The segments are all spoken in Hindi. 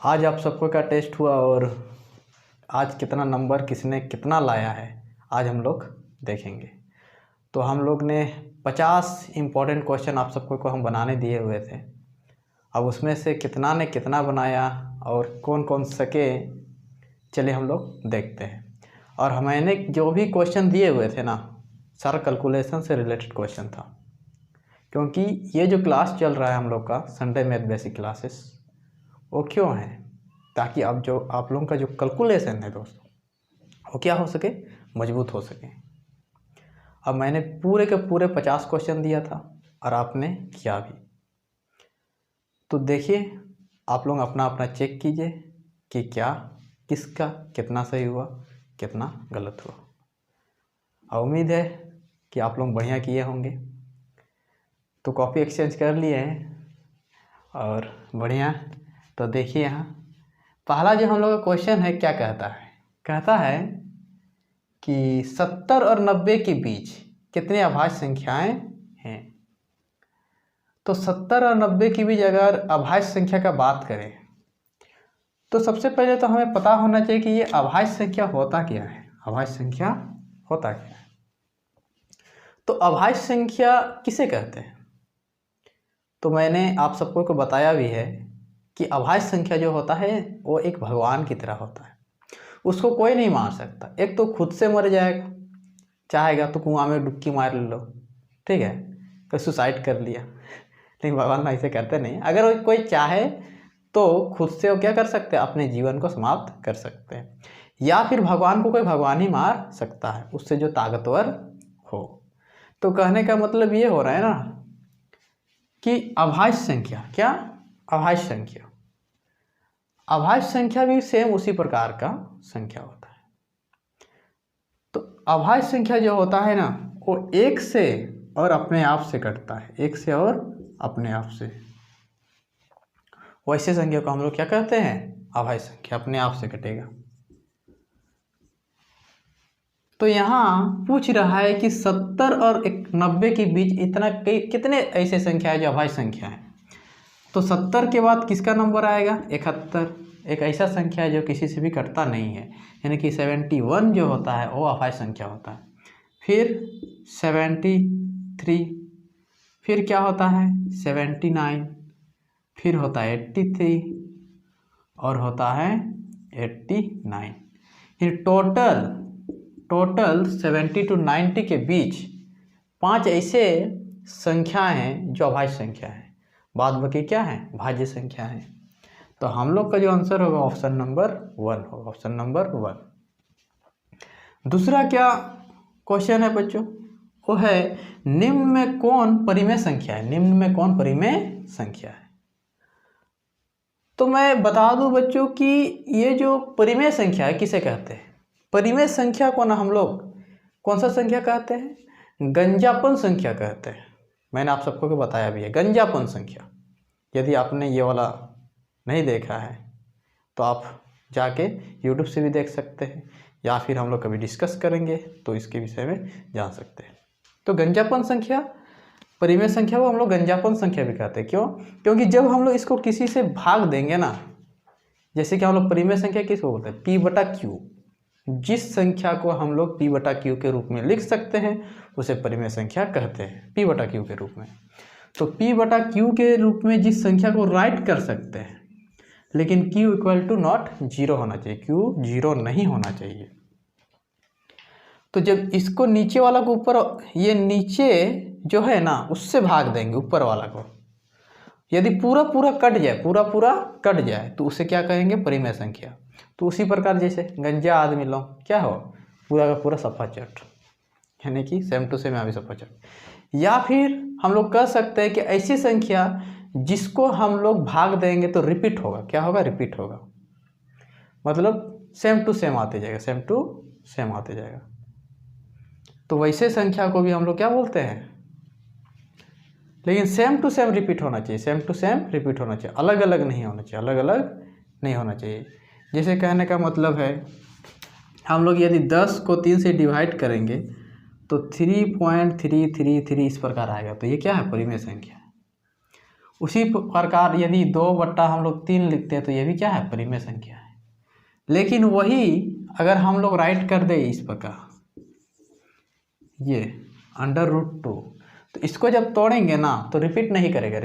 आज आप सबको का टेस्ट हुआ और आज कितना नंबर किसने कितना लाया है आज हम लोग देखेंगे। तो हम लोग ने 50 इम्पोर्टेंट क्वेश्चन आप सबको को हम बनाने दिए हुए थे। अब उसमें से कितना ने कितना बनाया और कौन कौन सके, चलिए हम लोग देखते हैं। और मैंने जो भी क्वेश्चन दिए हुए थे ना, सारा कैलकुलेशन से रिलेटेड क्वेश्चन था, क्योंकि ये जो क्लास चल रहा है हम लोग का संडे मैथ बेसिक क्लासेस, वो क्यों है, ताकि अब जो आप लोगों का जो कैलकुलेशन है दोस्तों, वो क्या हो सके, मजबूत हो सके। अब मैंने पूरे के पूरे 50 क्वेश्चन दिया था और आपने किया भी। तो देखिए, आप लोग अपना अपना चेक कीजिए कि क्या किसका कितना सही हुआ, कितना गलत हुआ। और उम्मीद है कि आप लोग बढ़िया किए होंगे। तो कॉपी एक्सचेंज कर लिए हैं और बढ़िया। तो देखिए, यहाँ पहला जो हम लोग का क्वेश्चन है क्या कहता है कि 70 और 90 के बीच कितने अभाज्य संख्याएं हैं। तो 70 और 90 के बीच अगर अभाज्य संख्या का बात करें तो सबसे पहले तो हमें पता होना चाहिए कि ये अभाज्य संख्या होता क्या है। अभाज्य संख्या होता क्या है? तो अभाज्य संख्या किसे कहते हैं? तो मैंने आप सबको को बताया भी है कि अभाज्य संख्या जो होता है वो एक भगवान की तरह होता है। उसको कोई नहीं मार सकता। एक तो खुद से मर जाएगा, चाहेगा तो कुआं में डुबकी मार लो, ठीक है, कोई सुसाइड कर लिया, लेकिन भगवान ऐसे करते नहीं। अगर कोई चाहे तो खुद से वो क्या कर सकते हैं, अपने जीवन को समाप्त कर सकते हैं। या फिर भगवान को कोई भगवान ही मार सकता है, उससे जो ताकतवर हो। तो कहने का मतलब ये हो रहा है ना कि अभाज्य संख्या, क्या अभाज्य संख्या, अभाज्य संख्या भी सेम उसी प्रकार का संख्या होता है। तो अभाज्य संख्या जो होता है ना, वो एक से और अपने आप से कटता है, एक से और अपने आप से। वैसे संख्या को हम लोग क्या कहते हैं, अभाज्य संख्या, अपने आप से कटेगा। तो यहाँ पूछ रहा है कि 70 और 90 के बीच इतना कितने ऐसे संख्या है जो अभाज्य संख्या है। तो 70 के बाद किसका नंबर आएगा, 71। एक ऐसा संख्या है जो किसी से भी कटता नहीं है, यानी कि 71 जो होता है वो अभाज्य संख्या होता है। फिर 73, फिर क्या होता है 79, फिर होता है 83 और होता है 89। फिर टोटल 70 to 90 के बीच 5 ऐसे संख्याएं हैं जो अभाज्य संख्या है, बाद बाकी क्या है, भाज्य संख्या है। तो हम लोग का जो आंसर होगा ऑप्शन नंबर 1 होगा, ऑप्शन नंबर 1। दूसरा क्या क्वेश्चन है बच्चों, वो है निम्न में कौन परिमेय संख्या है, निम्न में कौन परिमेय संख्या है। तो मैं बता दूं बच्चों कि ये जो परिमेय संख्या है किसे कहते हैं। परिमेय संख्या को ना हम लोग कौन सा संख्या कहते हैं, गंजापन संख्या कहते हैं। मैंने आप सबको को बताया भी है गंजापन संख्या। यदि आपने ये वाला नहीं देखा है तो आप जाके YouTube से भी देख सकते हैं, या फिर हम लोग कभी डिस्कस करेंगे तो इसके विषय में जान सकते हैं। तो गंजापन संख्या, परिमेय संख्या को हम लोग गंजापन संख्या भी कहते हैं। क्यों? क्योंकि जब हम लोग इसको किसी से भाग देंगे ना, जैसे कि हम लोग परिमेय संख्या किसको बोलते हैं, P/Q। जिस संख्या को हम लोग P/Q के रूप में लिख सकते हैं उसे परिमेय संख्या कहते हैं, P/Q के रूप में। तो P/Q के रूप में जिस संख्या को राइट कर सकते हैं, लेकिन Q = नॉट 0 होना चाहिए, Q 0 नहीं होना चाहिए। तो जब इसको नीचे वाला को ऊपर, ये नीचे जो है ना उससे भाग देंगे ऊपर वाला को, यदि पूरा कट जाए, पूरा कट जाए तो उसे क्या कहेंगे, परिमेय संख्या। तो उसी प्रकार जैसे गंजा आदमी लो क्या हो, पूरा का पूरा सफा चट, यानी कि सेम टू सेम यहाँ भी सफा चट। या फिर हम लोग कह सकते हैं कि ऐसी संख्या जिसको हम लोग भाग देंगे तो रिपीट होगा, क्या होगा, रिपीट होगा, मतलब सेम टू सेम आते जाएगा, सेम टू सेम आते जाएगा। तो वैसे संख्या को भी हम लोग क्या बोलते हैं, लेकिन सेम टू सेम रिपीट होना चाहिए, सेम टू सेम रिपीट होना चाहिए, अलग अलग नहीं होना चाहिए, अलग अलग नहीं होना चाहिए। जैसे कहने का मतलब है हम लोग यदि 10 को 3 से डिवाइड करेंगे तो 3.333 इस प्रकार आएगा, तो ये क्या है, परिमेय संख्या है। उसी प्रकार यदि 2/3 हम लोग 3 लिखते हैं तो ये भी क्या है, परिमेय संख्या है। लेकिन वही अगर हम लोग राइट कर दे इस प्रकार, ये √2, तो इसको जब तोड़ेंगे ना तो रिपीट नहीं करेगा।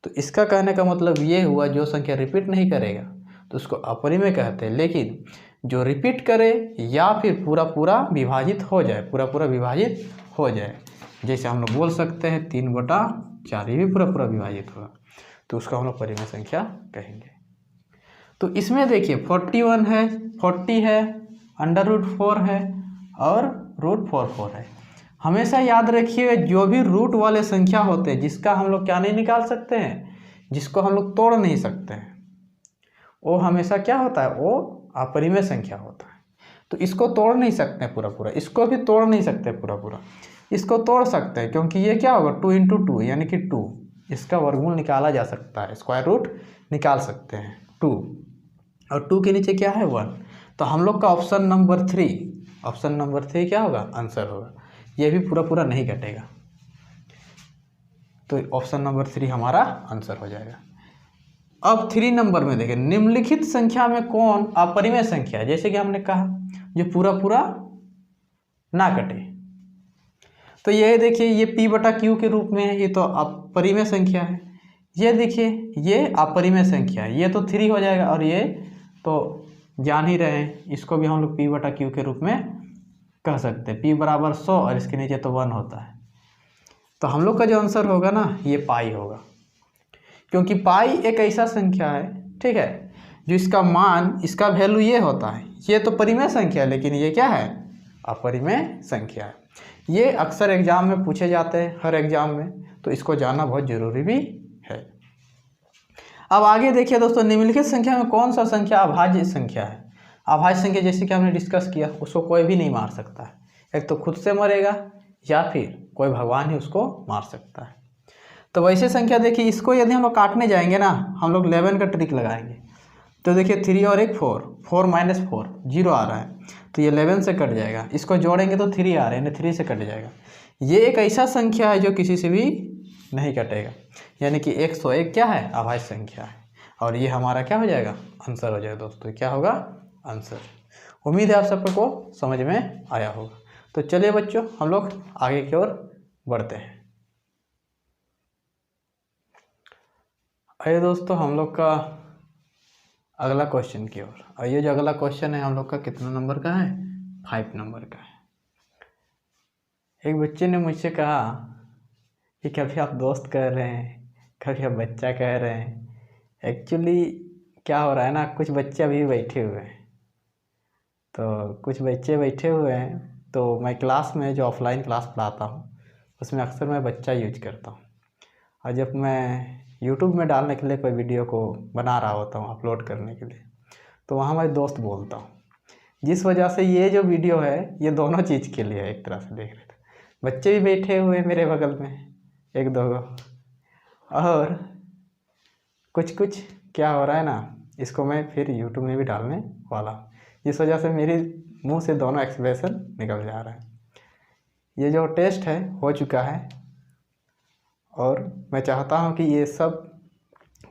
तो इसका कहने का मतलब ये हुआ, जो संख्या रिपीट नहीं करेगा तो उसको अपरिमेय कहते हैं। लेकिन जो रिपीट करे या फिर पूरा विभाजित हो जाए, जैसे हम लोग बोल सकते हैं 3/4, ये भी पूरा विभाजित होगा, तो उसको हम लोग परिमेय संख्या कहेंगे। तो इसमें देखिए 41 है, 40 है, √4 है और √44 है। हमेशा याद रखिए, जो भी रूट वाले संख्या होते हैं जिसका हम लोग क्या नहीं निकाल सकते हैं, जिसको हम लोग तोड़ नहीं सकते हैं, वो हमेशा क्या होता है, वो अपरिमेय संख्या होता है। तो इसको तोड़ नहीं सकते हैं पूरा, इसको भी तोड़ नहीं सकते पूरा, इसको तोड़ सकते हैं क्योंकि ये क्या होगा 2 × 2 यानी कि 2, इसका वर्गमूल निकाला जा सकता है, स्क्वायर रूट निकाल सकते हैं 2, और 2 के नीचे क्या है 1। तो हम लोग का ऑप्शन नंबर 3 क्या होगा, आंसर होगा। ये भी पूरा नहीं कटेगा, तो ऑप्शन नंबर 3 हमारा आंसर हो जाएगा। अब 3 नंबर में देखें, निम्नलिखित संख्या में कौन अपरिमेय संख्या है। जैसे कि हमने कहा जो पूरा ना कटे, तो ये देखिए ये P/Q के रूप में है, ये तो अपरिमेय संख्या है। ये देखिए ये अपरिमेय संख्या है, ये तो 3 हो जाएगा, और ये तो जान ही रहे हैं, इसको भी हम लोग P/Q के रूप में कह सकते हैं। P = 100 और इसके नीचे तो 1 होता है। तो हम लोग का जो आंसर होगा ना, ये पाई होगा, क्योंकि पाई एक ऐसा संख्या है, ठीक है, जो इसका मान, इसका वैल्यू ये होता है। ये तो परिमेय संख्या है, लेकिन ये क्या है, अपरिमेय संख्या है। ये अक्सर एग्जाम में पूछे जाते हैं, हर एग्जाम में, तो इसको जानना बहुत जरूरी भी है। अब आगे देखिए दोस्तों, निम्नलिखित संख्या में कौन सा संख्या अभाज्य संख्या है। अभाज्य संख्या जैसे कि हमने डिस्कस किया, उसको कोई भी नहीं मार सकता है, एक तो खुद से मरेगा या फिर कोई भगवान ही उसको मार सकता है। तो वैसे संख्या देखिए, इसको यदि हम लोग काटने जाएंगे ना, हम लोग 11 का ट्रिक लगाएंगे, तो देखिए 3 और 1 4, 4 - 4 0 आ रहा है, तो ये 11 से कट जाएगा। इसको जोड़ेंगे तो 3 आ रहे हैं, 3 से कट जाएगा। ये एक ऐसा संख्या है जो किसी से भी नहीं कटेगा, यानी कि 101 क्या है, अभाज्य संख्या है, और ये हमारा क्या हो जाएगा, आंसर हो जाएगा दोस्तों। क्या होगा, आंसर। उम्मीद है आप सबको समझ में आया होगा। तो चलिए बच्चों, हम लोग आगे की ओर बढ़ते हैं। आइए दोस्तों, हम लोग का अगला क्वेश्चन की ओर। और ये जो अगला क्वेश्चन है हम लोग का कितना नंबर का है, 5 नंबर का है। एक बच्चे ने मुझसे कहा कि कभी आप दोस्त कह रहे हैं, कभी आप बच्चा कह रहे हैं। एक्चुअली क्या हो रहा है ना, कुछ बच्चे अभी बैठे हुए हैं, तो कुछ बच्चे बैठे हुए हैं, तो मैं क्लास में जो ऑफलाइन क्लास पढ़ाता हूँ उसमें अक्सर मैं बच्चा यूज करता हूँ। और जब मैं यूट्यूब में डालने के लिए कोई वीडियो को बना रहा होता हूँ, अपलोड करने के लिए, तो वहाँ मैं दोस्त बोलता हूँ। जिस वजह से ये जो वीडियो है ये दोनों चीज़ के लिए है, एक तरह से देख रहे थे, बच्चे भी बैठे हुए हैं मेरे बगल में 1-2 और कुछ क्या हो रहा है ना, इसको मैं फिर यूट्यूब में भी डालने वाला हूँ। इस वजह से मेरे मुंह से दोनों एक्सप्रेशन निकल जा रहा है। ये जो टेस्ट है हो चुका है, और मैं चाहता हूँ कि ये सब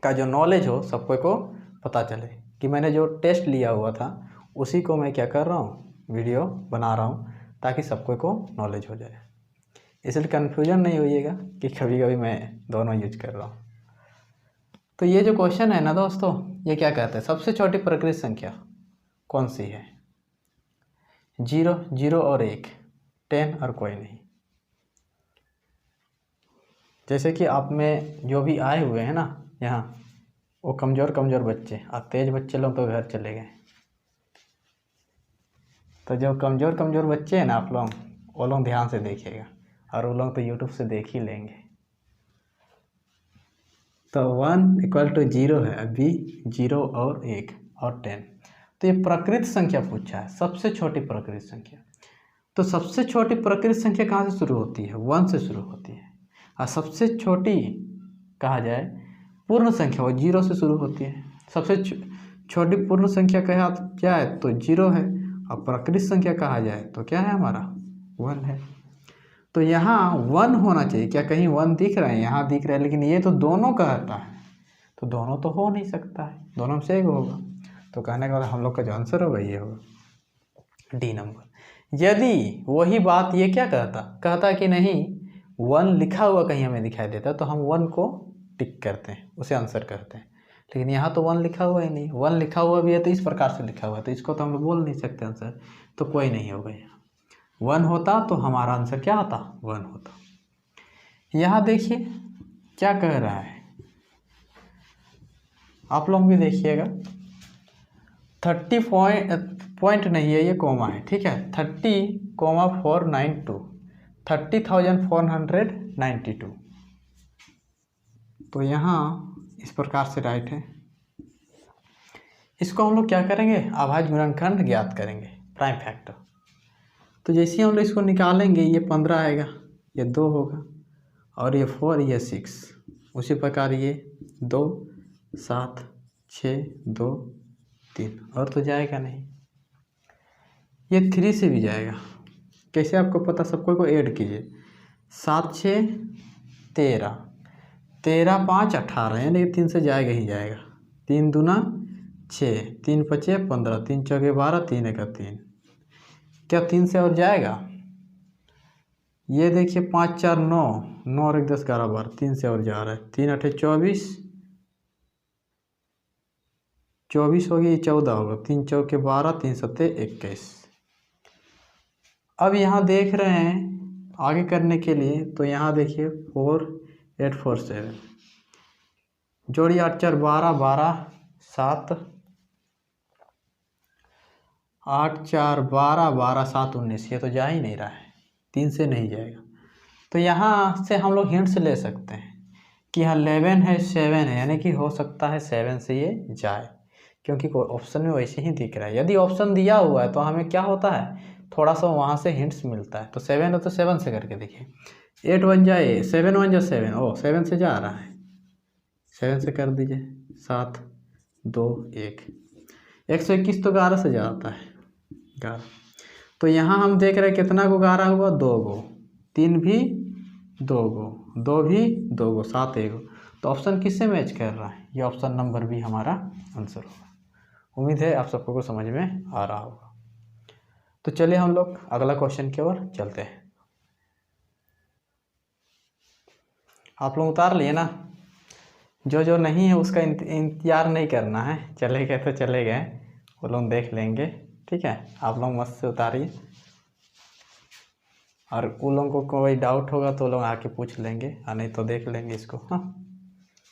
का जो नॉलेज हो सबको को पता चले कि मैंने जो टेस्ट लिया हुआ था उसी को मैं क्या कर रहा हूँ, वीडियो बना रहा हूँ, ताकि सबको को नॉलेज हो जाए। इसलिए कन्फ्यूजन नहीं होइएगा कि कभी कभी मैं दोनों यूज कर रहा हूँ। तो ये जो क्वेश्चन है ना दोस्तों, ये क्या कहते हैं, सबसे छोटी प्रकृत संख्या कौन सी है। 0, 0 और 1, 10 और कोई नहीं। जैसे कि आप में जो भी आए हुए हैं ना यहाँ, वो कमज़ोर बच्चे, आप तेज बच्चे लोग तो घर चले गए। तो जो कमज़ोर बच्चे हैं ना आप लोग, वो लोग ध्यान से देखिएगा, और वो लोग तो यूट्यूब से देख ही लेंगे। तो 1 = 0 है, अभी 0 और 1 और 10। तो ये प्रकृत संख्या पूछा है, सबसे छोटी प्रकृत संख्या। तो सबसे छोटी प्रकृत संख्या कहाँ से शुरू होती है, 1 से शुरू होती है। और सबसे छोटी कहा जाए पूर्ण संख्या, वो 0 से शुरू होती है। सबसे छोटी पूर्ण संख्या क्या है, तो 0 है। और प्रकृत संख्या कहा जाए तो क्या है हमारा, 1 है। तो तो यहाँ 1 होना चाहिए। क्या कहीं 1 दिख रहा है? यहाँ दिख रहा है, लेकिन ये तो दोनों कहता है, तो दोनों तो हो नहीं सकता है, दोनों में से एक होगा। तो कहने का हम लोग का जो आंसर होगा ये होगा डी नंबर। यदि वही बात ये क्या कहता कि नहीं 1 लिखा हुआ कहीं हमें दिखाई देता तो हम 1 को टिक करते हैं, उसे आंसर करते हैं। लेकिन यहाँ तो 1 लिखा हुआ ही नहीं, 1 लिखा हुआ भी है तो इस प्रकार से लिखा हुआ है, तो इसको तो हम लोग बोल नहीं सकते आंसर, तो कोई नहीं होगा। यहाँ 1 होता तो हमारा आंसर क्या होता? 1 होता। यहाँ देखिए क्या कह रहा है, आप लोग भी देखिएगा। 30 पॉइंट नहीं है, ये कोमा है, ठीक है। 30,492 30,492। तो यहाँ इस प्रकार से राइट है। इसको हम लोग क्या करेंगे? अभाज्य गुणनखंड ज्ञात करेंगे, प्राइम फैक्टर। तो जैसे ही हम लोग इसको निकालेंगे, ये 15 आएगा, ये 2 होगा, और ये 4, ये 6। उसी प्रकार ये 2, 7, 6, 2, 3, और तो जाएगा नहीं। ये 3 से भी जाएगा। कैसे आपको पता? सबको को ऐड कीजिए। 7, 6, 13, 13, 5, 18, यानी 3 से जाएगा ही जाएगा। 3 दूना 6, 3 5 15, 3 चौके 12, 3 एक 3। क्या 3 से और जाएगा? ये देखिए 5 4 9, 9 और 1 10 11 12, 3 से और जा रहा है। 3 8 24, 24 हो गया, 14 होगा। 3 चौके 12, 3 7 21। अब यहाँ देख रहे हैं आगे करने के लिए, तो यहाँ देखिए 4 8 4 7, जोड़िए 8 4 12, 12 7, 8 4 12, 12 7 19। ये तो जा ही नहीं रहा है, 3 से नहीं जाएगा। तो यहाँ से हम लोग हिंट्स ले सकते हैं कि यहाँ 11 है, 7 है, यानी कि हो सकता है 7 से ये जाए, क्योंकि ऑप्शन में वैसे ही दिख रहा है। यदि ऑप्शन दिया हुआ है तो हमें क्या होता है, थोड़ा सा वहाँ से हिंट्स मिलता है। तो 7 है तो 7 से करके देखिए। 8 1 जाए, 7 1 जा 7, ओ 7 से जा रहा है, 7 से कर दीजिए। 7 2 1, 121 तो 11 से जाता है, 11। तो यहाँ हम देख रहे हैं कितना को 11 हुआ, 2 गो, 3 भी 2 गो, 2 भी 2 गो, 7 1 गो। तो ऑप्शन किससे मैच कर रहा है? ये ऑप्शन नंबर भी हमारा आंसर होगा। उम्मीद है आप सबको को समझ में आ रहा होगा। तो चलिए हम लोग अगला क्वेश्चन की ओर चलते हैं। आप लोग उतार लिए ना? जो नहीं है उसका इंतजार नहीं करना है, चले गए तो चले गए, वो लोग देख लेंगे, ठीक है। आप लोग मस्त से उतारिए, और उन लोगों को कोई डाउट होगा तो लोग आके पूछ लेंगे, और नहीं तो देख लेंगे इसको। हाँ,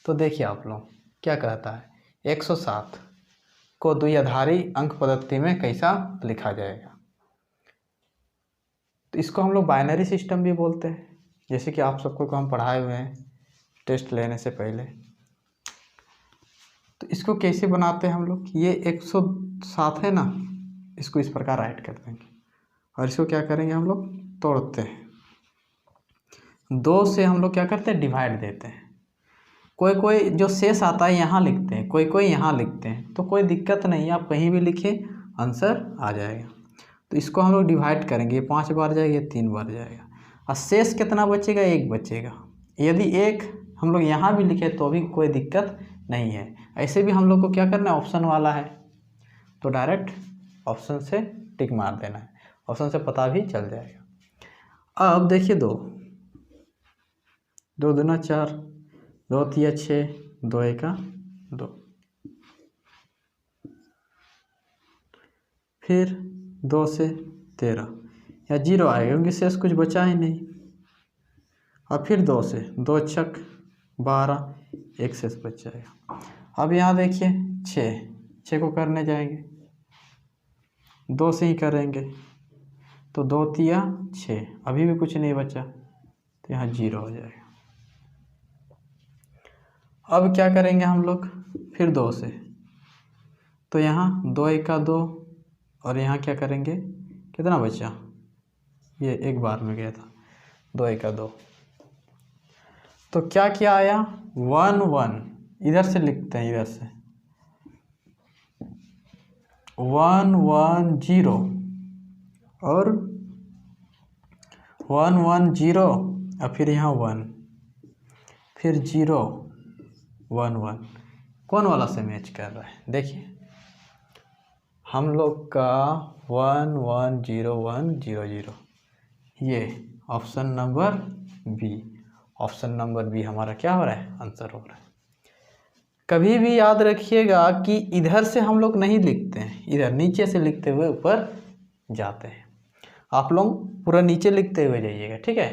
तो देखिए आप लोग क्या कहता है, 107 को द्विआधारी अंक पद्धति में कैसा लिखा जाएगा? तो इसको हम लोग बाइनरी सिस्टम भी बोलते हैं, जैसे कि आप सबको हम पढ़ाए हुए हैं टेस्ट लेने से पहले। तो इसको कैसे बनाते हैं हम लोग? ये 107 है ना, इसको इस प्रकार राइट कर देंगे, और इसको क्या करेंगे हम लोग, तोड़ते हैं। 2 से हम लोग क्या करते हैं, डिवाइड देते हैं। कोई जो शेष आता है यहाँ लिखते हैं, कोई यहाँ लिखते हैं, तो कोई दिक्कत नहीं है, आप कहीं भी लिखे आंसर आ जाएगा। तो इसको हम लोग डिवाइड करेंगे, 5 बार जाएगा, ये 3 बार जाएगा, और शेष कितना बचेगा, 1 बचेगा। यदि 1 हम लोग यहाँ भी लिखे तो भी कोई दिक्कत नहीं है। ऐसे भी हम लोग को क्या करना है, ऑप्शन वाला है तो डायरेक्ट ऑप्शन से टिक मार देना है, ऑप्शन से पता भी चल जाएगा। अब देखिए 2 दूना 4, 2 3 6, 2 1 2, फिर 2 से 13, या 0 आएगा क्योंकि शेष कुछ बचा ही नहीं। और फिर 2 से 2 छक 12, 1 शेष बच जाएगा। अब यहाँ देखिए 6 को करने जाएंगे, 2 से ही करेंगे, तो 2 3 6, अभी भी कुछ नहीं बचा, तो यहाँ 0 हो जाएगा। अब क्या करेंगे हम लोग, फिर 2 से, तो यहाँ 2 1 2, और यहाँ क्या करेंगे, कितना बचा, ये एक बार में गया था, 2 1 2, तो क्या क्या आया, 1 1, इधर से लिखते हैं, इधर से 1 1 0, और 1 1 0 और फिर यहाँ 1, फिर 0 1 1, कौन वाला से मैच कर रहा है? देखिए हम लोग का 1 1 0 1 0 0, ये option number B, option number B हमारा क्या हो रहा है? आंसर हो रहा है। कभी भी याद रखिएगा कि इधर से हम लोग नहीं लिखते हैं, इधर नीचे से लिखते हुए ऊपर जाते हैं। आप लोग पूरा नीचे लिखते हुए जाइएगा, ठीक है?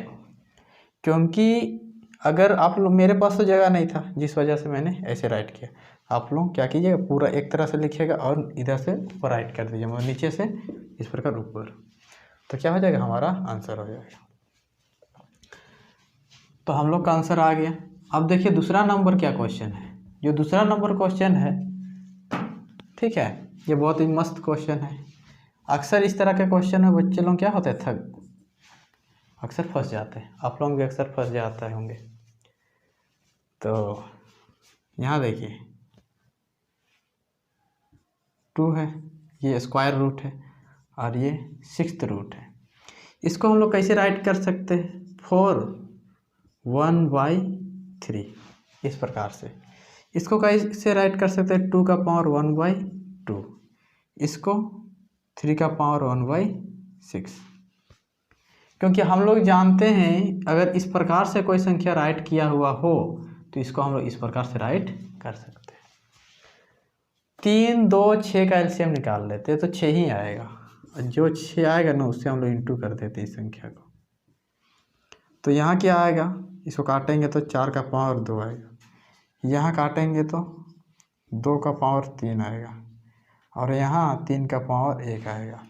क्योंकि अगर आप लोग, मेरे पास तो जगह नहीं था जिस वजह से मैंने ऐसे राइट किया। आप लोग क्या कीजिएगा, पूरा एक तरह से लिखिएगा और इधर से ऊपर राइट कर दीजिए, मतलब नीचे से इस प्रकार ऊपर, तो क्या हो जाएगा? हमारा आंसर हो जाएगा। तो हम लोग का आंसर आ गया। अब देखिए दूसरा नंबर क्या क्वेश्चन है। जो दूसरा नंबर क्वेश्चन है, ठीक है, ये बहुत ही मस्त क्वेश्चन है। अक्सर इस तरह के क्वेश्चन में बच्चे लोग क्या होते हैं, अक्सर फंस जाते हैं। आप लोग भी अक्सर फंस जाते होंगे। तो यहाँ देखिए 2 है, ये स्क्वायर रूट है और ये 6th रूट है। इसको हम लोग कैसे राइट कर सकते हैं? 4 1/3, इस प्रकार से। इसको कैसे राइट कर सकते हैं? 2 का पावर 1/2, इसको 3 का पावर 1/6। क्योंकि हम लोग जानते हैं अगर इस प्रकार से कोई संख्या राइट किया हुआ हो तो इसको हम लोग इस प्रकार से राइट कर सकते हैं। 3 2 6 का एलसीएम निकाल लेते हैं तो 6 ही आएगा, और जो 6 आएगा ना उससे हम लोग इंटू कर देते हैं इस संख्या को। तो यहाँ क्या आएगा? इसको काटेंगे तो 4 का पावर 2 आएगा, यहाँ काटेंगे तो 2 का पावर 3 आएगा, और यहाँ 3 का पावर 1 आएगा।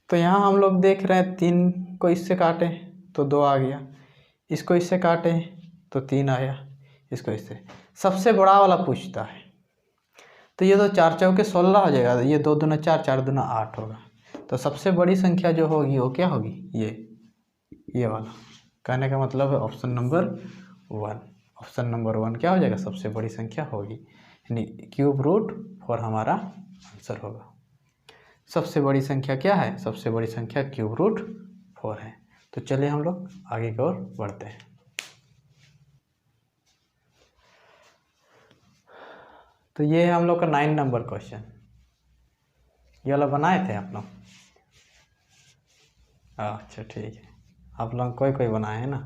तो यहाँ हम लोग देख रहे हैं 3 को इससे काटें तो 2 आ गया, इसको इससे काटें तो 3 आया, इसको इससे। सबसे बड़ा वाला पूछता है तो ये तो 4 चौके 16 हो जाएगा, ये 2 दूना 4, 4 दूना 8 होगा। तो सबसे बड़ी संख्या जो होगी वो क्या होगी? ये वाला। कहने का मतलब है ऑप्शन नंबर 1, ऑप्शन नंबर 1 क्या हो जाएगा? सबसे बड़ी संख्या होगी, यानी क्यूब रूट 4 हमारा आंसर होगा। सबसे बड़ी संख्या क्या है? सबसे बड़ी संख्या क्यूब रूट 4 है। तो चलिए हम लोग आगे की ओर बढ़ते हैं। तो ये है हम लोग का 9 नंबर क्वेश्चन। ये वाला बनाए थे आप लोग? अच्छा ठीक है, आप लोग कोई कोई बनाए हैं ना,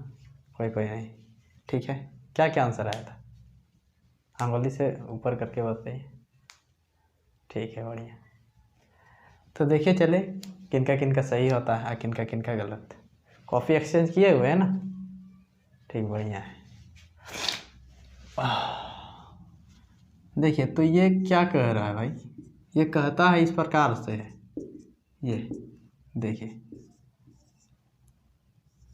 कोई कोई नहीं, ठीक है। क्या क्या आंसर आया था? आंगुली से ऊपर करके बताइए। ठीक है, बढ़िया। तो देखिए चले किनका किनका सही होता है और किनका किनका गलत। कॉफ़ी एक्सचेंज किए हुए हैं ना? ठीक, बढ़िया है। देखिए तो ये क्या कह रहा है भाई? ये कहता है इस प्रकार से है, ये देखिए।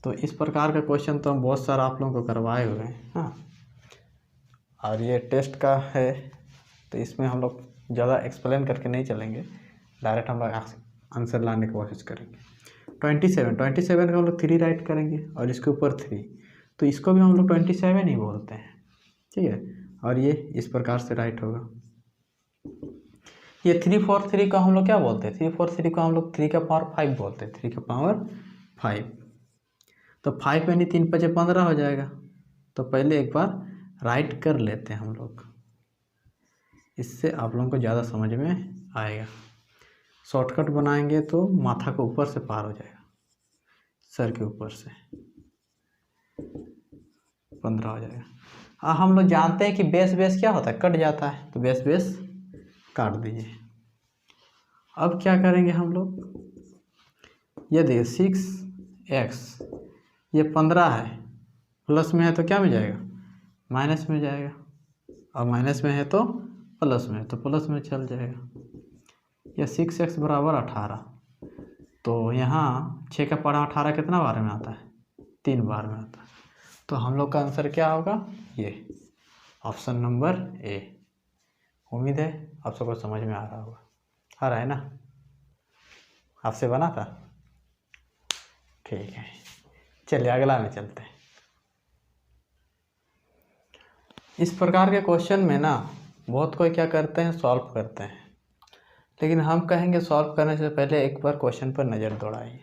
तो इस प्रकार का क्वेश्चन तो हम बहुत सारा आप लोगों को करवाए हुए हैं, हाँ। और ये टेस्ट का है तो इसमें हम लोग ज़्यादा एक्सप्लेन करके नहीं चलेंगे, डायरेक्ट हम लोग आंसर लाने की कोशिश करेंगे। 27 का हम लोग 3 राइट करेंगे और इसके ऊपर 3, तो इसको भी हम लोग 27 ही बोलते हैं, ठीक है। और ये इस प्रकार से राइट होगा। ये 3 4 3 को हम लोग क्या बोलते हैं? 3 4 3 को हम लोग 3 का पावर 5 बोलते हैं, 3 का पावर 5। तो 5 यानी 3 5 15 हो जाएगा। तो पहले एक बार राइट कर लेते हैं हम लोग, इससे आप लोगों को ज़्यादा समझ में आएगा। शॉर्टकट बनाएंगे तो माथा के ऊपर से पार हो जाएगा, सर के ऊपर से 15 हो जाएगा। हम लोग जानते हैं कि बेस क्या होता है? कट जाता है, तो बेस काट दीजिए। अब क्या करेंगे हम लोग? ये देखिए 6x, ये 15 है, प्लस में है तो क्या में जाएगा? माइनस में जाएगा, और माइनस में है तो प्लस में, तो प्लस में चल जाएगा। यह 6x बराबर 18। तो यहाँ 6 का पावर 18 कितना बार में आता है? 3 बार में आता है। तो हम लोग का आंसर क्या होगा? ये ऑप्शन नंबर ए। उम्मीद है आप सबको समझ में आ रहा होगा। आ रहा है ना? आपसे बना था? ठीक है, चलिए अगला में चलते हैं। इस प्रकार के क्वेश्चन में ना बहुत कोई क्या करते हैं, सॉल्व करते हैं, लेकिन हम कहेंगे सॉल्व करने से पहले एक बार क्वेश्चन पर नज़र दौड़ाइए।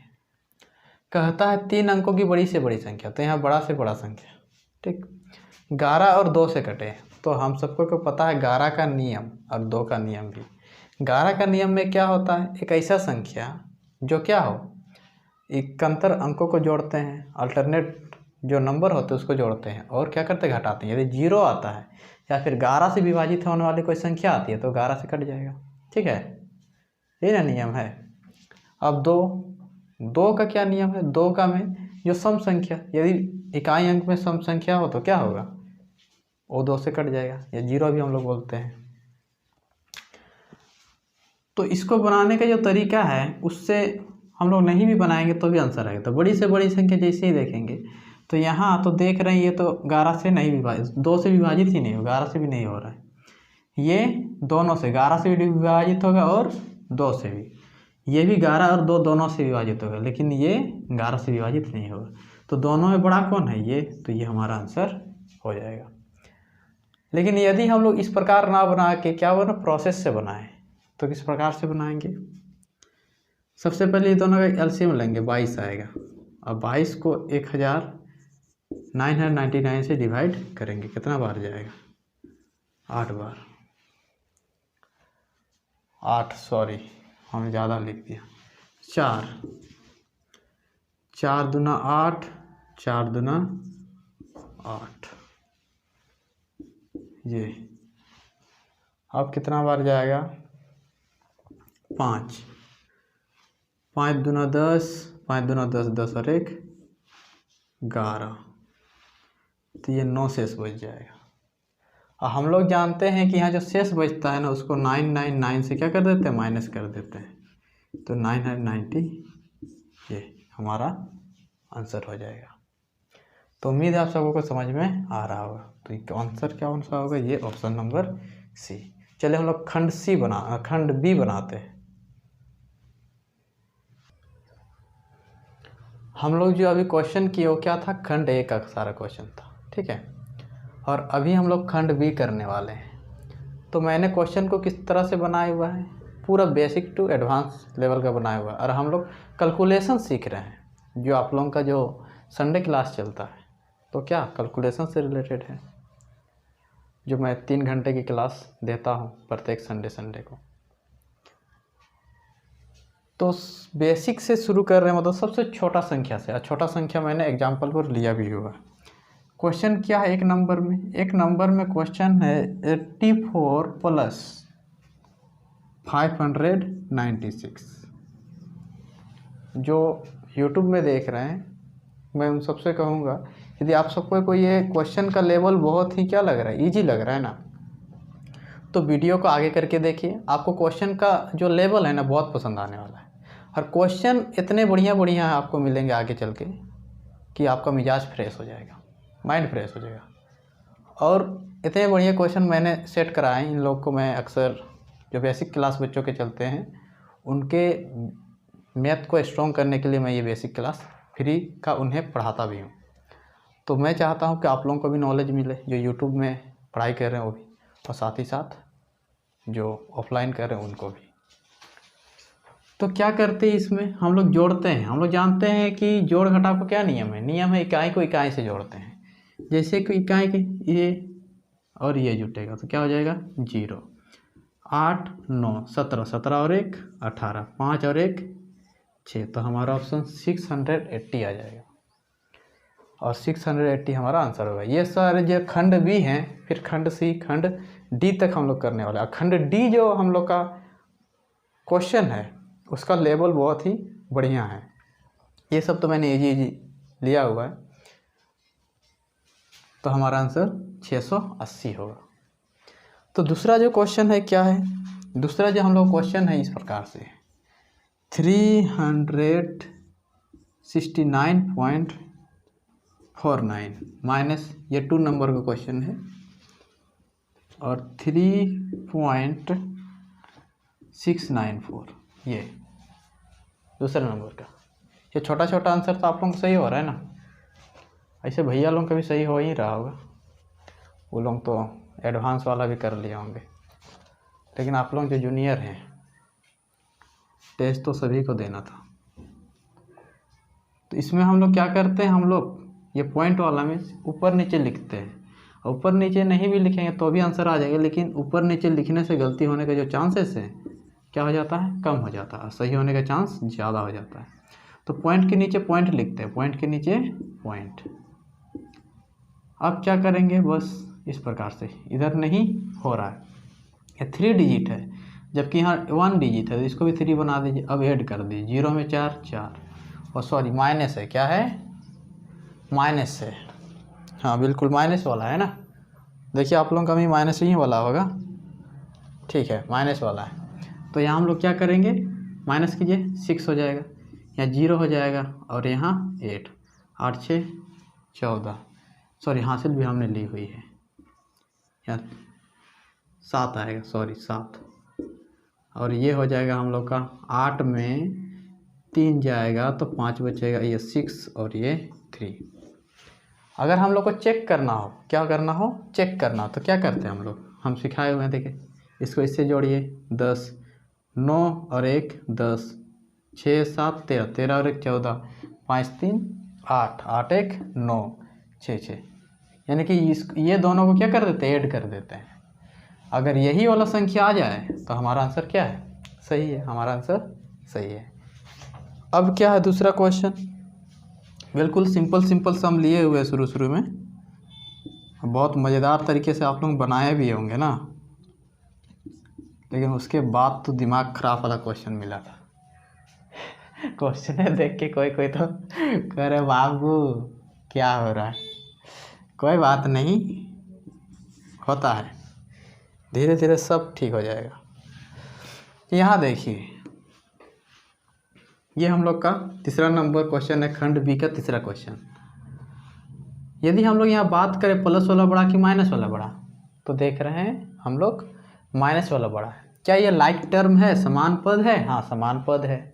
कहता है 3 अंकों की बड़ी से बड़ी संख्या, तो यहाँ बड़ा से बड़ा संख्या, ठीक। 11 और 2 से कटे, तो हम सबको को पता है 11 का नियम और 2 का नियम भी। 11 का नियम में क्या होता है, एक ऐसा संख्या जो क्या हो, इकंतर अंकों को जोड़ते हैं, अल्टरनेट जो नंबर होते हैं उसको जोड़ते हैं और क्या करते हैं, घटाते हैं। यदि 0 आता है या फिर 11 से विभाजित होने वाली कोई संख्या आती है तो 11 से कट जाएगा, ठीक है, ये ना नियम है। अब 2 का क्या नियम है, 2 का में जो सम संख्या, यदि इकाई अंक में सम संख्या हो तो क्या होगा, वो 2 से कट जाएगा, या 0 भी हम लोग बोलते हैं। तो इसको बनाने का जो तरीका है उससे हम लोग नहीं भी बनाएंगे तो भी आंसर आएगा। तो बड़ी से बड़ी संख्या जैसे ही देखेंगे तो यहाँ तो देख रहे हैं ये तो 11 से नहीं विभाजित, 2 से विभाजित ही नहीं हो, 11 से भी नहीं हो रहा है, ये दोनों से 11 से भी विभाजित होगा और 2 से भी, ये भी 11 और 2 दोनों से विभाजित होगा, लेकिन ये 11 से विभाजित नहीं होगा। तो दोनों में बड़ा कौन है, ये, तो ये हमारा आंसर हो जाएगा। लेकिन यदि हम लोग इस प्रकार ना बना के क्या बना, प्रोसेस से बनाएं, तो किस प्रकार से बनाएंगे, सबसे पहले ये दोनों का एलसीएम लेंगे, 22 आएगा। अब 22 को 1999 से डिवाइड करेंगे, कितना बार जाएगा, 8 बार, 8 सॉरी हमने ज़्यादा लिख दिया, 4 दूना 8, 4 दूना 8, ये अब कितना बार जाएगा, 5 दूना 10, 5 दूना 10, 10 और 1 11, तो ये 9 शेष बच जाएगा। और हम लोग जानते हैं कि यहाँ जो शेष बचता है ना उसको 999 से क्या कर देते हैं, माइनस कर देते हैं, तो 990 ये हमारा आंसर हो जाएगा। तो उम्मीद है आप सबको समझ में आ रहा होगा। तो आंसर क्या सा होगा, ये ऑप्शन नंबर सी। चलिए हम लोग खंड बी बनाते हैं। हम लोग जो अभी क्वेश्चन किए वो क्या था, खंड ए का सारा क्वेश्चन था, ठीक है, और अभी हम लोग खंड बी करने वाले हैं। तो मैंने क्वेश्चन को किस तरह से बनाया हुआ है, पूरा बेसिक टू एडवांस लेवल का बनाया हुआ है, और हम लोग कैलकुलेशन सीख रहे हैं, जो आप लोगों का जो संडे क्लास चलता है तो क्या कैलकुलेशन से रिलेटेड है, जो मैं 3 घंटे की क्लास देता हूँ प्रत्येक संडे को। तो बेसिक से शुरू कर रहे हैं, मतलब सबसे छोटा संख्या से, और छोटा संख्या मैंने एग्जाम्पल पर लिया भी हुआ। क्वेश्चन क्या है, एक नंबर में क्वेश्चन है 84 प्लस 596। जो यूट्यूब में देख रहे हैं मैं उन सबसे कहूँगा, यदि आप सबको कोई ये क्वेश्चन का लेवल बहुत ही क्या लग रहा है, ईजी लग रहा है ना, तो वीडियो को आगे करके देखिए, आपको क्वेश्चन का जो लेवल है ना बहुत पसंद आने वाला है। और क्वेश्चन इतने बढ़िया आपको मिलेंगे आगे चल के कि आपका मिजाज फ्रेश हो जाएगा, माइंड फ्रेश हो जाएगा। और इतने बढ़िया क्वेश्चन मैंने सेट कराए इन लोग को, मैं अक्सर जो बेसिक क्लास बच्चों के चलते हैं उनके मैथ को स्ट्रॉन्ग करने के लिए मैं ये बेसिक क्लास फ्री का उन्हें पढ़ाता भी हूँ। तो मैं चाहता हूँ कि आप लोगों को भी नॉलेज मिले, जो यूट्यूब में पढ़ाई कर रहे हैं वो भी, और साथ ही साथ जो ऑफलाइन कर रहे हैं उनको भी। तो क्या करते हैं इसमें, हम लोग जोड़ते हैं। हम लोग जानते हैं कि जोड़ घटाव का क्या नियम है, इकाई को इकाई से जोड़ते हैं। जैसे कि इकाई के ये और ये जुटेगा तो क्या हो जाएगा 0, 8 9 17, 17 और 1 18, 5 और 1 6, तो हमारा ऑप्शन 680 आ जाएगा, और 680 हमारा आंसर होगा। ये सारे जो खंड बी हैं, फिर खंड सी, खंड डी तक हम लोग करने वाले हैं। खंड डी जो हम लोग का क्वेश्चन है उसका लेवल बहुत ही बढ़िया है। ये सब तो मैंने इजी लिया हुआ है, तो हमारा आंसर 680 होगा। तो दूसरा जो क्वेश्चन है क्या है, दूसरा जो हम लोग क्वेश्चन है इस प्रकार से 369.49 माइनस ये 2 नंबर का क्वेश्चन है, और 3.694 ये दूसरे नंबर का। ये छोटा छोटा आंसर तो आप लोगों को सही हो रहा है ना, ऐसे भैया लोगों का भी सही हो ही रहा होगा, वो लोग तो एडवांस वाला भी कर लिए होंगे, लेकिन आप लोग जो जूनियर हैं टेस्ट तो सभी को देना था। तो इसमें हम लोग क्या करते हैं, हम लोग ये पॉइंट वाला में ऊपर नीचे लिखते हैं। ऊपर नीचे नहीं भी लिखेंगे तो भी आंसर आ जाएगा, लेकिन ऊपर नीचे लिखने से गलती होने का जो चांसेस है क्या हो जाता है, कम हो जाता है, सही होने का चांस ज़्यादा हो जाता है। तो पॉइंट के नीचे पॉइंट लिखते हैं, पॉइंट के नीचे पॉइंट। अब क्या करेंगे, बस इस प्रकार से, इधर नहीं हो रहा है, ये 3 डिजिट है जबकि यहाँ 1 डिजिट है, तो इसको भी 3 बना दीजिए। अब ऐड कर दीजिए, 0 में 4 4, और सॉरी माइनस है, क्या है, माइनस है, हाँ बिल्कुल माइनस वाला है ना। देखिए आप लोगों का भी माइनस ही वाला होगा, ठीक है माइनस वाला है। तो यहाँ हम लोग क्या करेंगे, माइनस कीजिए, 6 हो जाएगा, यहाँ 0 हो जाएगा, और यहाँ 8, 8 6 14, सॉरी हासिल भी हमने ली हुई है, यहाँ 7 आएगा, सॉरी 7, और ये हो जाएगा हम लोग का 8 में 3 जाएगा तो 5 बचेगा, ये 6 और ये 3। अगर हम लोग को चेक करना हो, क्या करना हो, चेक करना हो, तो क्या करते हैं हम लोग, हम सिखाए हुए हैं, देखिए इसको इससे जोड़िए, 10 9 और 1 10, 6 7 13, 13 और 1 14, 5 3 8, 8 1 9, 6 6, यानी कि ये दोनों को क्या कर देते हैं, ऐड कर देते हैं। अगर यही वाला संख्या आ जाए तो हमारा आंसर क्या है, सही है, हमारा आंसर सही है। अब क्या है दूसरा क्वेश्चन, बिल्कुल सिंपल सम लिए हुए शुरू में, बहुत मज़ेदार तरीके से आप लोग बनाए भी होंगे ना, लेकिन उसके बाद तो दिमाग खराब वाला क्वेश्चन मिला था। क्वेश्चन देख के कोई तो कह रहे बाबू क्या हो रहा है, कोई बात नहीं, होता है, धीरे धीरे सब ठीक हो जाएगा। यहाँ देखिए, ये हम लोग का तीसरा नंबर क्वेश्चन है, खंड बी का तीसरा क्वेश्चन। यदि हम लोग यहाँ बात करें प्लस वाला बड़ा कि माइनस वाला बड़ा, तो देख रहे हैं हम लोग माइनस वाला बड़ा है। क्या ये लाइक टर्म है, समान पद है, हाँ समान पद है।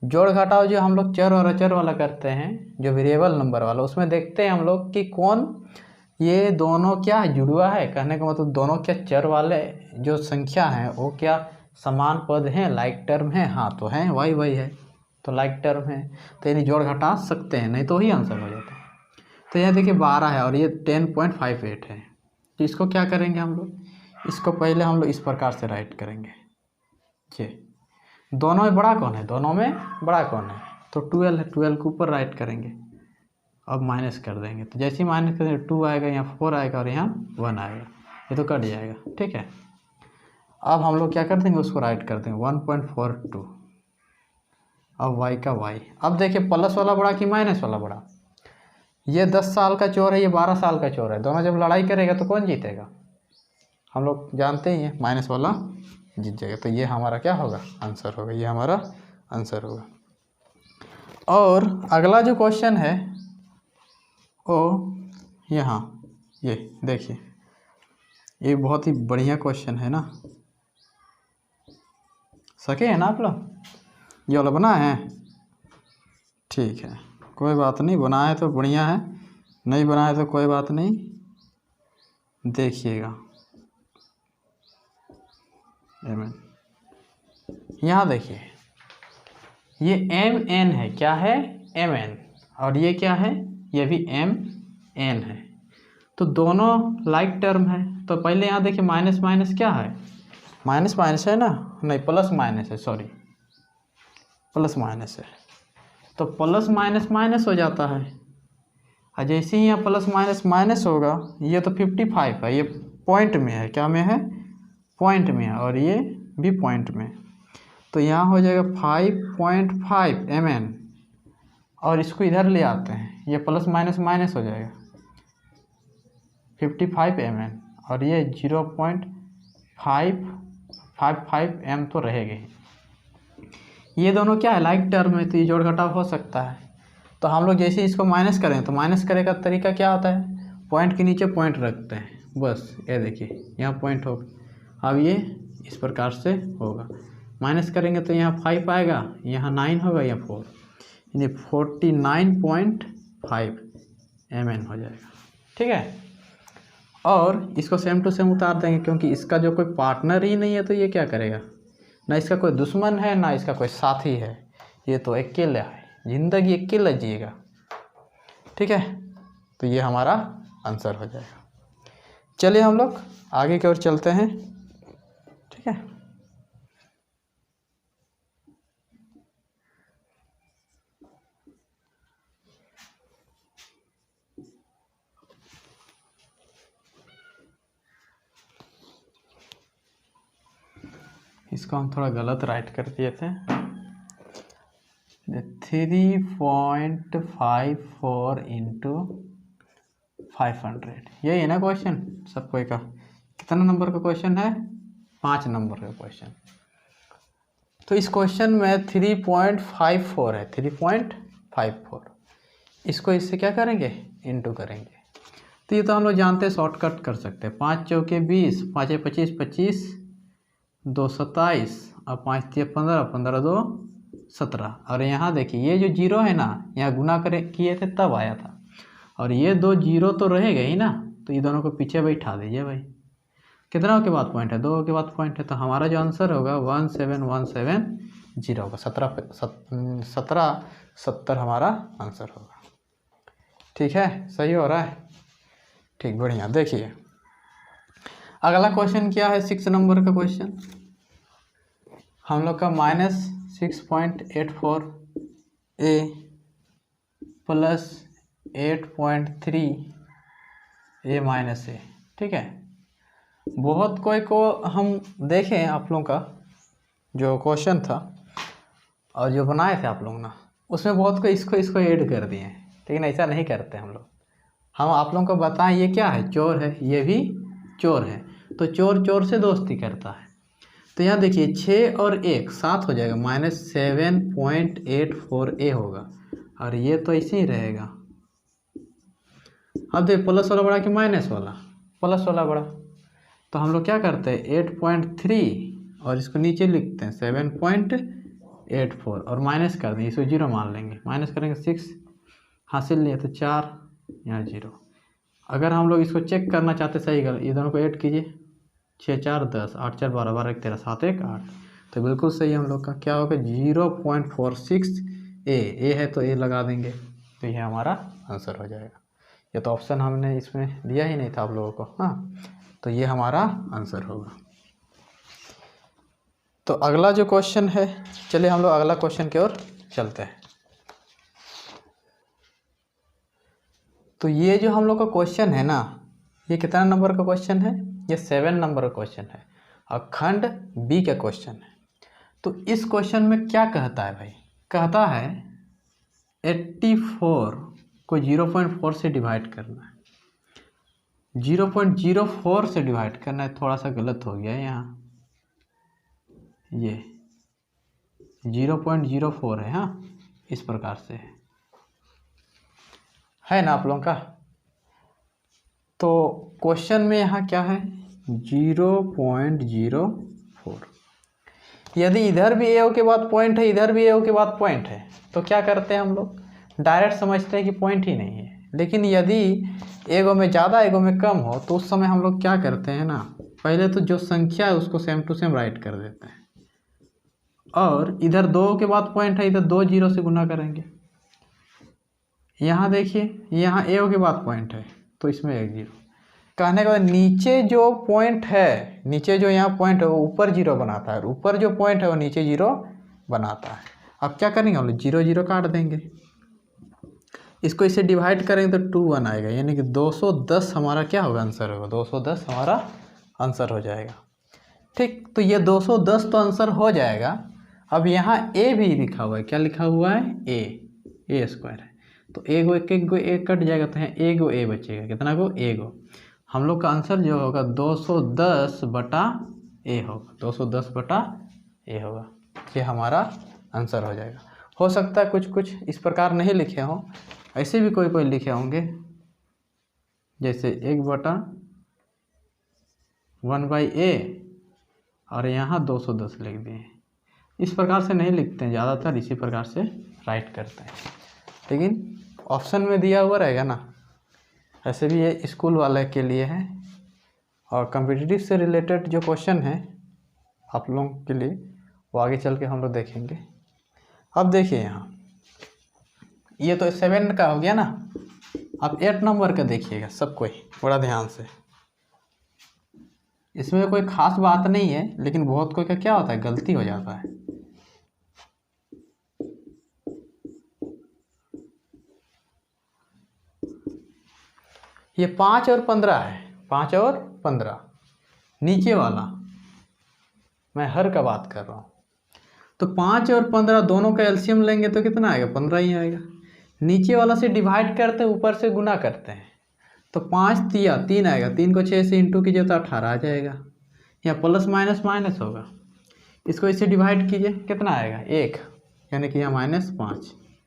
जोड़ घटाव जो हम लोग चर और अचर वाला करते हैं, जो वेरिएबल नंबर वाला, उसमें देखते हैं हम लोग कि कौन ये दोनों क्या जुड़वा है, कहने का मतलब दोनों क्या चर वाले जो संख्या हैं वो क्या समान पद हैं, लाइक टर्म है, हाँ तो हैं, वही है, तो लाइक टर्म है, तो यानी जोड़ घटा सकते हैं, नहीं तो ही आंसर हो जाता है। तो यहाँ देखिए 12 है और ये 10.58 है, तो इसको क्या करेंगे हम लोग, इसको पहले हम लोग इस प्रकार से राइट करेंगे, ये दोनों में बड़ा कौन है, दोनों में बड़ा कौन है, तो 12 है, 12 के ऊपर राइट करेंगे। अब माइनस कर देंगे, तो जैसे ही माइनस करेंगे 2 आएगा, यहाँ 4 आएगा और यहाँ 1 आएगा, ये तो कट जाएगा, ठीक है। अब हम लोग क्या कर देंगे, उसको राइट कर देंगे 1.42, अब y का y। अब देखिए प्लस वाला बड़ा कि माइनस वाला बड़ा, ये 10 साल का चोर है, ये 12 साल का चोर है, दोनों जब लड़ाई करेगा तो कौन जीतेगा, हम लोग जानते ही हैं माइनस वाला जीत जाएगा, तो ये हमारा क्या होगा, आंसर होगा, ये हमारा आंसर होगा। और अगला जो क्वेश्चन है वो यहाँ, ये देखिए, ये बहुत ही बढ़िया क्वेश्चन है ना, सके है ना आप लोग, ये वाला बनाए हैं, ठीक है कोई बात नहीं, बनाए तो बढ़िया है, नहीं बनाए तो कोई बात नहीं, देखिएगा। यहाँ देखिए ये mn है, क्या है mn, और ये क्या है, ये भी mn है, तो दोनों लाइक टर्म है। तो पहले यहाँ देखिए माइनस माइनस क्या है, माइनस माइनस है ना, नहीं प्लस माइनस है, सॉरी प्लस माइनस है, तो प्लस माइनस माइनस हो जाता है, और जैसे ही यहाँ प्लस माइनस माइनस होगा, ये तो 55 है, ये पॉइंट में है, क्या में है, पॉइंट में है, और ये भी पॉइंट में, तो यहाँ हो जाएगा 5.5 mn, और इसको इधर ले आते हैं, ये प्लस माइनस माइनस हो जाएगा 55 mn, और ये 0.555 m तो रहेगा। ये दोनों क्या है, लाइक टर्म है, तो ये जोड़ घटाव हो सकता है। तो हम लोग जैसे इसको माइनस करें, तो माइनस करे का तरीका क्या होता है, पॉइंट के नीचे पॉइंट रखते हैं, बस ये देखिए यहाँ पॉइंट होगा, अब ये इस प्रकार से होगा, माइनस करेंगे तो यहाँ 5 आएगा, यहाँ 9 होगा, यहाँ 4, यानी 49.5 mn हो जाएगा, ठीक है। और इसको सेम टू सेम उतार देंगे, क्योंकि इसका जो कोई पार्टनर ही नहीं है, तो ये क्या करेगा, ना इसका कोई दुश्मन है ना इसका कोई साथी है, ये तो अकेला है, ज़िंदगी अकेला जिएगा, ठीक है। तो ये हमारा आंसर हो जाएगा। चलिए हम लोग आगे की ओर चलते हैं, ठीक है। इसको हम थोड़ा गलत राइट कर दिए थे। 3.54 इंटू 500, यही है ना क्वेश्चन सब कोई का। कितना नंबर का क्वेश्चन है? 5 नंबर का क्वेश्चन। तो इस क्वेश्चन में 3.54 है, 3.54। इसको इससे क्या करेंगे? इंटू करेंगे। तो ये तो हम लोग जानते हैं, शॉर्टकट कर सकते हैं। 5 चौके 20, 5 25, 25 2 27 और 5 3 15, 15 2 17। और यहाँ देखिए ये जो जीरो है ना, यहाँ गुना करे किए थे तब आया था, और ये 2 जीरो तो रहेगा ही ना, तो ये दोनों को पीछे बैठा दीजिए भाई। कितना के बाद पॉइंट है? 2 के बाद पॉइंट है, तो हमारा जो आंसर होगा 17170 होगा। 1770 हमारा आंसर होगा, ठीक है। सही हो रहा है, ठीक, बढ़िया। देखिए अगला क्वेश्चन क्या है? 6 नंबर का क्वेश्चन हम लोग का -6.84 a प्लस 8.3 a माइनस ए, ठीक है। बहुत कोई को हम देखें आप लोगों का जो क्वेश्चन था और जो बनाए थे आप लोग ना, उसमें बहुत को इसको ऐड कर दिए हैं, लेकिन ऐसा नहीं करते हम लोग। हम आप लोगों को बताएं ये क्या है? चोर है, ये भी चोर है, तो चोर चोर से दोस्ती करता है। तो यहाँ देखिए 6 और 1 7 हो जाएगा, -7.84 a होगा, और ये तो ऐसे ही रहेगा। अब देख प्लस वाला बड़ा कि माइनस वाला? प्लस वाला बड़ा। तो हम लोग क्या करते हैं 8.3 और इसको नीचे लिखते हैं 7.84 और माइनस कर देंगे, इसको 0 मान लेंगे। माइनस करेंगे 6 हासिल लिए तो 4, यहाँ 0। अगर हम लोग इसको चेक करना चाहते सही गलत, ये दोनों को ऐड कीजिए, 6 4 10, 8 4 12, 12 1 13, 7 1 8। तो बिल्कुल सही हम लोग का क्या होगा? 0.46 ए है तो ए लगा देंगे, तो ये हमारा आंसर हो जाएगा। ये तो ऑप्शन हमने इसमें दिया ही नहीं था आप लोगों को, हाँ, तो ये हमारा आंसर होगा। तो अगला जो क्वेश्चन है, चलिए हम लोग अगला क्वेश्चन की ओर चलते हैं। तो ये जो हम लोग का क्वेश्चन है ना, ये कितना नंबर का क्वेश्चन है? ये 7 नंबर का क्वेश्चन है और खंड बी का क्वेश्चन है। तो इस क्वेश्चन में क्या कहता है भाई? कहता है 84 को 0.4 से डिवाइड करना है। 0.04 से डिवाइड करना है, थोड़ा सा गलत हो गया है यहाँ, ये 0.04 है, हाँ, इस प्रकार से है ना आप लोगों का। तो क्वेश्चन में यहाँ क्या है? 0.04। यदि इधर भी ए के बाद पॉइंट है, इधर भी ए के बाद पॉइंट है, तो क्या करते हैं हम लोग? डायरेक्ट समझते हैं कि पॉइंट ही नहीं है। लेकिन यदि एगो में ज़्यादा एगो में कम हो, तो उस समय हम लोग क्या करते हैं ना, पहले तो जो संख्या है उसको सेम टू सेम राइट कर देते हैं, और इधर 2 के बाद पॉइंट है, इधर 2 0 से गुना करेंगे। यहाँ देखिए यहाँ ए के बाद पॉइंट है, तो इसमें 1 0। कहने के बाद नीचे जो पॉइंट है, नीचे जो यहाँ पॉइंट है वो ऊपर 0 बनाता है, और ऊपर जो पॉइंट है वो नीचे 0 बनाता है। अब क्या करेंगे हम लोग? 0 0 काट देंगे, इसको इसे डिवाइड करेंगे तो 2 1 आएगा, यानी कि 210 हमारा क्या होगा? आंसर होगा। 210 हमारा आंसर हो जाएगा, ठीक। तो ये 210 तो आंसर हो जाएगा। अब यहाँ ए भी लिखा हुआ है, क्या लिखा हुआ है? ए स्क्वायर है, तो एगो एक कट जाएगा, तो यहाँ एगो ए बचेगा। कितना गो? एगो। हम लोग का आंसर जो होगा 210 बटा ए होगा, 210 बटा ए होगा, ये हमारा आंसर हो जाएगा। हो सकता है कुछ कुछ इस प्रकार नहीं लिखे हों, ऐसे भी कोई लिखे होंगे, जैसे 1/1 और यहाँ 210 लिख दिए। इस प्रकार से नहीं लिखते हैं, ज़्यादातर इसी प्रकार से राइट करते हैं, लेकिन ऑप्शन में दिया हुआ रहेगा ना। ऐसे भी ये स्कूल वाले के लिए है, और कॉम्पिटिटिव से रिलेटेड जो क्वेश्चन है आप लोगों के लिए, वो आगे चल के हम लोग देखेंगे। अब देखिए यहाँ ये तो 7 का हो गया ना। अब 8 नंबर का देखिएगा सब कोई बड़ा ध्यान से। इसमें कोई खास बात नहीं है, लेकिन बहुत कोई का क्या होता है, गलती हो जाता है। ये 5 और 15 है, 5 और 15 नीचे वाला, मैं हर का बात कर रहा हूँ। तो 5 और 15 दोनों का एलसीएम लेंगे तो कितना आएगा, 15 ही आएगा। नीचे वाला से डिवाइड करते हैं, ऊपर से गुना करते हैं, तो 5 तिया 3 आएगा, 3 को 6 से इंटू कीजिए तो 18 आ जाएगा। यहाँ प्लस माइनस माइनस होगा, इसको इससे डिवाइड कीजिए कितना आएगा 1, यानी कि यहाँ -5,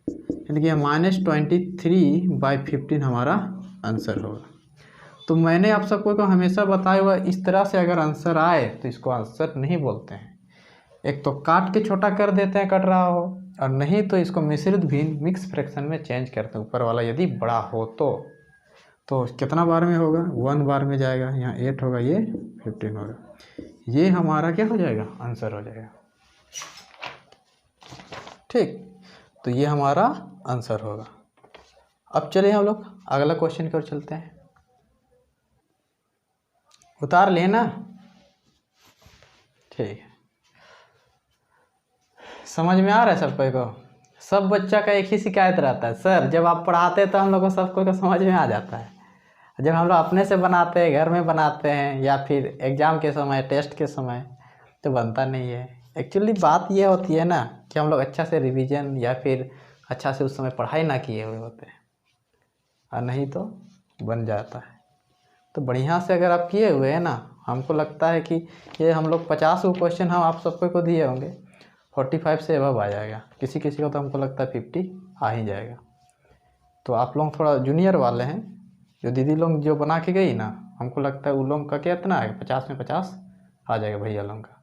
यानी कि यहाँ -23/15 हमारा आंसर होगा। तो मैंने आप सबको को हमेशा बताया हुआ, इस तरह से अगर आंसर आए तो इसको आंसर नहीं बोलते हैं। एक तो काट के छोटा कर देते हैं कट रहा हो, और नहीं तो इसको मिश्रित भिन्न मिक्स फ्रैक्शन में चेंज करते हैं। ऊपर वाला यदि बड़ा हो तो कितना बार में होगा, 1 बार में जाएगा, यहाँ 8 होगा, ये 15 होगा। ये हमारा क्या हो जाएगा, आंसर हो जाएगा। ठीक, तो ये हमारा आंसर होगा। अब चलिए हम लोग अगला क्वेश्चन की ओर चलते हैं। उतार लेना, ठीक है। समझ में आ रहा है सबको को? सब बच्चा का एक ही शिकायत रहता है, सर जब आप पढ़ाते हैं तो हम लोग को सबको को समझ में आ जाता है, जब हम लोग अपने से बनाते हैं, घर में बनाते हैं, या फिर एग्ज़ाम के समय, टेस्ट के समय, तो बनता नहीं है। एक्चुअली बात ये होती है ना कि हम लोग अच्छा से रिवीजन या फिर अच्छा से उस समय पढ़ाई ना किए हुए होते हैं, और नहीं तो बन जाता है। तो बढ़िया से अगर आप किए हुए हैं ना, हमको लगता है कि ये हम लोग 50 क्वेश्चन हम आप सबको को दिए होंगे, 45 से अबव आ जाएगा। किसी किसी को तो हमको लगता है 50 आ ही जाएगा। तो आप लोग थोड़ा जूनियर वाले हैं, जो दीदी लोग जो बना के गई ना, हमको लगता है उन लोगों का कितना आएगा, 50 में 50 आ जाएगा भैया लोगों का।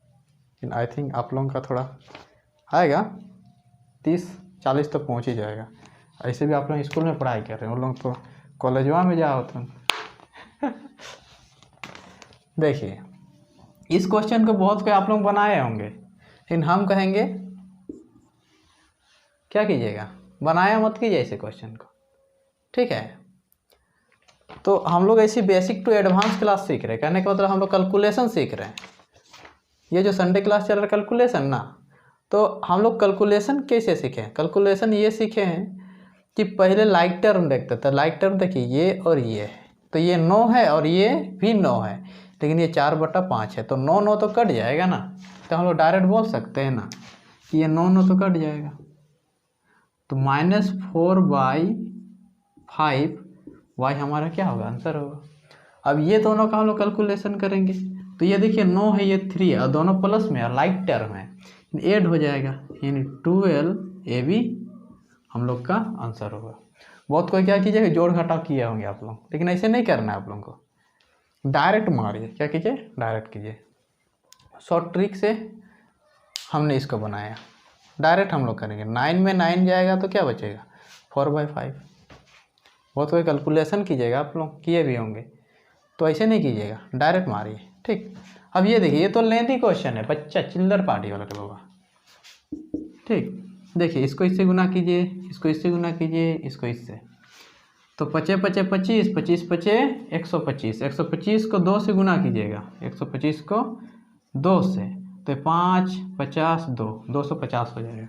लेकिन आई थिंक आप लोगों का थोड़ा आएगा 30-40 तो पहुंच ही जाएगा। ऐसे भी आप लोग स्कूल में पढ़ाई कर रहे हैं, उन लोग तो कॉलेजवा में जाओ तुम। देखिए, इस क्वेश्चन को बहुत कोई आप लोग बनाए होंगे, लेकिन हम कहेंगे क्या कीजिएगा, बनाया मत कीजिए ऐसे क्वेश्चन को, ठीक है। तो हम लोग ऐसी बेसिक टू एडवांस क्लास सीख रहे हैं, कहने का मतलब हम लोग कैलकुलेशन सीख रहे हैं। ये जो संडे क्लास चल रहा है कैलकुलेशन ना, तो हम लोग कैलकुलेशन कैसे सीखे हैं, कैलकुलेशन ये सीखे हैं कि पहले लाइक टर्म देखते थे। लाइक टर्म देखिए, ये और ये है, तो ये 9 है और ये भी 9 है, लेकिन ये 4/5 है, तो 9 तो कट जाएगा ना। तो हम लोग डायरेक्ट बोल सकते हैं ना कि ये 9 तो कट जाएगा, तो -4/5 y हमारा क्या होगा, आंसर होगा। अब ये दोनों का हम लोग कैलकुलेशन करेंगे, तो ये देखिए 9 है, ये 3 है, और दोनों प्लस में है, लाइक टर्म है, ऐड हो जाएगा, यानी 12ab हम लोग का आंसर होगा। बहुत कोई क्या कीजिएगा, जोड़ घटाव किए होंगे आप लोग, लेकिन ऐसे नहीं करना है आप लोगों को, डायरेक्ट मारिए, क्या कीजिए, डायरेक्ट कीजिए। शॉर्ट ट्रिक से हमने इसको बनाया, डायरेक्ट हम लोग करेंगे। 9 में 9 जाएगा तो क्या बचेगा, 4/5। बहुत कोई कैलकुलेशन कीजिएगा, आप लोग किए भी होंगे, तो ऐसे नहीं कीजिएगा, डायरेक्ट मारिए, ठीक। अब ये देखिए, ये तो लेंथी क्वेश्चन है, बच्चा चिल्लर पार्टी वाला तो होगा, ठीक। देखिए, इसको इससे गुना कीजिए, इसको इससे गुना कीजिए, इसको इससे, तो 5 5 25, 25 5 125, 125 को 2 से गुना कीजिएगा, 125 को 2 से, तो 5 50 2 250 हो जाएगा।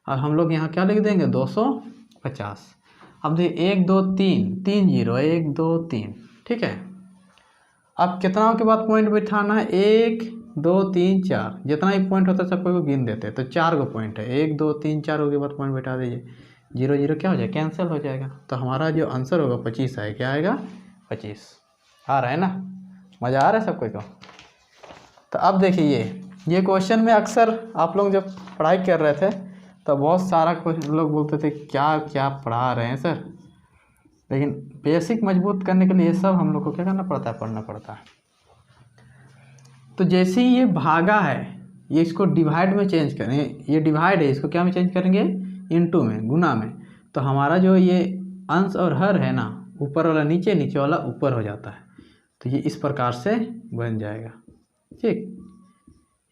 और हम लोग यहाँ क्या लिख देंगे, 250। अब देखिए 1 2 3 3 0 1 2 3, ठीक है। अब कितना के बाद पॉइंट बिठाना है, 1 2 3 4, जितना ही पॉइंट होता है सबको को गिन देते हैं, तो 4 को पॉइंट है, 1 2 3 4 के बाद पॉइंट बिठा दीजिए, 0 0 क्या हो जाएगा, कैंसिल हो जाएगा। तो हमारा जो आंसर होगा 25 है, क्या आएगा 25। आ रहा है ना, मज़ा आ रहा है सबको को। तो अब देखिए, ये क्वेश्चन में अक्सर आप लोग जब पढ़ाई कर रहे थे तो बहुत सारा लोग बोलते थे क्या क्या पढ़ा रहे हैं सर, लेकिन बेसिक मजबूत करने के लिए ये सब हम लोग को क्या करना पड़ता है, पढ़ना पड़ता है। तो जैसे ही ये भागा है, ये इसको डिवाइड में चेंज करें, ये डिवाइड है, इसको क्या में चेंज करेंगे, इनटू में, गुना में, तो हमारा जो ये अंश और हर है ना, ऊपर वाला नीचे, नीचे वाला ऊपर हो जाता है। तो ये इस प्रकार से बन जाएगा, ठीक।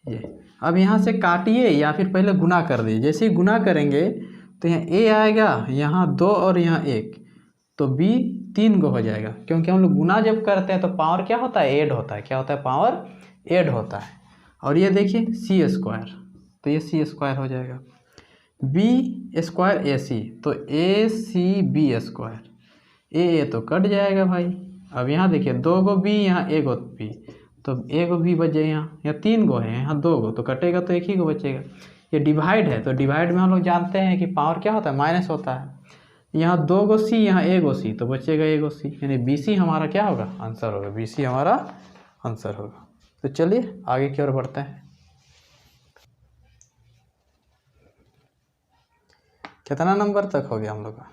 ये अब यहाँ से काटिए या फिर पहले गुना कर दीजिए। जैसे ही गुना करेंगे तो यहाँ a आएगा, यहाँ 2 और यहाँ 1, तो b 3 गो हो जाएगा, क्योंकि हम लोग गुना जब करते हैं तो पावर क्या होता है, ऐड होता है। क्या होता है, पावर ऐड होता है। और ये देखिए c स्क्वायर, तो ये c स्क्वायर हो जाएगा। b स्क्वायर ac, तो acb स्क्वायर, a तो कट जाएगा भाई। अब यहाँ देखिए 2 गो b, यहाँ 1 गो b, तो 1 गो b बच जाए। यहाँ 3 गो है, यहाँ 2 गो, तो कटेगा तो 1 ही गो बचेगा। ये डिवाइड है, तो डिवाइड में हम लोग जानते हैं कि पावर क्या होता है, माइनस होता है। यहाँ 2 गो c, यहाँ 1 गो c, तो बचेगा 1 गो c, यानी BC हमारा क्या होगा, आंसर होगा। BC हमारा आंसर होगा। तो चलिए आगे की ओर बढ़ते हैं। कितना नंबर तक हो गया हम लोग का,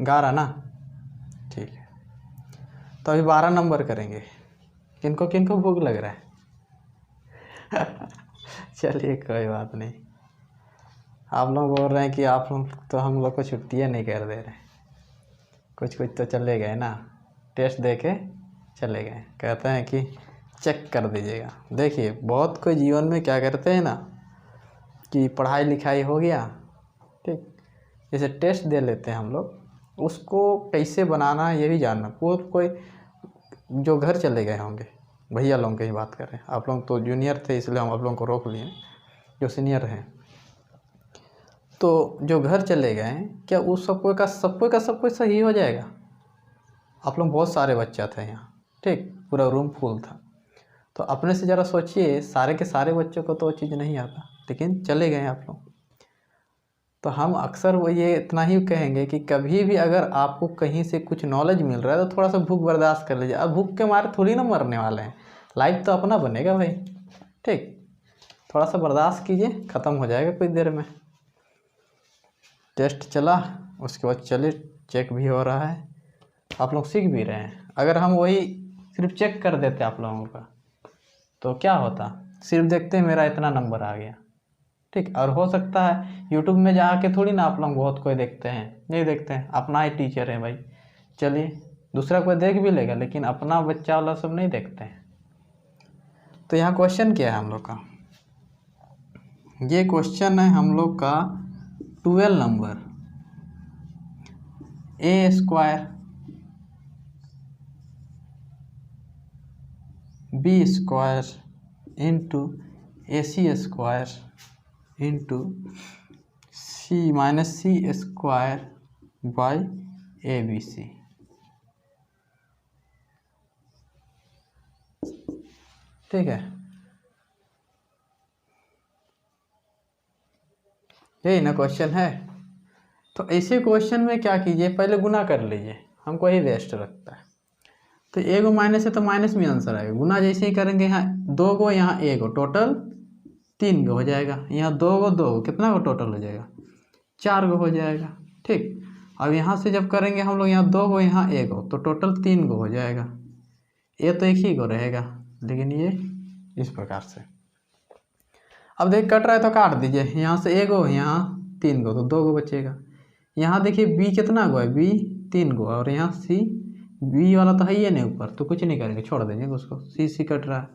11 ना, ठीक है। तो अभी 12 नंबर करेंगे। किनको किनको भूख लग रहा है चलिए कोई बात नहीं। आप लोग बोल रहे हैं कि आप लोग तो हम लोग को छुट्टियाँ नहीं कर दे रहे, कुछ तो चले गए ना, टेस्ट दे के चले गए। कहते हैं कि चेक कर दीजिएगा। देखिए बहुत कोई जीवन में क्या करते हैं ना कि पढ़ाई लिखाई हो गया, ठीक, जैसे टेस्ट दे लेते हैं हम लोग, उसको कैसे बनाना ये भी जानना। कोई जो घर चले गए होंगे, भैया लोगों की बात कर रहे हैं, आप लोग तो जूनियर थे इसलिए हम आप लोगों को रोक लिए, जो सीनियर हैं, तो जो घर चले गए हैं, क्या उस सब कोई सही हो जाएगा? आप लोग बहुत सारे बच्चा थे यहाँ, ठीक, पूरा रूम फुल था, तो अपने से ज़रा सोचिए, सारे के सारे बच्चों को तो वो चीज़ नहीं आता, लेकिन चले गए आप लोग। तो हम अक्सर वो ये इतना ही कहेंगे कि कभी भी अगर आपको कहीं से कुछ नॉलेज मिल रहा है तो थोड़ा सा भूख बर्दाश्त कर लीजिए। अब भूख के मारे थोड़ी ना मरने वाले हैं, लाइफ तो अपना बनेगा भाई, ठीक, थोड़ा सा बर्दाश्त कीजिए, ख़त्म हो जाएगा कुछ देर में। टेस्ट चला, उसके बाद चलिए चेक भी हो रहा है, आप लोग सीख भी रहे हैं। अगर हम वही सिर्फ चेक कर देते आप लोगों का तो क्या होता, सिर्फ देखते हैं मेरा इतना नंबर आ गया, ठीक। और हो सकता है यूट्यूब में जाके थोड़ी ना आप लोग बहुत कोई देखते हैं, नहीं देखते हैं, अपना ही टीचर है भाई, चलिए दूसरा कोई देख भी लेगा, लेकिन अपना बच्चा वाला सब नहीं देखते हैं। तो यहाँ क्वेश्चन क्या है हम लोग का, ये क्वेश्चन है हम लोग का 12 number, a square b square into AC square into C square by ABC। ठीक है, यही ना क्वेश्चन है। तो ऐसे क्वेश्चन में क्या कीजिए, पहले गुना कर लीजिए, हमको ही बेस्ट लगता है। तो ए गो माइनस है तो माइनस में आंसर आएगा। गुना जैसे ही करेंगे, यहाँ 2 गो, यहाँ 1 गो, टोटल 3 गो हो जाएगा। यहाँ 2 गो, कितना गो टोटल हो जाएगा, 4 गो हो जाएगा, ठीक। अब यहाँ से जब करेंगे हम लोग, यहाँ 2 गो, यहाँ 1 गो, तो टोटल 3 गो हो जाएगा। ये तो एक ही गो रहेगा, लेकिन ये इस प्रकार से। अब देख कट रहा है तो काट दीजिए, यहाँ से 1 गो, यहाँ 3 गो, तो 2 गो बचेगा। यहाँ देखिए b कितना गो है, b 3 गो, और यहाँ c, b वाला तो है ही नहीं ऊपर, तो कुछ नहीं करेंगे, छोड़ देंगे उसको, c कट रहा है,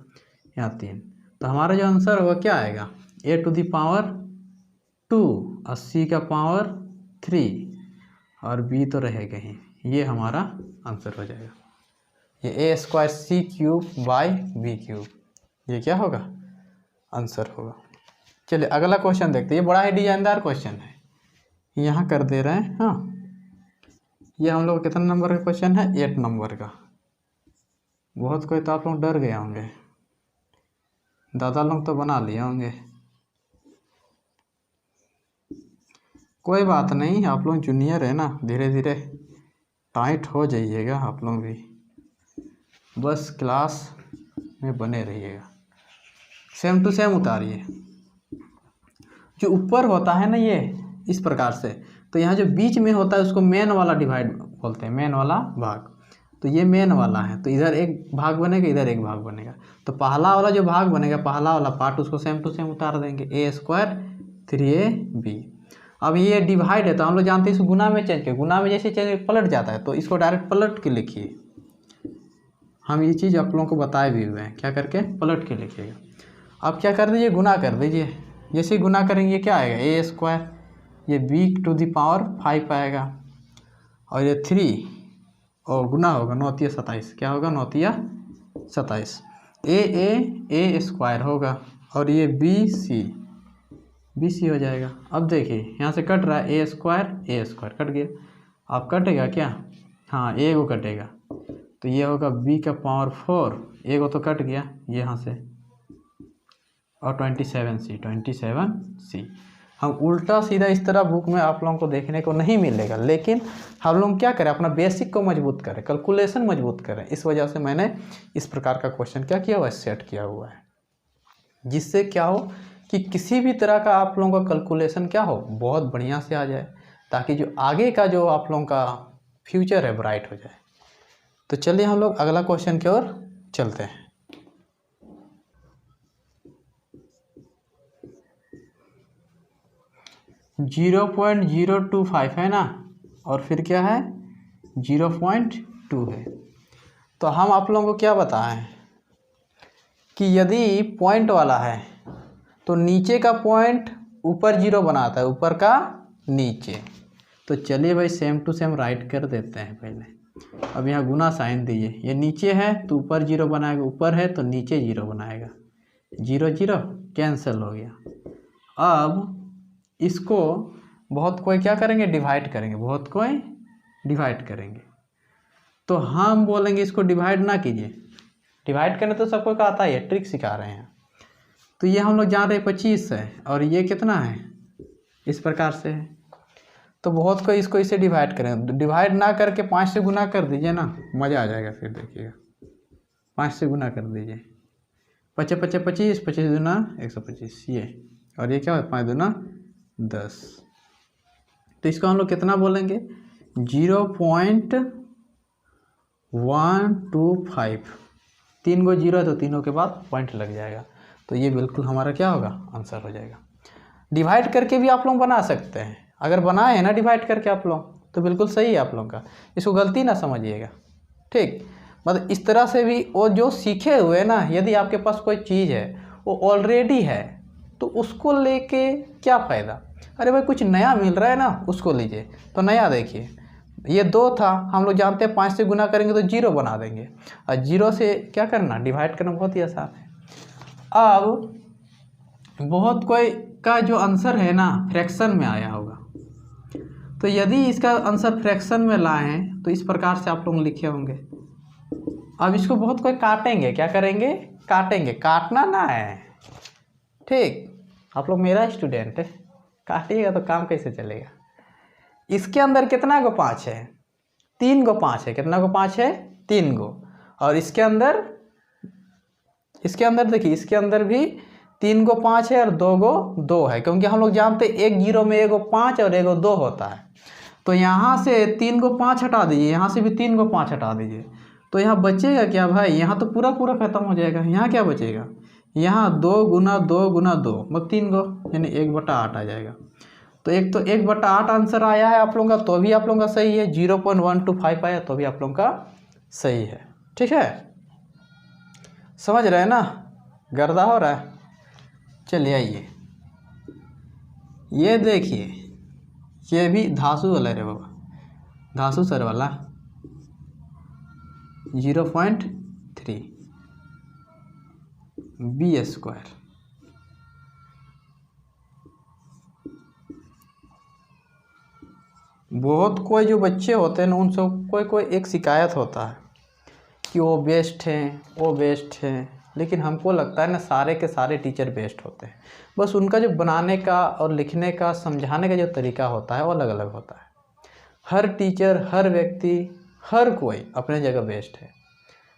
यहाँ 3। तो हमारा जो आंसर होगा क्या आएगा, a टू दी पावर 2 और c का पावर 3 और b तो रहेगा ही। ये हमारा आंसर हो जाएगा, ये a square c cube by b cube, ये क्या होगा, आंसर होगा। चलिए अगला क्वेश्चन देखते हैं, ये बड़ा ही डिजाइनदार क्वेश्चन है, यहाँ कर दे रहे हैं। हाँ, ये हम लोग कितना नंबर का क्वेश्चन है, 8 नंबर का। बहुत कोई तो आप लोग डर गए होंगे, दादा लोग तो बना लिए होंगे। कोई बात नहीं, आप लोग जूनियर है ना, धीरे धीरे टाइट हो जाइएगा आप लोग भी, बस क्लास में बने रहिएगा, सेम टू सेम उतारिए। जो ऊपर होता है ना ये इस प्रकार से, तो यहाँ जो बीच में होता है उसको मेन वाला डिवाइड बोलते हैं, मेन वाला भाग। तो ये मेन वाला है, तो इधर एक भाग बनेगा, इधर एक भाग बनेगा। तो पहला वाला जो भाग बनेगा, पहला वाला पार्ट, उसको सेम टू सेम उतार देंगे, a स्क्वायर 3ab। अब ये डिवाइड है तो हम लोग जानते हैं इसको गुना में चेंज कर, गुना में जैसे चेंज पलट जाता है, तो इसको डायरेक्ट पलट के लिखिए। हम ये चीज़ आप लोगों को बताए भी हुए हैं, क्या करके पलट के लिखिएगा। अब क्या कर दीजिए, गुना कर दीजिए, जैसे ही गुना करेंगे क्या आएगा ए स्क्वायर, ये बी टू द पावर 5 आएगा, और ये 3 और गुना होगा 9 तिया 27, क्या होगा 9 तिया 27, ए स्क्वायर होगा, और ये बी सी हो जाएगा। अब देखिए यहाँ से कट रहा है ए स्क्वायर कट गया, अब कटेगा क्या, हाँ ए को कटेगा, तो ये होगा बी का पावर 4, ए को तो कट गया यहाँ से, और 27C। हम उल्टा सीधा इस तरह बुक में आप लोगों को देखने को नहीं मिलेगा, लेकिन हम लोग क्या करें, अपना बेसिक को मजबूत करें, कैलकुलेशन मजबूत करें। इस वजह से मैंने इस प्रकार का क्वेश्चन क्या किया हुआ है, सेट किया हुआ है, जिससे क्या हो कि किसी भी तरह का आप लोगों का कैलकुलेशन क्या हो, बहुत बढ़िया से आ जाए, ताकि जो आगे का जो आप लोगों का फ्यूचर है ब्राइट हो जाए। तो चलिए हम लोग अगला क्वेश्चन की ओर चलते हैं। .025 है ना, और फिर क्या है 0.2 है। तो हम आप लोगों को क्या बताएं कि यदि पॉइंट वाला है तो नीचे का पॉइंट ऊपर 0 बनाता है, ऊपर का नीचे। तो चलिए भाई सेम टू सेम राइट कर देते हैं पहले। अब यहाँ गुना साइन दीजिए, ये नीचे है तो ऊपर 0 बनाएगा, ऊपर है तो नीचे 0 बनाएगा, 0 0 कैंसिल हो गया। अब इसको बहुत कोई क्या करेंगे, डिवाइड करेंगे, बहुत कोई डिवाइड करेंगे। तो हम बोलेंगे इसको डिवाइड ना कीजिए, डिवाइड करने तो सबको का आता है, ट्रिक सिखा रहे हैं। तो ये हम लोग जान रहे 25 है, और ये कितना है इस प्रकार से है, तो बहुत कोई इसको इसे डिवाइड करें, डिवाइड ना करके 5 से गुना कर दीजिए ना, मज़ा आ जाएगा। फिर देखिएगा 5 से गुना कर दीजिए, 5 5 25, 25 दूना 125 ये, और ये क्या है 5 दूना 10। तो इसको हम लोग कितना बोलेंगे 0.125, 3 गो 0 है तो तीनों के बाद पॉइंट लग जाएगा, तो ये बिल्कुल हमारा क्या होगा, आंसर हो जाएगा। डिवाइड करके भी आप लोग बना सकते हैं, अगर बनाए हैं ना डिवाइड करके आप लोग तो बिल्कुल सही है आप लोग का, इसको गलती ना समझिएगा, ठीक। मतलब इस तरह से भी वो जो सीखे हुए ना, यदि आपके पास कोई चीज़ है वो ऑलरेडी है तो उसको लेके क्या फ़ायदा, अरे भाई कुछ नया मिल रहा है ना उसको लीजिए। तो नया देखिए, ये 2 था, हम लोग जानते हैं 5 से गुना करेंगे तो 0 बना देंगे, और 0 से क्या करना, डिवाइड करना बहुत ही आसान है। अब बहुत कोई का जो आंसर है ना फ्रैक्शन में आया होगा, तो यदि इसका आंसर फ्रैक्शन में लाए हैं तो इस प्रकार से आप लोग लिखे होंगे। अब इसको बहुत कोई काटेंगे, क्या करेंगे, काटेंगे, काटना ना है, ठीक। आप लोग मेरा स्टूडेंट है, काटिएगा तो काम कैसे चलेगा। इसके अंदर कितना गो 5 है, 3 गो 5 है, कितना गो 5 है 3 गो, और इसके अंदर देखिए इसके अंदर भी 3 गो 5 है और 2 गो 2 है, क्योंकि हम लोग जानते हैं एक 0 में एगो 5 और एगो 2 होता है। तो यहाँ से 3 गो 5 हटा दीजिए, यहाँ से भी 3 गो 5 हटा दीजिए, तो यहाँ बचेगा क्या भाई, यहाँ तो पूरा खत्म हो जाएगा। यहाँ क्या बचेगा, यहाँ 2 गुना 2 गुना 2 मतलब 3 गो, यानी 1/8 आ जाएगा। तो 1/8 आंसर आया है आप लोगों का, तो भी आप लोगों का सही है। 0.125 आया तो भी आप लोगों का सही है, ठीक है। समझ रहे हैं ना, गर्दा हो रहा है। चलिए आइए, ये देखिए, ये भी धासु वाला रे बाबा, धासु सर वाला 0.3 B²। बहुत कोई जो बच्चे होते हैं ना उनसे कोई एक शिकायत होता है कि वो बेस्ट हैं, वो बेस्ट हैं, लेकिन हमको लगता है ना सारे के सारे टीचर बेस्ट होते हैं, बस उनका जो बनाने का और लिखने का समझाने का जो तरीका होता है वो अलग अलग होता है। हर टीचर, हर व्यक्ति, हर कोई अपने जगह बेस्ट है,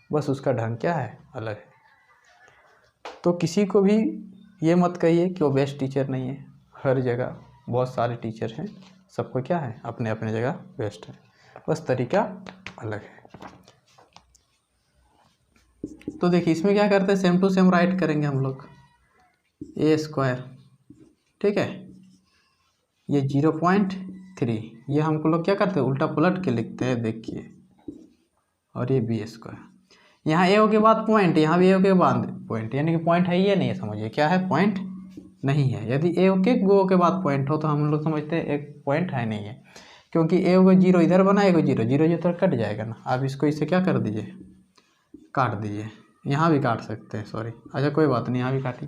बस उसका ढंग क्या है, अलग है। तो किसी को भी ये मत कहिए कि वो बेस्ट टीचर नहीं है, हर जगह बहुत सारे टीचर हैं, सबको क्या है, अपने अपने जगह बेस्ट है, बस तरीका अलग है। तो देखिए इसमें क्या करते हैं, सेम टू सेम राइट करेंगे हम लोग, A², ठीक है। ये 0.3, ये हमको लोग क्या करते हैं, उल्टा पलट के लिखते हैं, देखिए, और ये B²। यहाँ ए के बाद पॉइंट, यहाँ भी ए के बाद पॉइंट, यानी कि पॉइंट है ये नहीं, समझिए क्या है, पॉइंट नहीं है। यदि एक गो के बाद पॉइंट हो तो हम लोग समझते हैं एक पॉइंट है, नहीं है, क्योंकि एगो जीरो इधर बना, एगो जीरो, जीरो जो तो कट जाएगा ना। आप इसको इससे क्या कर दीजिए, काट दीजिए। यहाँ भी काट सकते हैं, सॉरी, अच्छा कोई बात नहीं, यहाँ भी काटी।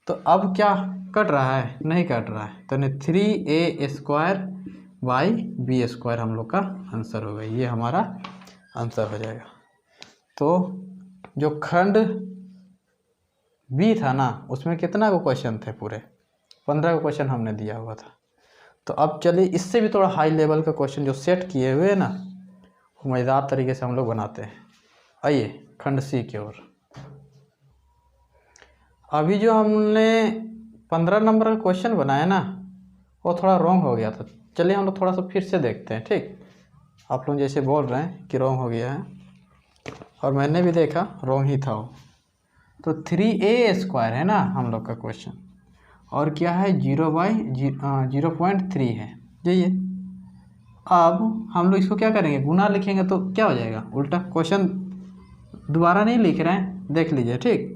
तो अब क्या कट रहा है, नहीं कट रहा है, तो 3a² बाई b² हम लोग का आंसर होगा। ये हमारा आंसर हो जाएगा। तो जो खंड बी था ना, उसमें कितना को क्वेश्चन थे, पूरे 15 को क्वेश्चन हमने दिया हुआ था। तो अब चलिए इससे भी थोड़ा हाई लेवल का क्वेश्चन जो सेट किए हुए हैं ना, वो मज़ेदार तरीके से हम लोग बनाते हैं। आइए खंड सी की ओर। अभी जो हमने 15 नंबर का क्वेश्चन बनाया ना, वो थोड़ा रॉन्ग हो गया था। चलिए हम लोग थोड़ा सा फिर से देखते हैं, ठीक। आप लोग जैसे बोल रहे हैं कि रॉन्ग हो गया है, और मैंने भी देखा रॉन्ग ही था वो। तो 3a² है ना हम लोग का क्वेश्चन, और क्या है 0/0.3 है, यही है। अब हम लोग इसको क्या करेंगे, गुना लिखेंगे तो क्या हो जाएगा, उल्टा। क्वेश्चन दोबारा नहीं लिख रहे हैं, देख लीजिए, ठीक।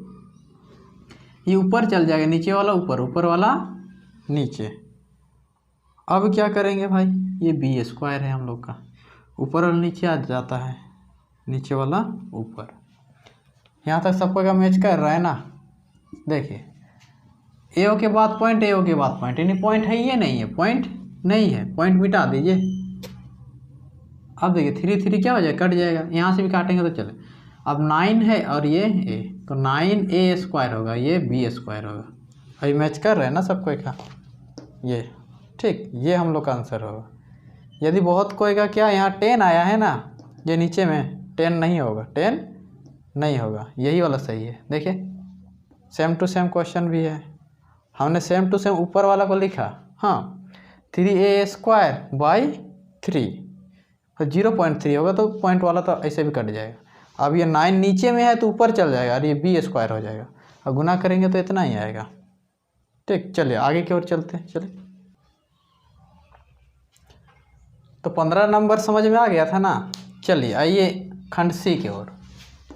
ये ऊपर चल जाएगा, नीचे वाला ऊपर, ऊपर वाला नीचे। अब क्या करेंगे भाई, ये b² है हम लोग का, ऊपर वाला नीचे आ जाता है, नीचे वाला ऊपर। यहाँ तक सबको का मैच कर रहा है ना। देखिए ए के बाद पॉइंट, ए के बाद पॉइंट, यानी पॉइंट है, ये नहीं है, पॉइंट नहीं है, पॉइंट मिटा दीजिए। अब देखिए 3 क्या हो जाएगा, कट जाएगा, यहाँ से भी काटेंगे तो चले। अब 9 है और ये ए, तो 9a² होगा, ये b² होगा। अभी मैच कर रहे हैं ना सबको का, ये ठीक, ये हम लोग का आंसर होगा। यदि बहुत कोई का क्या यहाँ 10 आया है ना, ये नीचे में 10 नहीं होगा, 10 नहीं होगा, यही वाला सही है। देखिए सेम टू सेम क्वेश्चन भी है, हमने सेम टू सेम ऊपर वाला को लिखा। हाँ 3a² बाई 3, 0.3 होगा, तो पॉइंट वाला तो ऐसे भी कट जाएगा। अब ये 9 नीचे में है तो ऊपर चल जाएगा, और ये b² हो जाएगा, और गुना करेंगे तो इतना ही आएगा, ठीक। चलिए आगे की ओर चलते हैं, चलिए। तो 15 नंबर समझ में आ गया था ना। चलिए आइए खंड सी की ओर।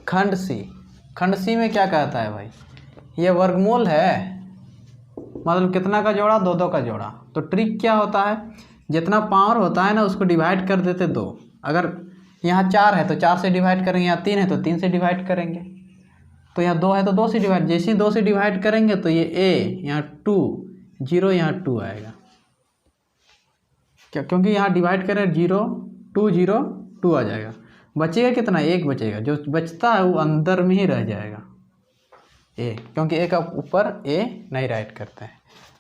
खंड सी में क्या कहता है भाई, ये वर्गमूल है, मतलब कितना का जोड़ा, 2 का जोड़ा। तो ट्रिक क्या होता है, जितना पावर होता है ना उसको डिवाइड कर देते 2। अगर यहाँ 4 है तो 4 से डिवाइड करेंगे, यहाँ 3 है तो 3 से डिवाइड करेंगे, तो यहाँ 2 है तो 2 से डिवाइड, जैसे ही 2 से डिवाइड करेंगे तो ये a, यहाँ 2, 0, यहाँ 2 आएगा। क्या, क्योंकि यहाँ डिवाइड करें 0, 2, 0, 2 आ जाएगा। बचेगा कितना, 1 बचेगा, जो बचता है वो अंदर में ही रह जाएगा ए, क्योंकि ए का ऊपर ए नहीं राइट करते हैं।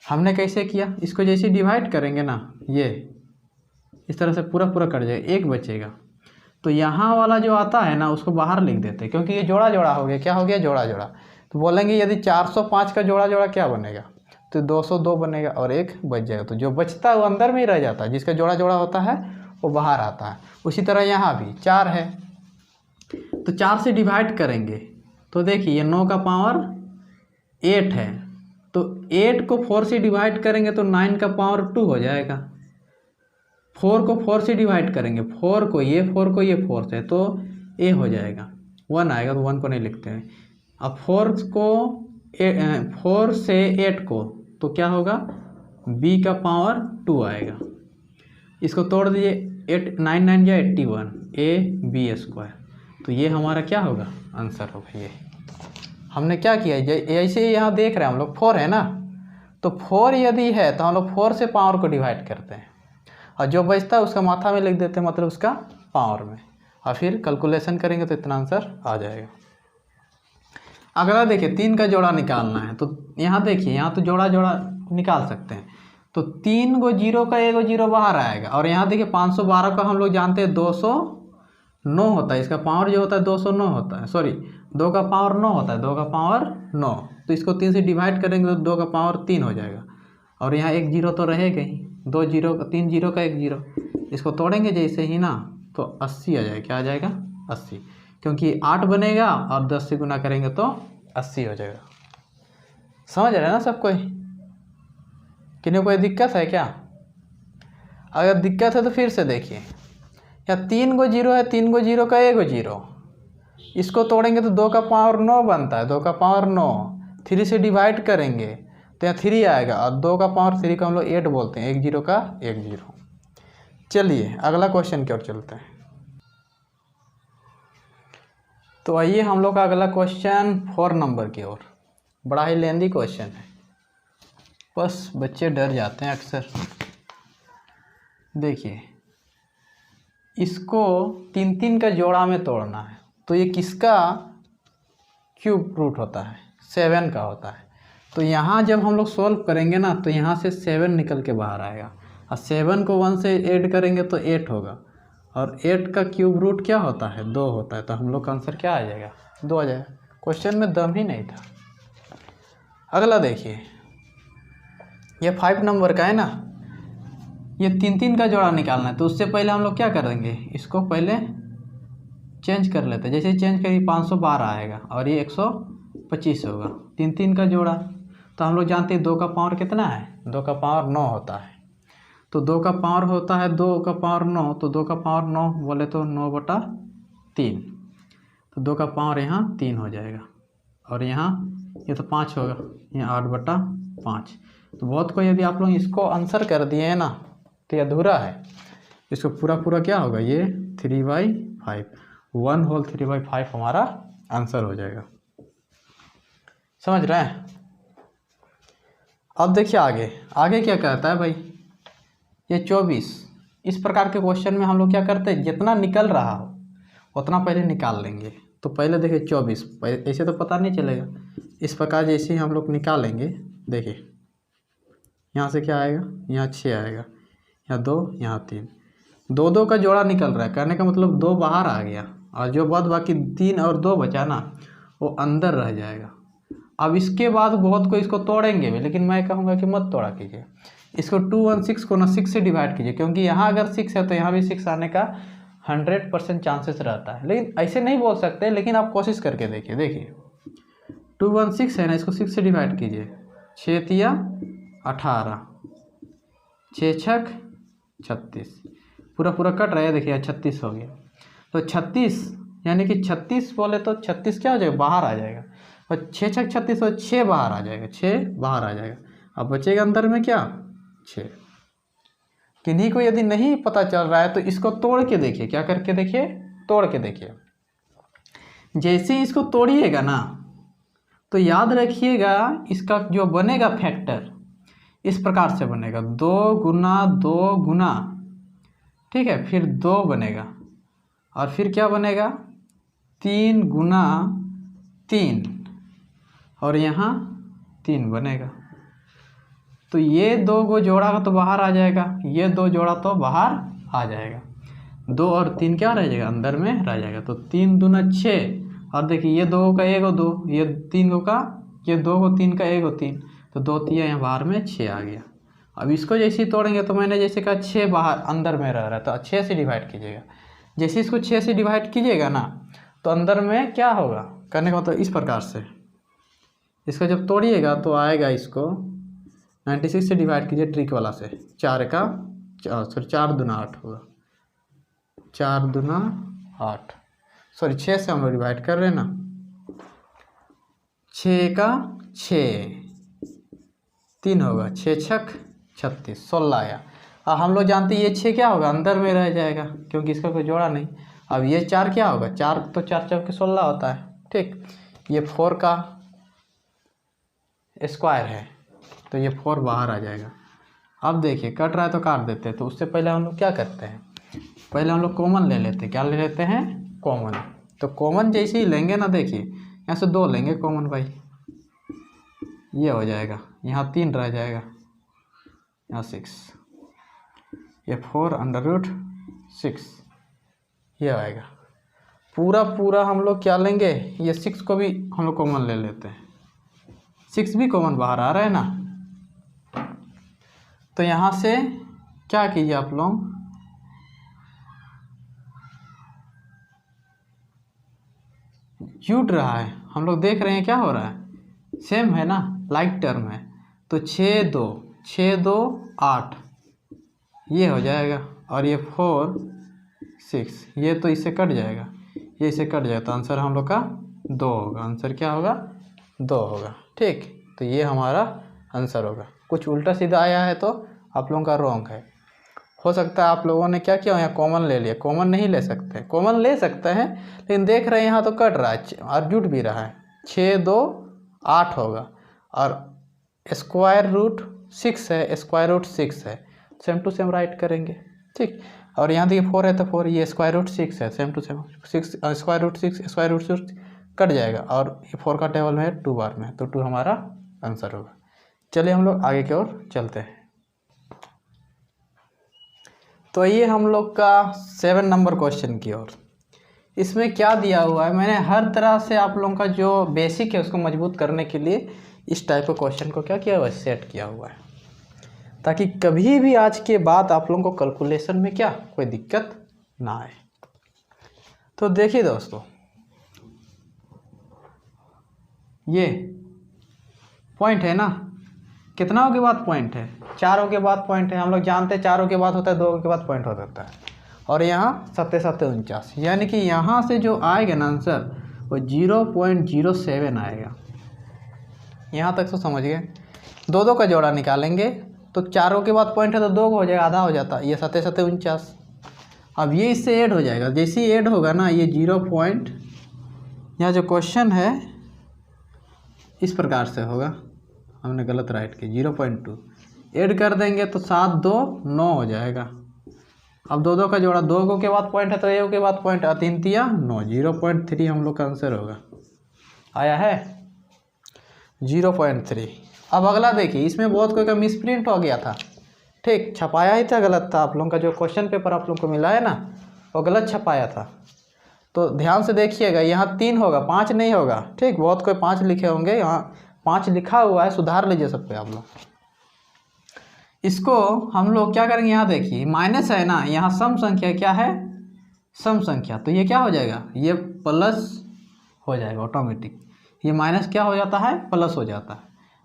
हमने कैसे किया, इसको जैसे डिवाइड करेंगे ना, ये इस तरह से पूरा पूरा कट जाएगा, 1 बचेगा। तो यहाँ वाला जो आता है ना उसको बाहर लिख देते हैं, क्योंकि ये जोड़ा जोड़ा हो गया। क्या हो गया, जोड़ा जोड़ा। तो बोलेंगे यदि 405 का जोड़ा जोड़ा क्या बनेगा, तो 202 बनेगा, और 1 बच जाएगा। तो जो बचता है वो अंदर में ही रह जाता है, जिसका जोड़ा जोड़ा होता है वो बाहर आता है। उसी तरह यहाँ भी 4 है, तो 4 से डिवाइड करेंगे तो देखिए ये 9 का पावर 8 है, तो 8 को 4 से डिवाइड करेंगे तो 9 का पावर 2 हो जाएगा। 4 को 4 से डिवाइड करेंगे, 4 को ये 4 से, तो ए हो जाएगा, 1 आएगा, तो 1 को नहीं लिखते हैं। अब 4 से 8 को, तो क्या होगा, b का पावर 2 आएगा। इसको तोड़ दीजिए, 9 9 या 81, ab²। तो ये हमारा क्या होगा, आंसर होगा। ये हमने क्या किया, ऐसे यहाँ देख रहे हैं हम लोग 4 है ना, तो 4 यदि है तो हम लोग 4 से पावर को डिवाइड करते हैं, और जो बचता है उसका माथा में लिख देते हैं, मतलब उसका पावर में, और फिर कैलकुलेशन करेंगे तो इतना आंसर आ जाएगा। अगला देखिए 3 का जोड़ा निकालना है, तो यहाँ देखिए, यहाँ तो जोड़ा जोड़ा निकाल सकते हैं। तो 3 गो 0 का 1 0 बाहर आएगा, और यहाँ देखिए 512 का हम लोग जानते हैं 209 होता है, इसका पावर जो होता है 209 होता है, सॉरी 2 का पावर 9 होता है, 2 का पावर 9। तो इसको 3 से डिवाइड करेंगे तो 2 का पावर 3 हो जाएगा, और यहाँ 1 0 तो रहेगा ही, 2 0 का 3 0 का 1 0, इसको तोड़ेंगे जैसे ही ना तो 80 आ जाएगा। क्या आ जाएगा, 80, क्योंकि 8 बनेगा और 10 से गुना करेंगे तो 80 हो जाएगा। समझ रहे हैं ना सब कोई, किन्हीं कोई दिक्कत है क्या? अगर दिक्कत है तो फिर से देखिए, या 3 गो 0 है, 3 गो 0 का 1 0, इसको तोड़ेंगे तो 2 का पावर 9 बनता है, 2 का पावर 9, 3 से डिवाइड करेंगे तो यहाँ 3 आएगा और 2 का पावर 3 को हम लोग 8 बोलते हैं, 1 0 का 1 0। चलिए अगला क्वेश्चन की ओर चलते हैं। तो आइए हम लोग का अगला क्वेश्चन 4 नंबर की ओर। बड़ा ही लेंदी क्वेश्चन है, बस बच्चे डर जाते हैं अक्सर। देखिए इसको 3 3 का जोड़ा में तोड़ना है, तो ये किसका क्यूब रूट होता है? 7 का होता है। तो यहाँ जब हम लोग सॉल्व करेंगे ना, तो यहाँ से 7 निकल के बाहर आएगा और 7 को 1 से ऐड करेंगे तो 8 होगा, और 8 का क्यूब रूट क्या होता है? 2 होता है। तो हम लोग का आंसर क्या आ जाएगा? 2 आ जाएगा। क्वेश्चन में दम ही नहीं था। अगला देखिए, ये 5 नंबर का है ना, ये 3 3 का जोड़ा निकालना है। तो उससे पहले हम लोग क्या करेंगे, इसको पहले चेंज कर लेते हैं। जैसे चेंज करेंगे 512 आएगा और ये 125 होगा। 3 3 का जोड़ा, तो हम लोग जानते हैं 2 का पावर कितना है? 2 का पावर 9 होता है। तो 2 का पावर होता है 2 का पावर 9, तो 2 का पावर 9 बोले तो 9/3। तो 2 का पावर यहाँ 3 हो जाएगा, और यहाँ ये तो 5 होगा, यहाँ 8/5। तो बहुत को यदि आप लोग इसको आंसर कर दिए हैं ना, तो ये अधूरा है। इसको पूरा पूरा क्या होगा? ये 3/5, 1 होल 3/5 हमारा आंसर हो जाएगा। समझ रहे हैं? अब देखिए आगे आगे क्या कहता है भाई, ये 24। इस प्रकार के क्वेश्चन में हम लोग क्या करते हैं, जितना निकल रहा हो उतना पहले निकाल लेंगे। तो पहले देखिए 24, ऐसे तो पता नहीं चलेगा। इस प्रकार जैसे ही हम लोग निकालेंगे, देखिए यहाँ से क्या आएगा, यहाँ 6 आएगा, यहाँ 2, यहाँ 3, 2 2 का जोड़ा निकल रहा है। कहने का मतलब 2 बाहर आ गया, और जो बाद बाकी 3 और 2 बचा ना, वो अंदर रह जाएगा। अब इसके बाद बहुत को इसको तोड़ेंगे भी, लेकिन मैं कहूँगा कि मत तोड़ा कीजिए। इसको 2 1 6 को ना 6 से डिवाइड कीजिए, क्योंकि यहाँ अगर 6 है तो यहाँ भी 6 आने का 100% चांसेस रहता है। लेकिन ऐसे नहीं बोल सकते, लेकिन आप कोशिश करके देखिए। देखिए 2 1 6 है ना, इसको 6 से डिवाइड कीजिए। 6 तिया 18, 6 6 36, पूरा पूरा कट रहा है। देखिए 36 हो गया। तो 36 यानी कि 36 बोले तो 36 क्या हो जाएगा? बाहर आ जाएगा। और 6 6 36 और 6 बाहर आ जाएगा, 6 बाहर आ जाएगा। अब बचेगा अंदर में क्या? 6। किन्हीं को यदि नहीं पता चल रहा है तो इसको तोड़ के देखिए। क्या करके देखिए? तोड़ के देखिए। जैसे ही इसको तोड़िएगा ना, तो याद रखिएगा इसका जो बनेगा फैक्टर इस प्रकार से बनेगा, 2 गुना 2 गुना, ठीक है, फिर 2 बनेगा, और फिर क्या बनेगा? 3 गुना 3, और यहाँ 3 बनेगा। तो ये 2 को जोड़ा तो बाहर आ जाएगा, ये 2 जोड़ा तो बाहर आ जाएगा। 2 और 3 क्या रह जाएगा? अंदर में रह जाएगा। तो 3 दूना 6, और देखिए ये 2 का 1 2, ये 3 का, ये 2 को 3 का 1 3, तो 2 तिया यहाँ बाहर में 6 आ गया। अब इसको जैसे ही तोड़ेंगे, तो मैंने जैसे कहा 6 बाहर अंदर में रह रहा है, तो 6 से डिवाइड कीजिएगा। जैसे इसको 6 से डिवाइड कीजिएगा ना, तो अंदर में क्या होगा? करने का मतलब इस प्रकार से इसको जब तोड़िएगा तो आएगा, इसको 96 से डिवाइड कीजिए ट्रिक वाला से। 4 दूना 8 होगा, 4 दूना 8, सॉरी 6 से हम लोग डिवाइड कर रहे हैं ना। 6 का 6, 3 होगा, 6 6 36, 16 आया। अब हम लोग जानते हैं ये 6 क्या होगा? अंदर में रह जाएगा, क्योंकि इसका कोई जोड़ा नहीं। अब ये 4 क्या होगा? 4 तो 4 4 के 16 होता है, ठीक। ये 4 का स्क्वायर है, तो ये 4 बाहर आ जाएगा। अब देखिए कट रहा है तो काट देते हैं। तो उससे पहले हम लोग क्या करते हैं? पहले हम लोग कॉमन ले लेते हैं। क्या ले लेते हैं? कॉमन। तो कॉमन जैसे ही लेंगे ना, देखिए यहाँ से 2 लेंगे कॉमन भाई, ये हो जाएगा, यहाँ 3 रह जाएगा, यहाँ 6, ये 4 √6, ये आएगा। पूरा पूरा हम लोग क्या लेंगे? ये 6 को भी हम लोग कॉमन ले लेते हैं। 6 भी कॉमन बाहर आ रहा है ना। तो यहाँ से क्या कीजिए आप लोग, जुट रहा है, हम लोग देख रहे हैं क्या हो रहा है, सेम है ना, लाइक टर्म है। तो 6 2 8 ये हो जाएगा, और ये 4 6, ये तो इससे कट जाएगा, ये इससे कट जाएगा। तो आंसर हम लोग का 2 होगा। आंसर क्या होगा? 2 होगा, ठीक। तो ये हमारा आंसर होगा। कुछ उल्टा सीधा आया है तो आप लोगों का रॉन्ग है। हो सकता है आप लोगों ने क्या किया, यहाँ कॉमन ले लिया। कॉमन नहीं ले सकते, कॉमन ले सकते हैं लेकिन देख रहे हैं यहाँ तो कट रहा है और जुट भी रहा है। 6 2 8 होगा और स्क्वायर रूट 6 है, स्क्वायर रूट 6 है, सेम टू सेम राइट करेंगे। ठीक, और यहाँ देखिए 4 है तो 4, ये स्क्वायर रूट 6 है, same to same 6 square root 6 cut जाएगा और ये 4 का टेबल में 2 बार में, तो 2 हमारा आंसर होगा। चलिए हम लोग आगे की ओर चलते हैं। तो ये हम लोग का 7 नंबर क्वेश्चन की ओर। इसमें क्या दिया हुआ है, मैंने हर तरह से आप लोगों का जो बेसिक है उसको मजबूत करने के लिए इस टाइप के क्वेश्चन को क्या किया हुआ है, सेट किया हुआ है, ताकि कभी भी आज के बाद आप लोगों को कैलकुलेशन में क्या कोई दिक्कत ना आए। तो देखिए दोस्तों, ये पॉइंट है ना, कितनाओं के बाद पॉइंट है, 4 के बाद पॉइंट है। हम लोग जानते हैं 4 के बाद होता है, 2 के बाद पॉइंट हो जाता है। और यहाँ 7 7 49, यानी कि यहाँ से जो आएगा ना आंसर वो 0.07 आएगा। यहाँ तक तो समझ गए। 2 का जोड़ा निकालेंगे तो 4 के बाद पॉइंट है तो 2 हो जाएगा, आधा हो जाता है, ये 7 7 49। अब ये इससे ऐड हो जाएगा, जैसे ही ऐड होगा ना ये 0 पॉइंट, यहाँ जो क्वेश्चन है इस प्रकार से होगा, हमने गलत राइट किया, 0.2 ऐड कर देंगे तो 7 2 9 हो जाएगा। अब 2 का जोड़ा, 2 के बाद पॉइंट है तो 1 के बाद पॉइंट, 3 3 9, 0.3 हम लोग का आंसर होगा। आया है 0.3। अब अगला देखिए, इसमें बहुत कोई का मिसप्रिंट हो गया था। ठीक, छपाया ही था गलत था, आप लोगों का जो क्वेश्चन पेपर आप लोगों को मिला है ना वो गलत छपाया था। तो ध्यान से देखिएगा, यहाँ 3 होगा, 5 नहीं होगा। ठीक, बहुत कोई 5 लिखे होंगे, यहाँ 5 लिखा हुआ है, सुधार लीजिए सब पे आप लोग। इसको हम लोग क्या करेंगे, यहाँ देखिए माइनस है ना, यहाँ सम संख्या क्या है, सम संख्या, तो ये क्या हो जाएगा, ये प्लस हो जाएगा ऑटोमेटिक। ये माइनस क्या हो जाता है, प्लस हो जाता है।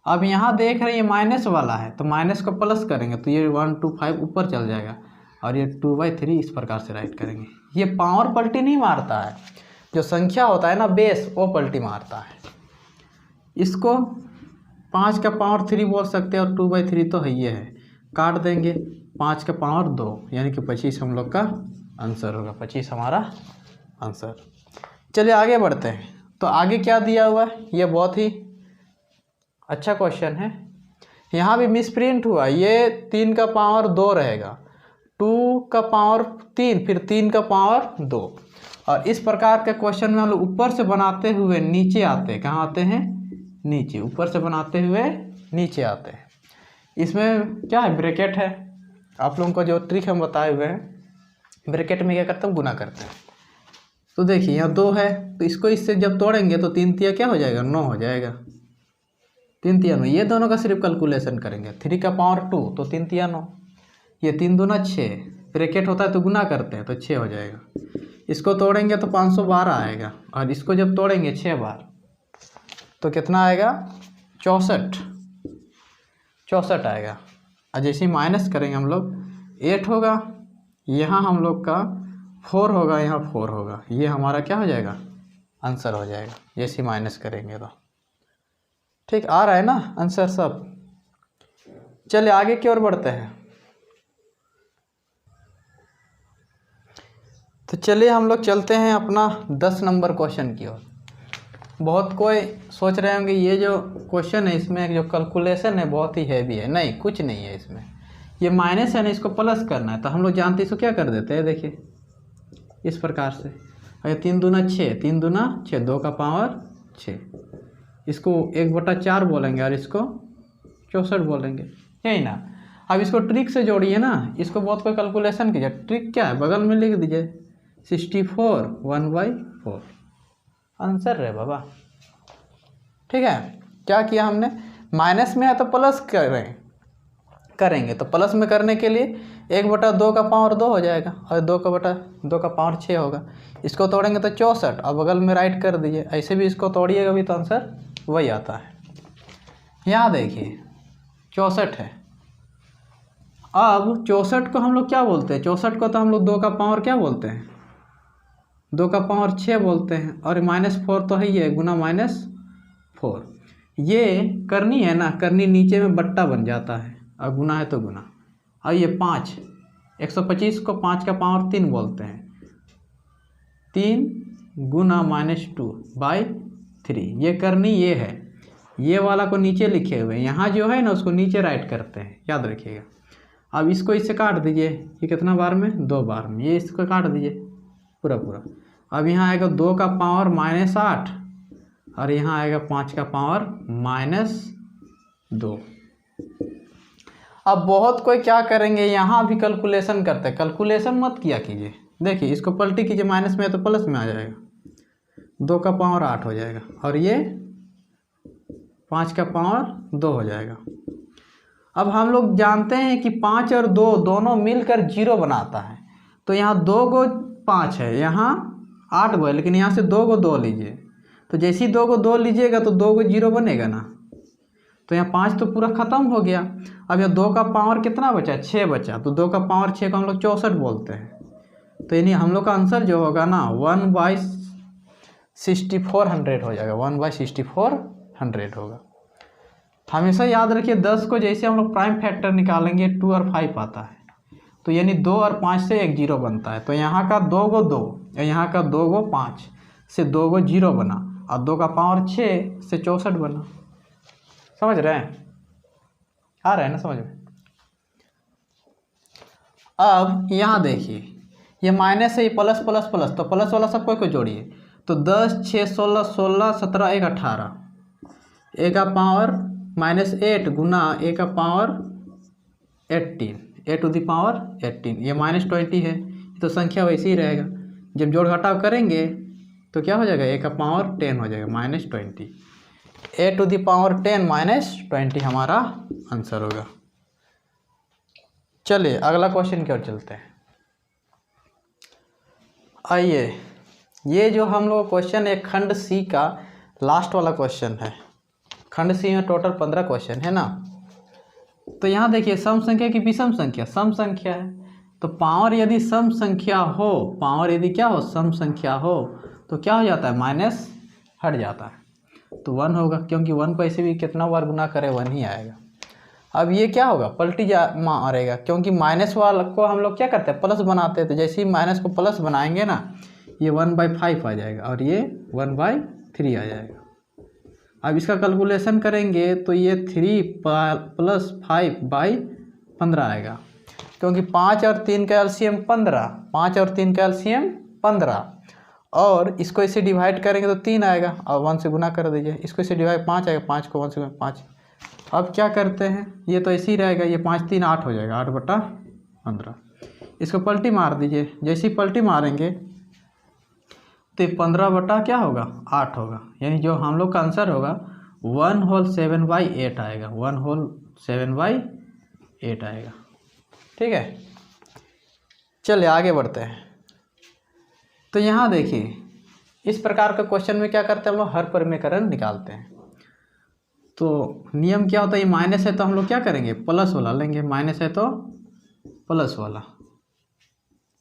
अब यहाँ देख रहे हैं ये माइनस वाला है तो माइनस को प्लस करेंगे तो ये 1 2 5 ऊपर चल जाएगा और ये 2/3 इस प्रकार से राइट करेंगे। ये पावर पलटी नहीं मारता है, जो संख्या होता है ना बेस वो पलटी मारता है। इसको 5 का पावर 3 बोल सकते हैं और 2/3 तो है ये है, काट देंगे 5 का पावर 2, यानी कि 25 हम लोग का आंसर होगा। 25 हमारा आंसर। चलिए आगे बढ़ते हैं। तो आगे क्या दिया हुआ है, ये बहुत ही अच्छा क्वेश्चन है। यहाँ भी मिसप्रिंट हुआ, ये 3 का पावर 2 रहेगा, 2 का पावर 3, फिर 3 का पावर 2। और इस प्रकार के क्वेश्चन में हम लोग ऊपर से बनाते हुए नीचे आते हैं। कहाँ आते हैं, नीचे, ऊपर से बनाते हुए नीचे आते हैं। इसमें क्या है, ब्रैकेट है। आप लोगों को जो ट्रिक हम बताए हुए हैं, ब्रैकेट में क्या करते हैं, गुना करते हैं। तो देखिए यहाँ 2 है तो इसको इससे जब तोड़ेंगे तो 3 3 क्या हो जाएगा, 9 हो जाएगा। 3 3 9, ये दोनों का सिर्फ कैलकुलेशन करेंगे। 3 का पावर 2 तो 3 3 9, ये 3 दूना 6, ब्रैकेट होता है तो गुना करते हैं तो 6 हो जाएगा। इसको तोड़ेंगे तो 512 आएगा और इसको जब तोड़ेंगे 6 बार तो कितना आएगा, 64 आएगा। और जैसे ही माइनस करेंगे हम लोग 8 होगा, यहाँ हम लोग का 4 होगा, यहाँ 4 होगा, ये हमारा क्या हो जाएगा, आंसर हो जाएगा जैसे ही माइनस करेंगे तो। ठीक, आ रहा है ना आंसर सब। चलिए आगे की ओर बढ़ते हैं। तो चलिए हम लोग चलते हैं अपना 10 नंबर क्वेश्चन की ओर। बहुत कोई सोच रहे होंगे ये जो क्वेश्चन है इसमें जो कैलकुलेशन है बहुत ही हैवी है। नहीं, कुछ नहीं है इसमें। ये माइनस है ना, इसको प्लस करना है तो हम लोग जानते हैं इसको क्या कर देते हैं, देखिए इस प्रकार से। और 3 दूना 6, 3 दूना 6, 2 का पावर 6, इसको 1/4 बोलेंगे और इसको 64 बोलेंगे, यही ना। अब इसको ट्रिक से जोड़िए ना, इसको बहुत कोई कैलकुलेशन कीजिए। ट्रिक क्या है, बगल में लिख दीजिए 64 1/4, आंसर है बाबा। ठीक है, क्या किया हमने, माइनस में है तो प्लस करेंगे तो प्लस में करने के लिए 1/2 का पावर 2 हो जाएगा और 2 का पावर 6 होगा। इसको तोड़ेंगे तो 64 और बगल में राइट कर दीजिए। ऐसे भी इसको तोड़िएगा भी तो आंसर वही आता है। यहाँ देखिए 64 है। अब 64 को हम लोग क्या बोलते हैं, 64 को तो हम लोग 2 का पावर क्या बोलते हैं, 2 का पावर 6 बोलते हैं। और -4 तो है ही है, गुना -4, ये करनी है ना, करनी नीचे में बट्टा बन जाता है और गुना है तो गुना। और ये 5, 125 को 5 का पावर 3 बोलते हैं। 3 गुना -2/3 ये करनी ये है। ये वाला को नीचे लिखे हुए, यहाँ जो है ना उसको नीचे राइट करते हैं, याद रखिएगा। अब इसको इससे काट दीजिए, ये कितना बार में 2 बार में, ये इसको काट दीजिए पूरा पूरा। अब यहाँ आएगा 2 का पावर -8 और यहाँ आएगा 5 का पावर -2। अब बहुत कोई क्या करेंगे, यहाँ भी कैलकुलेशन करते हैं। कैलकुलेशन मत किया कीजिए, देखिए इसको पलटी कीजिए, माइनस में है तो प्लस में आ जाएगा, 2 का पावर 8 हो जाएगा और ये 5 का पावर 2 हो जाएगा। अब हम लोग जानते हैं कि 5 और 2 दोनों मिलकर 0 बनाता है। तो यहाँ 2 को 5 है, यहाँ 8 गो है, लेकिन यहाँ से 2 को 2 लीजिए। तो जैसे ही 2 को 2 लीजिएगा तो 2 को 0 बनेगा ना। तो यहाँ 5 तो पूरा ख़त्म हो गया। अब यहाँ 2 का पावर कितना बचा, 6 बचा। तो 2 का पावर 6 को हम लोग 64 बोलते हैं। तो यानी हम लोग का आंसर जो होगा ना 1/6400 हो जाएगा, 1/6400 होगा। हमेशा याद रखिए 10 को जैसे हम लोग प्राइम फैक्टर निकालेंगे 2 और 5 आता है, तो यानी 2 और 5 से एक 0 बनता है। तो यहाँ का 2 को 2 और यहाँ का 2 को 5 से 2 को 0 बना और 2 का पावर 6 से 64 बना। समझ रहे हैं, आ रहा है ना समझ में। अब यहाँ देखिए ये माइनस है, ये प्लस प्लस प्लस, तो प्लस वाला सब कोई जोड़िए। तो 10 6 16 16 17 1 18, ए का पावर -8 गुना ए का power 18, a to the power 18, ये -20 है। तो संख्या वैसे ही रहेगा, जब जोड़ घटाव करेंगे तो क्या हो जाएगा, ए का पावर 10 हो जाएगा -20, ए टू द पावर 10 -20 हमारा आंसर होगा। चलिए अगला क्वेश्चन की ओर चलते हैं। आइए, ये जो हम लोग क्वेश्चन है खंड सी का लास्ट वाला क्वेश्चन है। खंड सी में टोटल 15 क्वेश्चन है ना। तो यहाँ देखिए सम संख्या की विषम संख्या, सम संख्या है तो पावर यदि सम संख्या हो, पावर यदि क्या हो, सम संख्या हो, तो क्या हो जाता है, माइनस हट जाता है, तो 1 होगा, क्योंकि 1 को ऐसे भी कितना बार गुना करे 1 ही आएगा। अब ये क्या होगा, पलटी जा मारेगा, क्योंकि माइनस वाला को हम लोग क्या करते हैं, प्लस बनाते हैं। तो जैसे ही माइनस को प्लस बनाएंगे ना, ये 1/5 आ जाएगा और ये 1/3 आ जाएगा। अब इसका कैलकुलेशन करेंगे तो ये 3 + 5/15 आएगा, क्योंकि 5 और 3 का एलसीएम 15, 5 और 3 का एलसीएम 15, और इसको इसे डिवाइड करेंगे तो 3 आएगा और 1 से गुना कर दीजिए। इसको इसे डिवाइड 5 आएगा, 5 को 1 से 5। अब क्या करते हैं, ये तो ऐसे ही रहेगा, ये 5 3 8 हो जाएगा, 8/15। इसको पलटी मार दीजिए, जैसे ही पलटी मारेंगे तो 15 बटा क्या होगा, 8 होगा। यानी जो हम लोग का आंसर होगा 1/7/8 आएगा, 1/7/8 आएगा। ठीक है, चलिए आगे बढ़ते हैं। तो यहाँ देखिए इस प्रकार का क्वेश्चन में क्या करते हैं हम लोग, हर परिमेयकरण निकालते हैं। तो नियम क्या होता है, ये माइनस है तो हम लोग क्या करेंगे, प्लस वाला लेंगे, माइनस है तो प्लस वाला,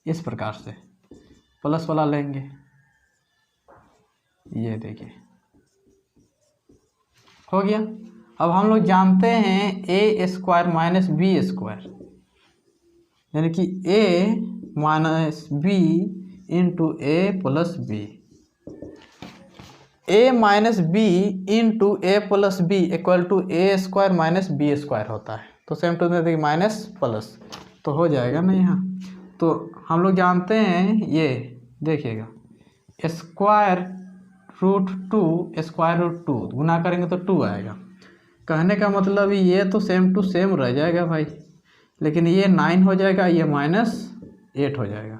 इस प्रकार से प्लस वाला लेंगे। ये देखिए हो गया। अब हम लोग जानते हैं a² - b², यानी कि a - b × a + b, a - b × a + b = a² - b² होता है। तो सेम टू देखिए माइनस प्लस तो हो जाएगा ना यहाँ। तो हम लोग जानते हैं, ये देखिएगा √2 गुना करेंगे तो 2 आएगा। कहने का मतलब ये तो सेम टू सेम रह जाएगा भाई, लेकिन ये 9 हो जाएगा, ये -8 हो जाएगा।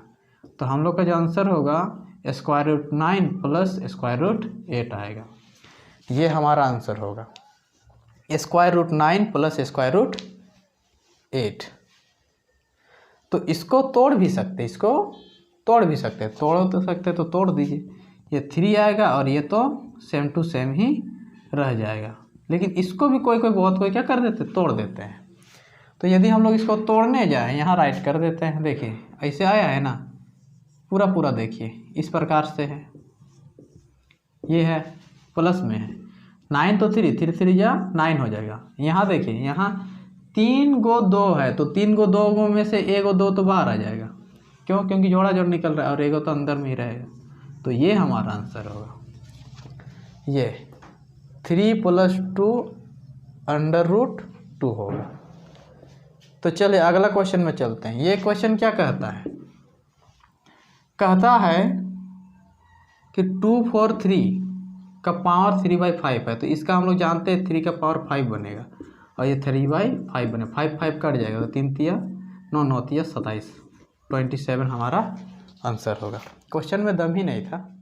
तो हम लोग का जो आंसर होगा √9 + √8 आएगा। ये हमारा आंसर होगा, √9 + √8। तो इसको तोड़ भी सकते, इसको तोड़ भी सकते, तोड़ तो सकते तो तोड़ दीजिए, ये 3 आएगा और ये तो सेम टू सेम ही रह जाएगा। लेकिन इसको भी कोई बहुत कोई क्या कर देते, तोड़ देते हैं। तो यदि हम लोग इसको तोड़ने जाएँ, यहाँ राइट कर देते हैं, देखिए ऐसे आया है ना, पूरा पूरा देखिए इस प्रकार से है, ये है प्लस में है, 9 तो 3 3 3 या 9 हो जाएगा। यहाँ देखिए, यहाँ 3 गो 2 है, तो 3 गो 2 गो में से 1 गो 2 तो बाहर आ जाएगा। क्यों? क्योंकि जोड़ा जोड़ निकल रहा है और 1 गो तो अंदर में ही रहेगा। तो ये हमारा आंसर होगा, ये 3 + 2 √2 होगा। तो चलिए अगला क्वेश्चन में चलते हैं। ये क्वेश्चन क्या कहता है? कहता है कि 2 4 3 का पावर 3/5 है, तो इसका हम लोग जानते हैं 3 का पावर 5 बनेगा और ये 3/5 बने, 5 5 कट जाएगा, तो 3 तिया 9 9 तिया 27, 27 हमारा आंसर होगा। क्वेश्चन में दम ही नहीं था।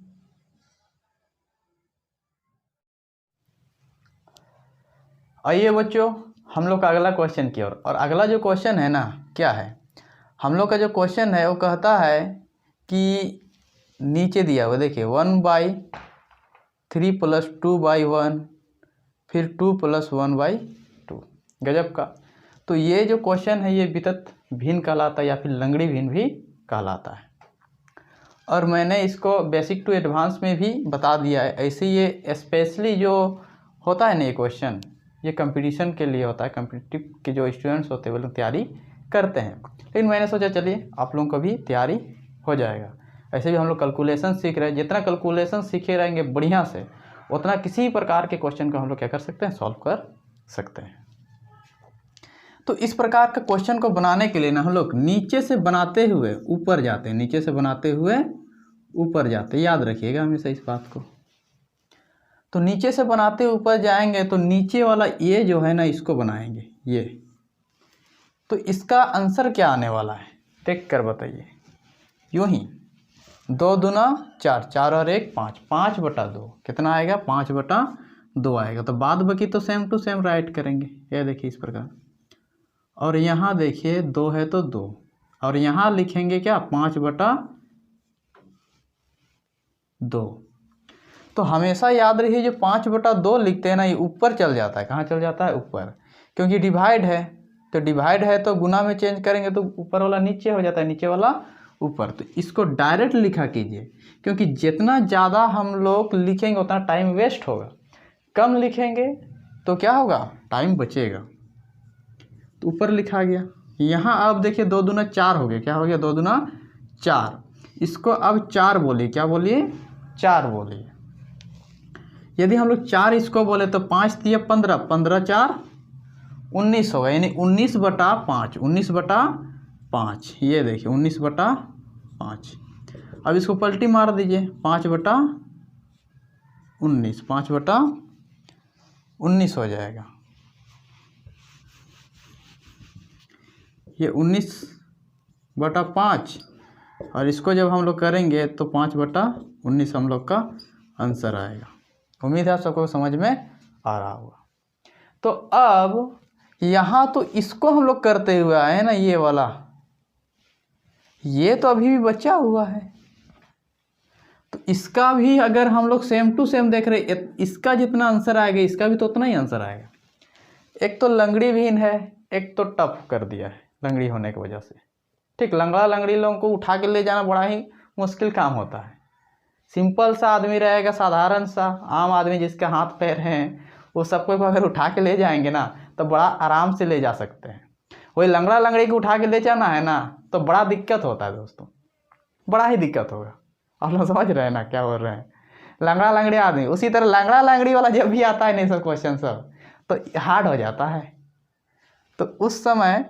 आइए बच्चों, हम लोग का अगला क्वेश्चन की ओर। और अगला जो क्वेश्चन है ना, क्या है? हम लोग का जो क्वेश्चन है वो कहता है कि नीचे दिया हुआ देखिए 1/3 + 2/1 फिर 2 + 1/2, गजब का। तो ये जो क्वेश्चन है ये वितत भिन्न कहलाता है या फिर लंगड़ी भिन्न भी कहलाता है। और मैंने इसको बेसिक टू एडवांस में भी बता दिया है। ऐसे ये स्पेशली जो होता है ना ये क्वेश्चन, ये कंपटीशन के लिए होता है, कम्पिटिटिव के जो स्टूडेंट्स होते हैं वो लोग तैयारी करते हैं। लेकिन मैंने सोचा चलिए आप लोगों को भी तैयारी हो जाएगा। ऐसे भी हम लोग कैलकुलेशन सीख रहे हैं, जितना कैलकुलेशन सीखे रहेंगे बढ़िया से उतना किसी प्रकार के क्वेश्चन को हम लोग क्या कर सकते हैं, सॉल्व कर सकते हैं। तो इस प्रकार का क्वेश्चन को बनाने के लिए ना हम लोग नीचे से बनाते हुए ऊपर जाते हैं, नीचे से बनाते हुए ऊपर जाते हैं, याद रखिएगा हमेशा इस बात को। तो नीचे से बनाते हुए ऊपर जाएंगे तो नीचे वाला ये जो है ना इसको बनाएंगे ये, तो इसका आंसर क्या आने वाला है देख कर बताइए। यूं ही 2 दूना 4, 4 और 1 5, 5/2 कितना आएगा, 5/2 आएगा। तो बाद बाकी तो सेम टू सेम राइट करेंगे, ये देखिए इस प्रकार। और यहाँ देखिए 2 है तो 2, और यहाँ लिखेंगे क्या 5/2। तो हमेशा याद रखिए जो 5/2 लिखते हैं ना ये ऊपर चल जाता है। कहाँ चल जाता है? ऊपर, क्योंकि डिवाइड है। तो डिवाइड है तो गुना में चेंज करेंगे तो ऊपर वाला नीचे हो जाता है, नीचे वाला ऊपर। तो इसको डायरेक्ट लिखा कीजिए, क्योंकि जितना ज़्यादा हम लोग लिखेंगे उतना टाइम वेस्ट होगा। कम लिखेंगे तो क्या होगा, टाइम बचेगा। तो ऊपर लिखा गया। यहाँ अब देखिए 2 दूना 4 हो गया, क्या हो गया 2 दूना 4। इसको अब 4 बोलिए, क्या बोलिए 4 बोलिए। यदि हम लोग 4 इसको बोले तो 5 तिया 15, 15 4 19 होगा, यानी 19/5, 19/5। ये देखिए 19/5। अब इसको पलटी मार दीजिए 5/19, 5/19 हो जाएगा। ये 19/5 और इसको जब हम लोग करेंगे तो 5/19 हम लोग का आंसर आएगा। उम्मीद है आप सबको समझ में आ रहा होगा। तो अब यहाँ तो इसको हम लोग करते हुए आए हैं ना, ये वाला, ये तो अभी भी बचा हुआ है। तो इसका भी अगर हम लोग सेम टू सेम देख रहे, इसका जितना आंसर आएगा इसका भी तो उतना ही आंसर आएगा। एक तो लंगड़ी भिन्न है, एक तो टफ कर दिया है लंगड़ी होने की वजह से। ठीक, लंगड़ा लंगड़ी लोगों को उठा के ले जाना बड़ा ही मुश्किल काम होता है। सिंपल सा आदमी रहेगा, साधारण सा आम आदमी जिसके हाथ पैर हैं, वो सबको अगर उठा के ले जाएंगे ना तो बड़ा आराम से ले जा सकते हैं। वही लंगड़ा लंगड़ी को उठा के ले जाना है ना तो बड़ा दिक्कत होता है दोस्तों, बड़ा ही दिक्कत होगा। आप लोग समझ रहे हैं ना क्या बोल रहे हैं? लंगड़ा लंगड़ी आदमी, उसी तरह लंगड़ा लंगड़ी वाला जब भी आता है नहीं सब क्वेश्चन सब तो हार्ड हो जाता है। तो उस समय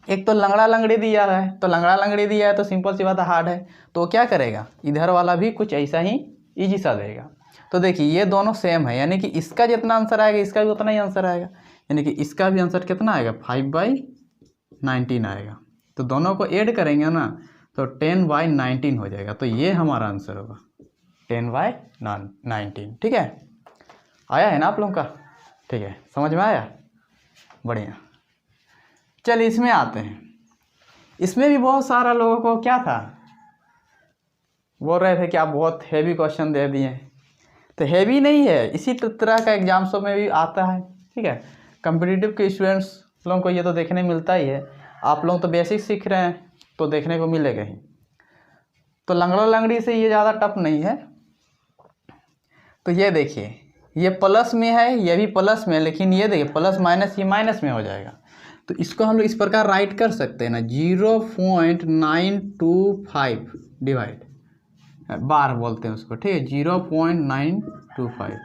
एक तो लंगड़ा लंगड़ी दिया है, तो लंगड़ा लंगड़ी दिया है तो सिंपल सी बात है हार्ड है। तो क्या करेगा, इधर वाला भी कुछ ऐसा ही इजी सा देगा। तो देखिए ये दोनों सेम है, यानी कि इसका जितना आंसर आएगा इसका भी उतना ही आंसर आएगा, यानी कि इसका भी आंसर कितना आएगा 5/19 आएगा। तो दोनों को ऐड करेंगे ना तो 10/19 हो जाएगा। तो ये हमारा आंसर होगा 10/19। ठीक है, आया है ना आप लोगों का? ठीक है, समझ में आया? बढ़िया। चलिए इसमें आते हैं। इसमें भी बहुत सारा लोगों को क्या था, बोल रहे थे कि आप बहुत हैवी क्वेश्चन दे दिए। तो हैवी नहीं है, इसी तरह का एग्जाम्सों में भी आता है। ठीक है, कॉम्पिटिटिव के स्टूडेंट्स लोगों को ये तो देखने मिलता ही है। आप लोग तो बेसिक सीख रहे हैं तो देखने को मिलेगा ही। तो लंगड़ा लंगड़ी से ये ज़्यादा टफ नहीं है। तो ये देखिए ये प्लस में है, ये भी प्लस में है, लेकिन ये देखिए प्लस माइनस ये माइनस में हो जाएगा। तो इसको हम लोग इस प्रकार राइट कर सकते हैं ना, 0.925 डिवाइड, बार बोलते हैं उसको, ठीक है, 0.925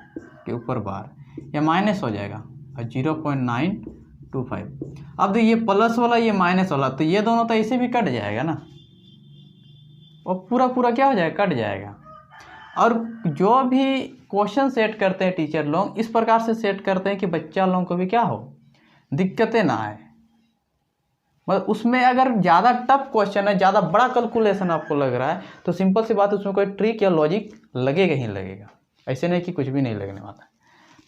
के ऊपर बार, या माइनस हो जाएगा 0.925। अब तो ये प्लस वाला ये माइनस वाला, तो ये दोनों तो ऐसे भी कट जाएगा ना, और पूरा पूरा क्या हो जाएगा, कट जाएगा। और जो भी क्वेश्चन सेट करते हैं टीचर लोग, इस प्रकार से सेट करते हैं कि बच्चा लोगों को भी क्या हो, दिक्कतें ना आए। मतलब उसमें अगर ज़्यादा टफ क्वेश्चन है, ज़्यादा बड़ा कैलकुलेशन आपको लग रहा है, तो सिंपल सी बात, उसमें कोई ट्रिक या लॉजिक लगेगा ही लगेगा, ऐसे नहीं कि कुछ भी नहीं लगने वाला है।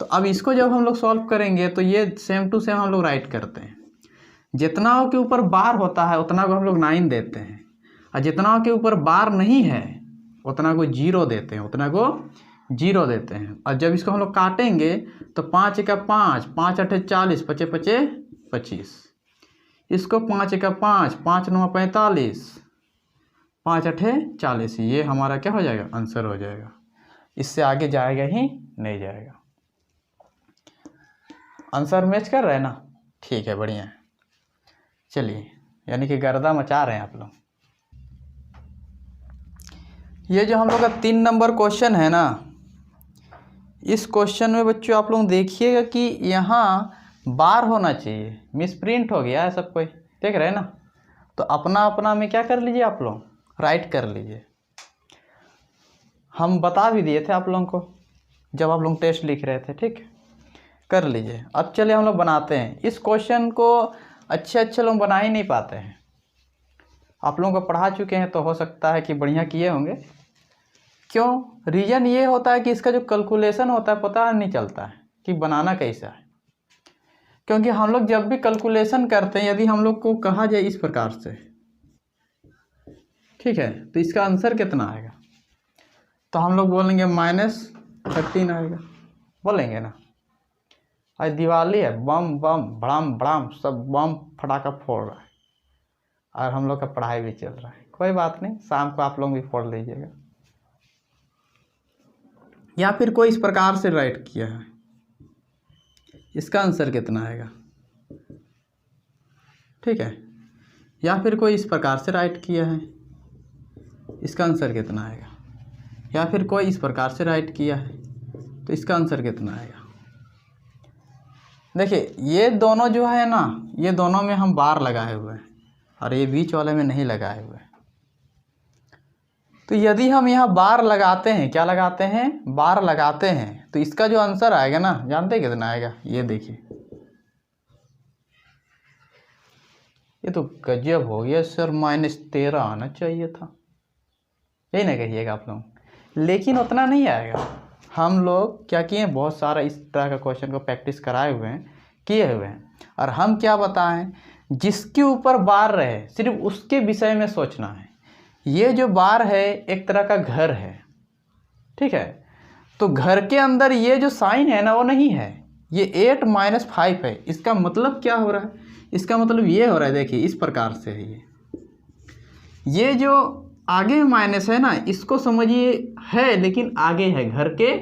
तो अब इसको जब हम लोग सॉल्व करेंगे तो ये सेम टू सेम हम लोग राइट करते हैं। जितना के ऊपर बार होता है उतना को हम लोग 9 देते हैं, और जितना के ऊपर बार नहीं है उतना को 0 देते हैं, उतना को 0 देते हैं। और जब इसको हम लोग काटेंगे तो 5 का 5, 5 8 40, 5 5 25, इसको 5 का 5, 5 9 45, 5 8 40, ये हमारा क्या हो जाएगा, आंसर हो जाएगा। इससे आगे जाएगा ही नहीं जाएगा। आंसर मैच कर रहे हैं ना, ठीक है, बढ़िया है। चलिए, यानी कि गर्दा मचा रहे हैं आप लोग। ये जो हम लोग का 3 नंबर क्वेश्चन है ना, इस क्वेश्चन में बच्चों आप लोग देखिएगा कि यहाँ बार होना चाहिए, मिसप्रिंट हो गया है सब कोई, देख रहे हैं ना। तो अपना अपना में क्या कर लीजिए, आप लोग राइट कर लीजिए। हम बता भी दिए थे आप लोगों को जब आप लोग टेस्ट लिख रहे थे, ठीक, कर लीजिए। अब चलिए हम लोग बनाते हैं इस क्वेश्चन को। अच्छे लोग बना ही नहीं पाते हैं, आप लोगों को पढ़ा चुके हैं तो हो सकता है कि बढ़िया किए होंगे। क्यों, रीज़न ये होता है कि इसका जो कैलकुलेशन होता है पता नहीं चलता है कि बनाना कैसा है। क्योंकि हम लोग जब भी कैलकुलेशन करते हैं, यदि हम लोग को कहा जाए इस प्रकार से, ठीक है, तो इसका आंसर कितना आएगा, तो हम लोग बोलेंगे -13 आएगा, बोलेंगे ना। आज दिवाली है, बम बम बड़ाम बड़ाम सब बम फटाका फोड़ रहा है, और हम लोग का पढ़ाई भी चल रहा है। कोई बात नहीं, शाम को आप लोग भी फोड़ लीजिएगा। या फिर कोई इस प्रकार से राइट किया है, इसका आंसर कितना आएगा, ठीक है। या फिर कोई इस प्रकार से राइट किया है, इसका आंसर कितना आएगा। या फिर कोई इस प्रकार से राइट किया है, तो इसका आंसर कितना आएगा। देखिए ये दोनों जो है ना, ये दोनों में हम बार लगाए हुए हैं, और ये बीच वाले में नहीं लगाए हुए हैं। तो यदि हम यहाँ बार लगाते हैं, क्या लगाते हैं, बार लगाते हैं, तो इसका जो आंसर आएगा ना, जानते हैं कितना आएगा, ये देखिए, ये तो गजब हो गया सर, -13 आना चाहिए था, यही ना कहिएगा आप लोग। लेकिन उतना नहीं आएगा। हम लोग क्या किए, बहुत सारा इस तरह का क्वेश्चन को प्रैक्टिस कराए हुए हैं, किए हुए हैं, और हम क्या बताएं, जिसके ऊपर बार रहे सिर्फ उसके विषय में सोचना है। ये जो बार है एक तरह का घर है, ठीक है, तो घर के अंदर ये जो साइन है ना वो नहीं है, ये 8 - 5 है। इसका मतलब क्या हो रहा है, इसका मतलब ये हो रहा है, देखिए इस प्रकार से है, ये जो आगे माइनस है ना, इसको समझिए है, लेकिन आगे है, घर के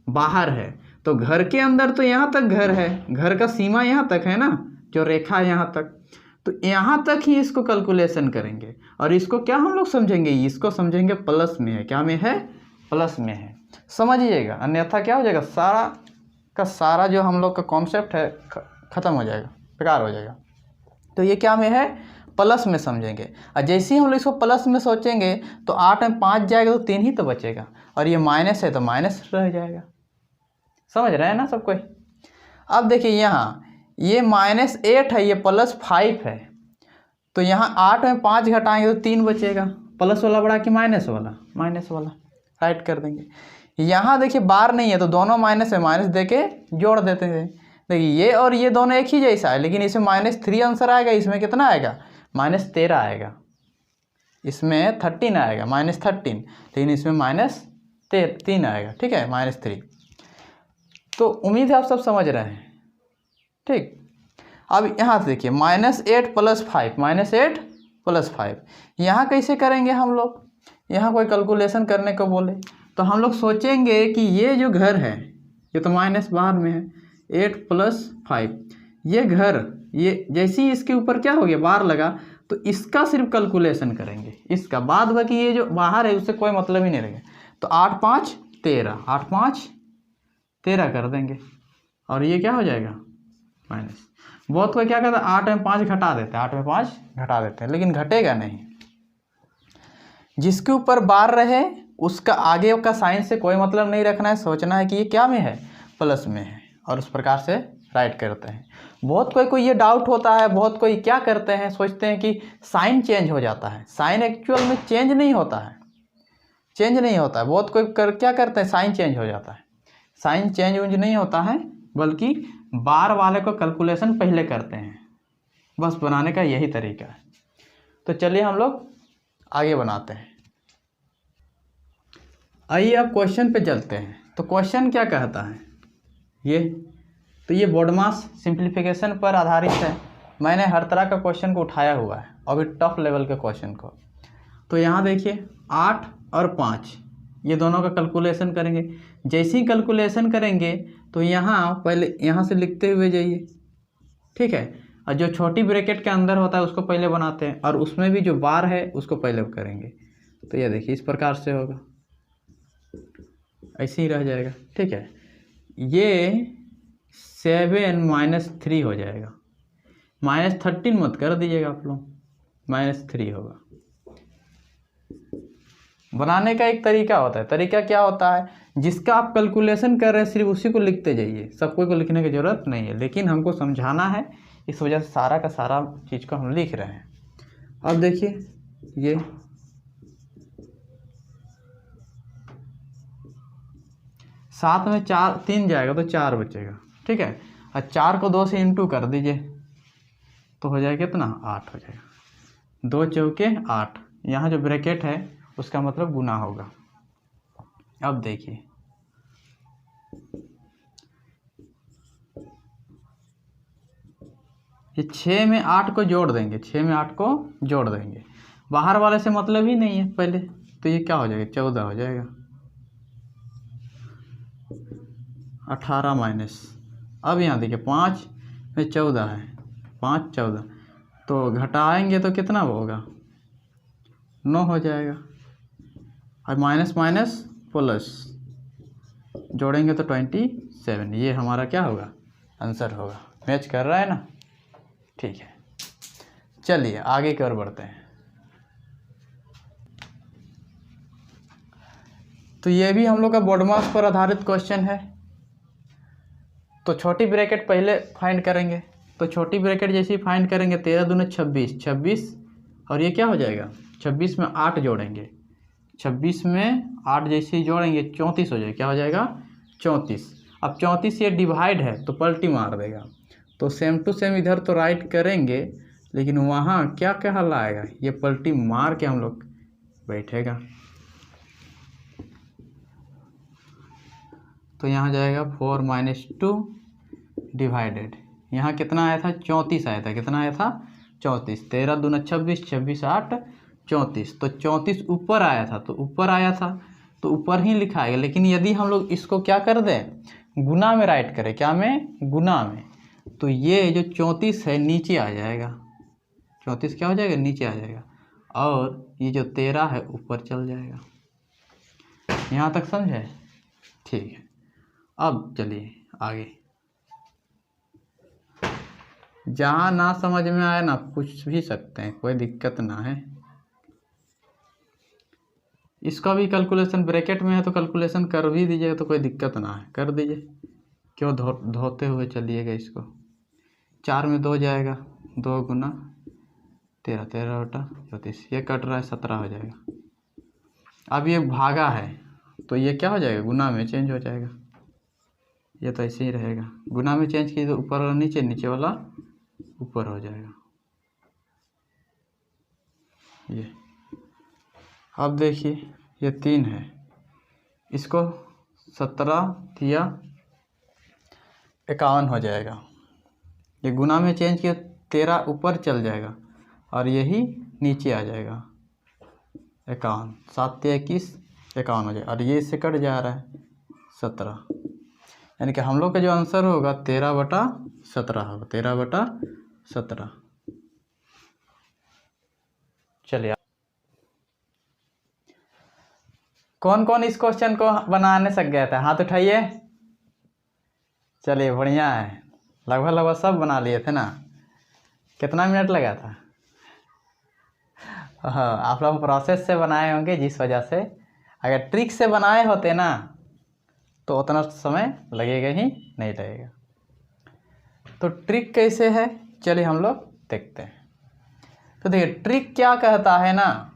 बाहर है। तो घर के अंदर तो यहाँ तक घर है, घर का सीमा यहाँ तक है ना, जो रेखा है यहाँ तक, तो यहाँ तक ही इसको कैलकुलेशन करेंगे। और इसको क्या हम लोग समझेंगे, इसको समझेंगे प्लस में है, क्या में है, प्लस में है, समझिएगा। अन्यथा क्या हो जाएगा, सारा का सारा जो हम लोग का कॉन्सेप्ट है ख़त्म हो जाएगा, बेकार हो जाएगा। तो ये क्या में है, प्लस में समझेंगे। और जैसे ही हम लोग इसको प्लस में सोचेंगे तो 8 में 5 जाएगा तो 3 ही तो बचेगा, और ये माइनस है तो माइनस रह जाएगा। समझ रहे हैं ना सब कोई। अब देखिए यहाँ ये -8 है, ये +5 है, तो यहाँ 8 में 5 घटाएंगे तो 3 बचेगा। प्लस वाला बड़ा कि माइनस वाला, माइनस वाला राइट कर देंगे। यहाँ देखिए बार नहीं है तो दोनों माइनस है, माइनस दे के जोड़ देते हैं। देखिए ये और ये दोनों एक ही जैसा है, लेकिन इसमें -3 आंसर आएगा, इसमें कितना आएगा, -13 आएगा, इसमें 13 आएगा, -13, लेकिन इसमें -3 आएगा, ठीक है, -3। तो उम्मीद है आप सब समझ रहे हैं, ठीक। अब यहाँ से देखिए -8 + 5, -8 + 5, यहाँ कैसे करेंगे हम लोग। यहाँ कोई कैलकुलेशन करने को बोले तो हम लोग सोचेंगे कि ये जो घर है, ये तो माइनस बाहर में है, 8 + 5। ये घर, ये जैसे ही इसके ऊपर क्या हो गया, बार लगा, तो इसका सिर्फ कैलकुलेशन करेंगे, इसका। बाद बाकी ये जो बाहर है उससे कोई मतलब ही नहीं रहेगा। तो 8 × 5 = 13, 8 × 5 = 13 कर देंगे, और ये क्या हो जाएगा, माइनस। बहुत कोई क्या करता है, 8 में 5 घटा देते हैं, 8 में 5 घटा देते हैं, लेकिन घटेगा नहीं। जिसके ऊपर बार रहे उसका आगे का साइन से कोई मतलब नहीं रखना है, सोचना है कि ये क्या में है, प्लस में है, और उस प्रकार से राइट करते हैं। बहुत कोई ये डाउट होता है, बहुत कोई क्या करते हैं, सोचते हैं कि साइन चेंज हो जाता है। साइन एक्चुअल में चेंज नहीं होता है, चेंज नहीं होता है। बहुत कोई क्या करते हैं, साइन चेंज हो जाता है। साइन चेंज उंज नहीं होता है, बल्कि बार वाले को कैलकुलेशन पहले करते हैं, बस बनाने का यही तरीका है। तो चलिए हम लोग आगे बनाते हैं। आइए अब क्वेश्चन पे चलते हैं। तो क्वेश्चन क्या कहता है, तो ये BODMAS सिंप्लीफिकेशन पर आधारित है। मैंने हर तरह का क्वेश्चन को उठाया हुआ है, अभी टफ लेवल के क्वेश्चन को। तो यहाँ देखिए 8 और 5 ये दोनों का कैलकुलेशन करेंगे। जैसे ही कैलकुलेशन करेंगे तो यहाँ पहले यहाँ से लिखते हुए जाइए, ठीक है। और जो छोटी ब्रैकेट के अंदर होता है उसको पहले बनाते हैं, और उसमें भी जो बार है उसको पहले करेंगे। तो ये देखिए इस प्रकार से होगा, ऐसे ही रह जाएगा, ठीक है। ये 7 - 3 हो जाएगा, -13 मत कर दीजिएगा आप लोग, -3 होगा। बनाने का एक तरीका होता है। तरीका क्या होता है, जिसका आप कैलकुलेशन कर रहे हैं सिर्फ उसी को लिखते जाइए, सबको को लिखने की ज़रूरत नहीं है, लेकिन हमको समझाना है, इस वजह से सारा का सारा चीज़ को हम लिख रहे हैं। अब देखिए ये 7 में 3 जाएगा तो 4 बचेगा, ठीक है। और 4 को 2 से इंटू कर दीजिए तो हो जाएगा कितना, 8 हो जाएगा। 2 चौके 8, यहाँ जो ब्रैकेट है उसका मतलब गुना होगा। अब देखिए ये 6 में 8 को जोड़ देंगे, 6 में 8 को जोड़ देंगे, बाहर वाले से मतलब ही नहीं है पहले, तो ये क्या हो जाएगा, 14 हो जाएगा। 18 माइनस, अब यहाँ देखिए 5 में 14 है, 5 14, तो घटाएंगे तो कितना होगा, 9 हो जाएगा। और माइनस माइनस प्लस जोड़ेंगे तो 27, ये हमारा क्या होगा, आंसर होगा। मैच कर रहा है ना, ठीक है। चलिए आगे की ओर बढ़ते हैं। तो ये भी हम लोग का BODMAS पर आधारित क्वेश्चन है। तो छोटी ब्रैकेट पहले फाइंड करेंगे। तो छोटी ब्रैकेट जैसे ही फाइंड करेंगे, 13 दूनी 26, 26 और ये क्या हो जाएगा, 26 में 8 जोड़ेंगे, 26 में 8 जैसे ही जोड़ेंगे 34 हो जाएगा, क्या हो जाएगा, 34। अब 34 ये डिवाइड है तो पलटी मार देगा, तो सेम टू सेम इधर तो राइट करेंगे, लेकिन वहाँ क्या कहलाएगा, ये पलटी मार के हम लोग बैठेगा। तो यहाँ जाएगा 4 - 2 डिवाइडेड, यहाँ कितना आया था, 34 आया था, कितना आया था, 34। 13 दूना 26, 26 8 34, तो 34 ऊपर आया था, तो ऊपर आया था तो ऊपर ही लिखाएगा। लेकिन यदि हम लोग इसको क्या कर दें, गुना में राइट करें, क्या में, गुना में, तो ये जो 34 है नीचे आ जाएगा, 34 क्या हो जाएगा, नीचे आ जाएगा, और ये जो 13 है ऊपर चल जाएगा। यहाँ तक समझे, ठीक है। अब चलिए आगे, जहाँ ना समझ में आए ना पूछ भी सकते हैं, कोई दिक्कत ना है। इसका भी कैलकुलेशन ब्रैकेट में है तो कैलकुलेशन कर भी दीजिएगा, तो कोई दिक्कत ना है, कर दीजिए, क्यों धोते हुए चलिएगा इसको। 4 में 2 जाएगा, 2 गुना 13, 13 बटा 34, ये कट रहा है 17 हो जाएगा। अब ये भागा है तो ये क्या हो जाएगा, गुना में चेंज हो जाएगा, ये तो ऐसे ही रहेगा। गुना में चेंज कीजिए तो ऊपर वाला नीचे, नीचे वाला ऊपर हो जाएगा ये। अब देखिए ये 3 है, इसको 17 या 51 हो जाएगा। ये गुना में चेंज किया, 13 ऊपर चल जाएगा और यही नीचे आ जाएगा 51, 7 × 21 51 हो जाएगा, और ये इससे कट जा रहा है 17। यानी कि हम लोग का जो आंसर होगा 13/17 होगा, 13/17। चलिए, कौन कौन इस क्वेश्चन को बनाने सक गया था, हाथ उठाइए। चलिए बढ़िया है, लगभग लगभग सब बना लिए थे ना। कितना मिनट लगा था? हाँ, आप लोग प्रोसेस से बनाए होंगे, जिस वजह से अगर ट्रिक से बनाए होते ना तो उतना समय लगेगा ही नहीं लगेगा। तो ट्रिक कैसे है, चलिए हम लोग देखते हैं। तो देखिए ट्रिक क्या कहता है ना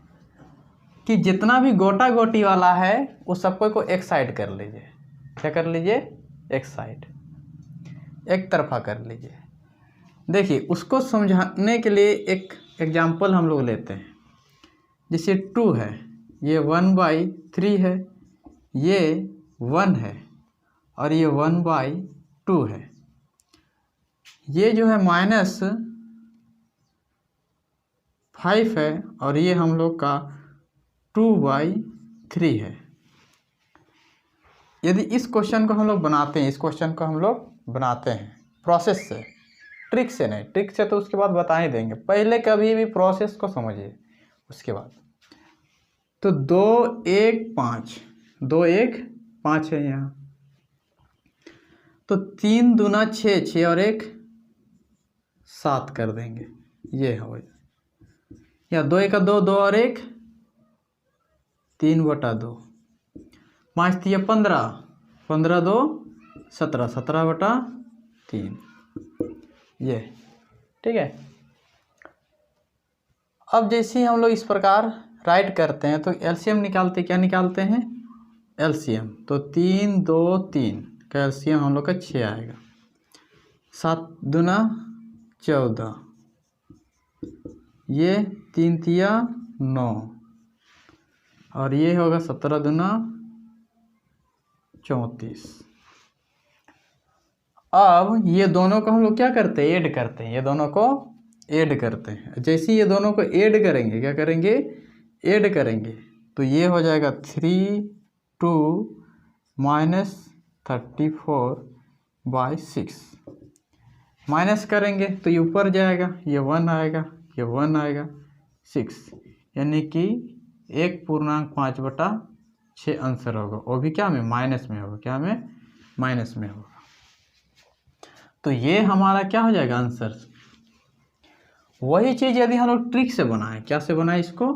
कि जितना भी गोटा गोटी वाला है उस सबको को एक साइड कर लीजिए। क्या कर लीजिए? एक साइड, एक तरफा कर लीजिए। देखिए उसको समझाने के लिए एक एग्जाम्पल हम लोग लेते हैं। जैसे 2 है, ये 1/3 है, ये 1 है और ये 1/2 है। ये जो है -5 है और ये हम लोग का 2/3 है। यदि इस क्वेश्चन को हम लोग बनाते हैं, इस क्वेश्चन को हम लोग बनाते हैं प्रोसेस से, ट्रिक से नहीं। ट्रिक से तो उसके बाद बता ही देंगे, पहले कभी भी प्रोसेस को समझिए उसके बाद। तो 2 1 5, 2 1 5 है यहाँ, तो 3 दूना 6, 6 और 1 7 कर देंगे, ये हो जाए। या 2 1 2, 2 और 1 3/2, 5 3 15, 15 2 17, 17/3, ये ठीक है। अब जैसे ही हम लोग इस प्रकार राइट करते हैं तो एलसीएम निकालते, क्या निकालते हैं? एलसीएम। तो 3 2 3 का एलसीएम हम लोग का 6 आएगा। 7 दूना 14, ये 3 तिया 9 और ये होगा 17 दूना 34। अब ये दोनों को हम लोग क्या करते हैं? ऐड करते हैं, ये दोनों को ऐड करते हैं। जैसे ये दोनों को ऐड करेंगे, क्या करेंगे? ऐड करेंगे, तो ये हो जाएगा 3 2 -34/6। माइनस करेंगे तो ये ऊपर जाएगा, ये 1 आएगा, ये 1 आएगा, 6, यानी कि 1.5/6 आंसर होगा। वो भी क्या में? माइनस में होगा। क्या में? माइनस में होगा। तो ये हमारा क्या हो जाएगा? आंसर। वही चीज़ यदि हम लोग ट्रिक से बनाएं, क्या से बनाएं? इसको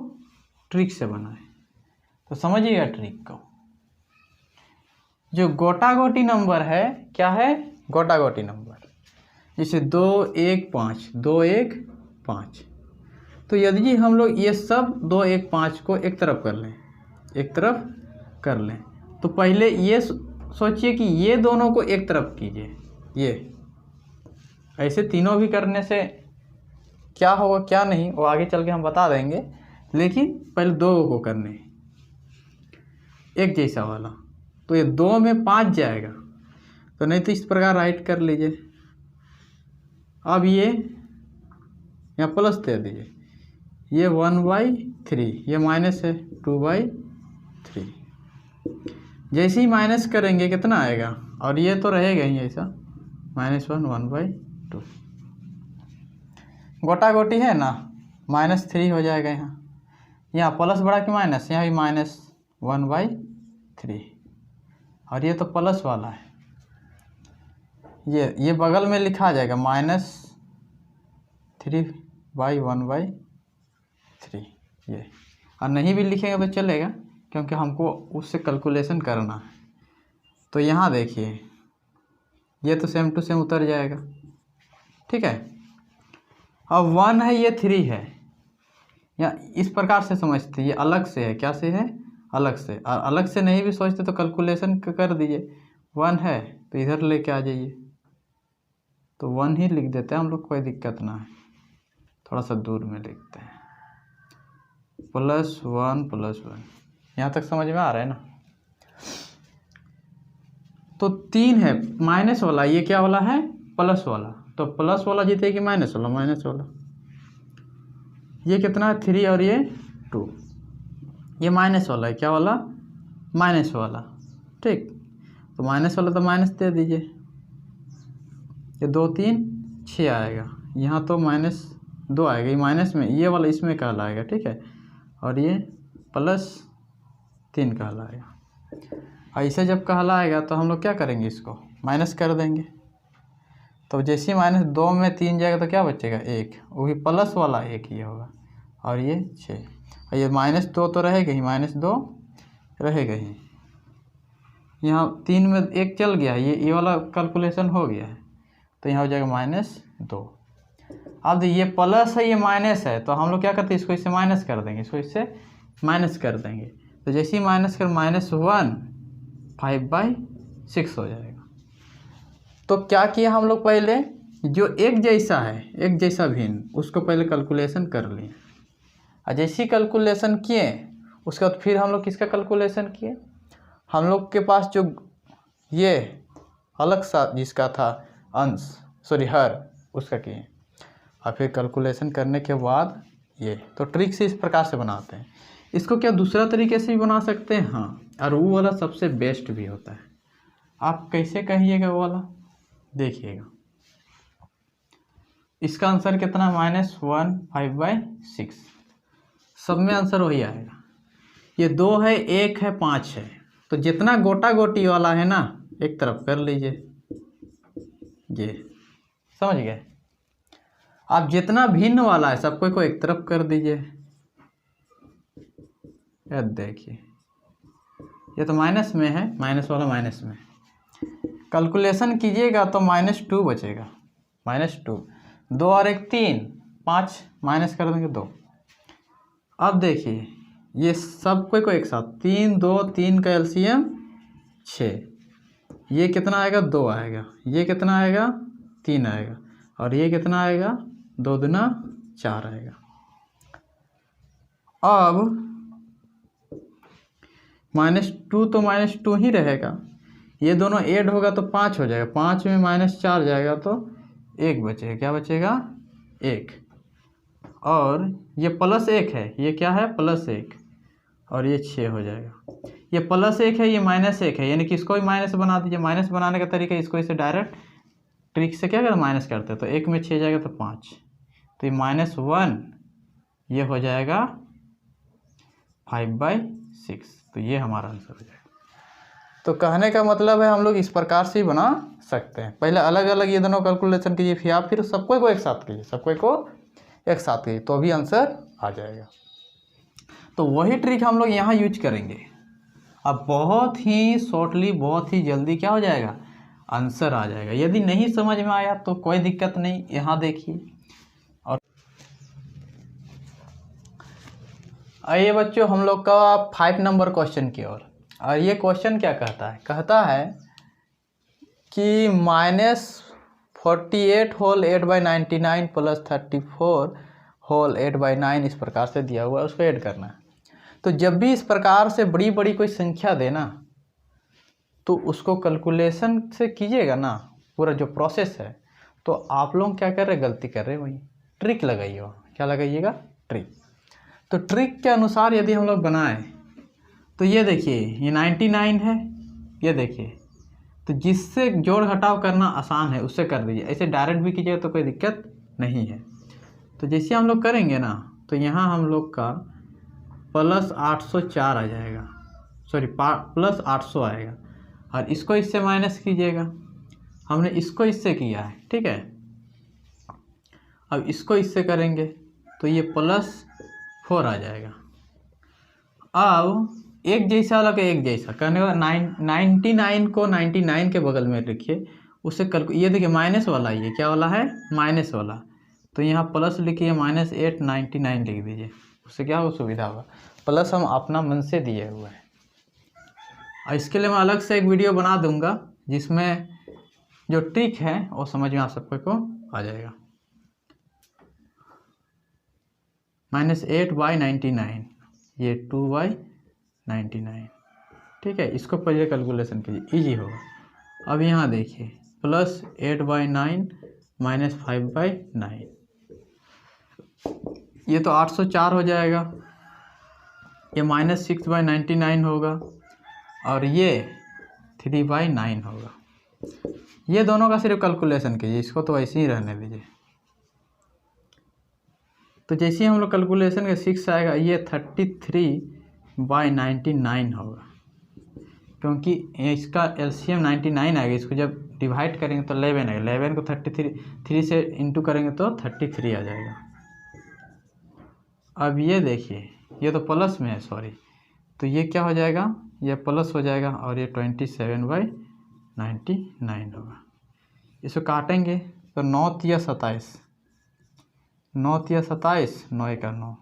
ट्रिक से बनाएं तो समझिएगा ट्रिक को। जो गोटा गोटी नंबर है, क्या है? गोटा गोटी नंबर, जैसे 2 1 5, 2 1 5। तो यदि हम लोग ये सब 2 1 5 को एक तरफ कर लें, एक तरफ कर लें, तो पहले ये सोचिए कि ये दोनों को एक तरफ कीजिए। ये ऐसे तीनों भी करने से क्या होगा क्या नहीं वो आगे चल के हम बता देंगे, लेकिन पहले 2 को करने एक जैसा वाला। तो ये 2 में 5 जाएगा, तो नहीं तो इस प्रकार राइट कर लीजिए। अब ये यहाँ प्लस दे दीजिए, ये 1/3, ये माइनस है 2/3। जैसे ही माइनस करेंगे कितना आएगा? और ये तो रहेगा ही ऐसा, -1 1/2। गोटा गोटी है ना, -3 हो जाएगा यहाँ प्लस बढ़ा के माइनस, यहाँ भी -1/3। और ये तो प्लस वाला है, ये बगल में लिखा जाएगा -3/1/3, ये। और नहीं भी लिखेंगे तो चलेगा, क्योंकि हमको उससे कैलकुलेशन करना है। तो यहाँ देखिए ये तो सेम टू सेम उतर जाएगा, ठीक है। अब 1 है, ये 3 है, या इस प्रकार से समझते हैं, ये अलग से है। क्या से है? अलग से। और अलग से नहीं भी सोचते तो कैलकुलेशन कर दीजिए। 1 है तो इधर लेके आ जाइए, तो 1 ही लिख देते हैं हम लोग, कोई दिक्कत ना है। थोड़ा सा दूर में लिखते हैं, +1 यहाँ तक समझ में आ रहा है ना। तो 3 है माइनस वाला, ये क्या वाला है? प्लस वाला। तो प्लस वाला जीते कि माइनस वाला? माइनस वाला। ये कितना है? 3 और ये 2। ये माइनस वाला है, क्या वाला? माइनस वाला, ठीक। तो माइनस वाला तो माइनस दे दीजिए, ये 2 3 6 आएगा, यहाँ तो -2 आएगा, ये माइनस में, ये वाला इसमें कहलाएगा, ठीक है, और ये +3 कहलाएगा। ऐसे जब कहलाएगा तो हम लोग क्या करेंगे, इसको माइनस कर देंगे। तो जैसे ही -2 में 3 जाएगा तो क्या बचेगा, 1, वो भी प्लस वाला 1 ही होगा, और ये 6, और ये -2 तो रहेगा ही, -2 रहेगा ही, यहाँ 3 में 1 चल गया, ये वाला कैलकुलेशन हो गया है, तो यहाँ हो जाएगा -2। अब ये प्लस है, ये माइनस है, तो हम लोग क्या करते हैं, इसको इससे माइनस कर देंगे, इसको इससे माइनस कर देंगे। तो जैसे ही माइनस कर -1 5/6 हो जाएगा। तो क्या किया हम लोग, पहले जो एक जैसा है, एक जैसा भिन्न, उसको पहले कैलकुलेशन कर लिए, और जैसी कैलकुलेशन किए उसके बाद फिर हम लोग किसका कैलकुलेशन किए, हम लोग के पास जो ये अलग सा जिसका था अंश, हर, उसका किए, और फिर कैलकुलेशन करने के बाद ये, तो ट्रिक से इस प्रकार से बनाते हैं। इसको क्या दूसरा तरीके से भी बना सकते हैं, हाँ, और वो वाला सबसे बेस्ट भी होता है। आप कैसे कहिएगा वो वाला, देखिएगा, इसका आंसर कितना, -1 5/6, सब में आंसर वही आएगा। ये 2 है, 1 है, 5 है, तो जितना गोटा गोटी वाला है ना, एक तरफ कर लीजिए, ये समझ गए। आप जितना भिन्न वाला है सबको को एक तरफ कर दीजिए, ये देखिए, ये तो माइनस में है, माइनस वाला माइनस में, कैलकुलेशन कीजिएगा तो -2 बचेगा, -2, 2 और 1 3, 5 माइनस कर देंगे 2। अब देखिए ये सब को एक साथ, 3 2 3 का एलसीएम 6, ये कितना आएगा, 2 आएगा, ये कितना आएगा, 3 आएगा, और ये कितना आएगा, 2 दूना 4 आएगा। अब -2 तो -2 ही रहेगा, ये दोनों ऐड होगा तो 5 हो जाएगा, 5 में -4 जाएगा तो 1 बचेगा, क्या बचेगा, 1, और ये +1 है, ये क्या है, +1, और ये 6 हो जाएगा। ये +1 है, ये -1 है, यानी कि इसको भी माइनस बना दीजिए। माइनस बनाने का तरीका, इसको इसे डायरेक्ट ट्रिक से क्या करते, माइनस करते हैं, तो 1 में 6 जाएगा तो 5, तो ये -1, ये हो जाएगा 5/6, तो ये हमारा आंसर हो जाएगा। तो कहने का मतलब है हम लोग इस प्रकार से ही बना सकते हैं, पहले अलग अलग ये दोनों कैलकुलेशन कीजिए, फिर सबको को एक साथ कीजिए, सबको को एक साथ कीजिए, तो भी आंसर आ जाएगा। तो वही ट्रिक हम लोग यहाँ यूज करेंगे। अब बहुत ही शॉर्टली, बहुत ही जल्दी क्या हो जाएगा, आंसर आ जाएगा। यदि नहीं समझ में आया तो कोई दिक्कत नहीं, यहाँ देखिए। और आइए बच्चों, हम लोग का 5 नंबर क्वेश्चन की ओर। और ये क्वेश्चन क्या कहता है, कहता है कि -48 होल 8/99 + 34 होल 8/9 इस प्रकार से दिया हुआ है, उसको ऐड करना है। तो जब भी इस प्रकार से बड़ी बड़ी कोई संख्या देना, तो उसको कैलकुलेशन से कीजिएगा ना, पूरा जो प्रोसेस है, तो आप लोग क्या कर रहे हैं, गलती कर रहे हैं, वही ट्रिक लगाइए। क्या लगाइएगा, ट्रिक। तो ट्रिक के अनुसार यदि हम लोग बनाएं, तो ये देखिए, ये 99 है, ये देखिए, तो जिससे जोड़ घटाव करना आसान है उससे कर दीजिए, ऐसे डायरेक्ट भी कीजिएगा तो कोई दिक्कत नहीं है। तो जैसे हम लोग करेंगे ना, तो यहाँ हम लोग का +804 आ जाएगा, सॉरी +800 आएगा, और इसको इससे माइनस कीजिएगा। हमने इसको इससे किया है, ठीक है। अब इसको इससे करेंगे तो ये +4 आ जाएगा। अब एक जैसा लगे, एक जैसा करने का 99 को 99 के बगल में रखिए, उससे ये देखिए माइनस वाला, ये क्या वाला है, माइनस वाला, तो यहाँ प्लस लिखिए, -899 लिख दीजिए, उससे क्या होगा, सुविधा होगा। प्लस हम अपना मन से दिए हुए हैं। और इसके लिए मैं अलग से एक वीडियो बना दूंगा, जिसमें जो ट्रिक है वो समझ में आप सबको को आ जाएगा। -8/99, ये 2/99, ठीक है। इसको पहले कैलकुलेशन कीजिए, इजी होगा। अब यहाँ देखिए, +8/9 -5/9, ये तो 804 हो जाएगा, ये -6/99 होगा, और ये 3/9 होगा। ये दोनों का सिर्फ कैलकुलेशन कीजिए, इसको तो ऐसे ही रहने दीजिए। तो जैसे ही हम लोग कैलकुलेशन के 6 आएगा, ये 33/99 होगा, क्योंकि इसका एलसीएम 99 आएगा। इसको जब डिवाइड करेंगे तो 11 आएगा, 11 को 3 से इंटू करेंगे तो 33 आ जाएगा। अब ये देखिए, ये तो प्लस में है, सॉरी, तो ये क्या हो जाएगा, ये प्लस हो जाएगा और ये 27/99 होगा। इसको काटेंगे तो 9 तिया 27, 9 तिया 27, 9 1 9,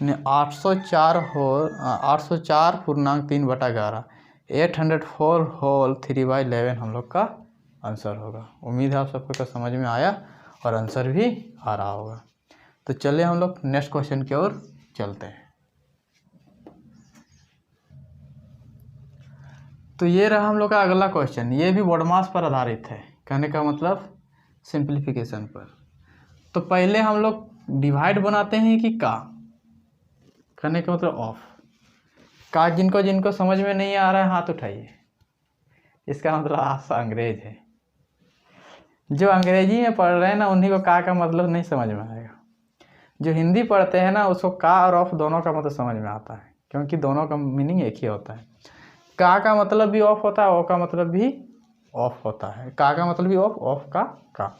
यानी 804/3/11, 804 होल 3/11 हम लोग का आंसर होगा। उम्मीद है आप सबको तो समझ में आया और आंसर भी आ रहा होगा। तो चलिए हम लोग नेक्स्ट क्वेश्चन की ओर चलते हैं। तो ये रहा हम लोग का अगला क्वेश्चन। ये भी BODMAS पर आधारित है, कहने का मतलब सिंप्लीफिकेशन पर। तो पहले हम लोग डिवाइड बनाते हैं कि का, कहने का मतलब ऑफ। का जिनको समझ में नहीं आ रहा है हाथ उठाइए, इसका मतलब आप अंग्रेज है। जो अंग्रेजी में पढ़ रहे हैं ना, उन्हीं को का मतलब नहीं समझ में आएगा। जो हिंदी पढ़ते हैं ना, उसको का और ऑफ दोनों का मतलब समझ में आता है, क्योंकि दोनों का मीनिंग एक ही होता है। का मतलब भी ऑफ होता है, ओ का मतलब भी ऑफ होता है। का मतलब भी ऑफ, ऑफ का।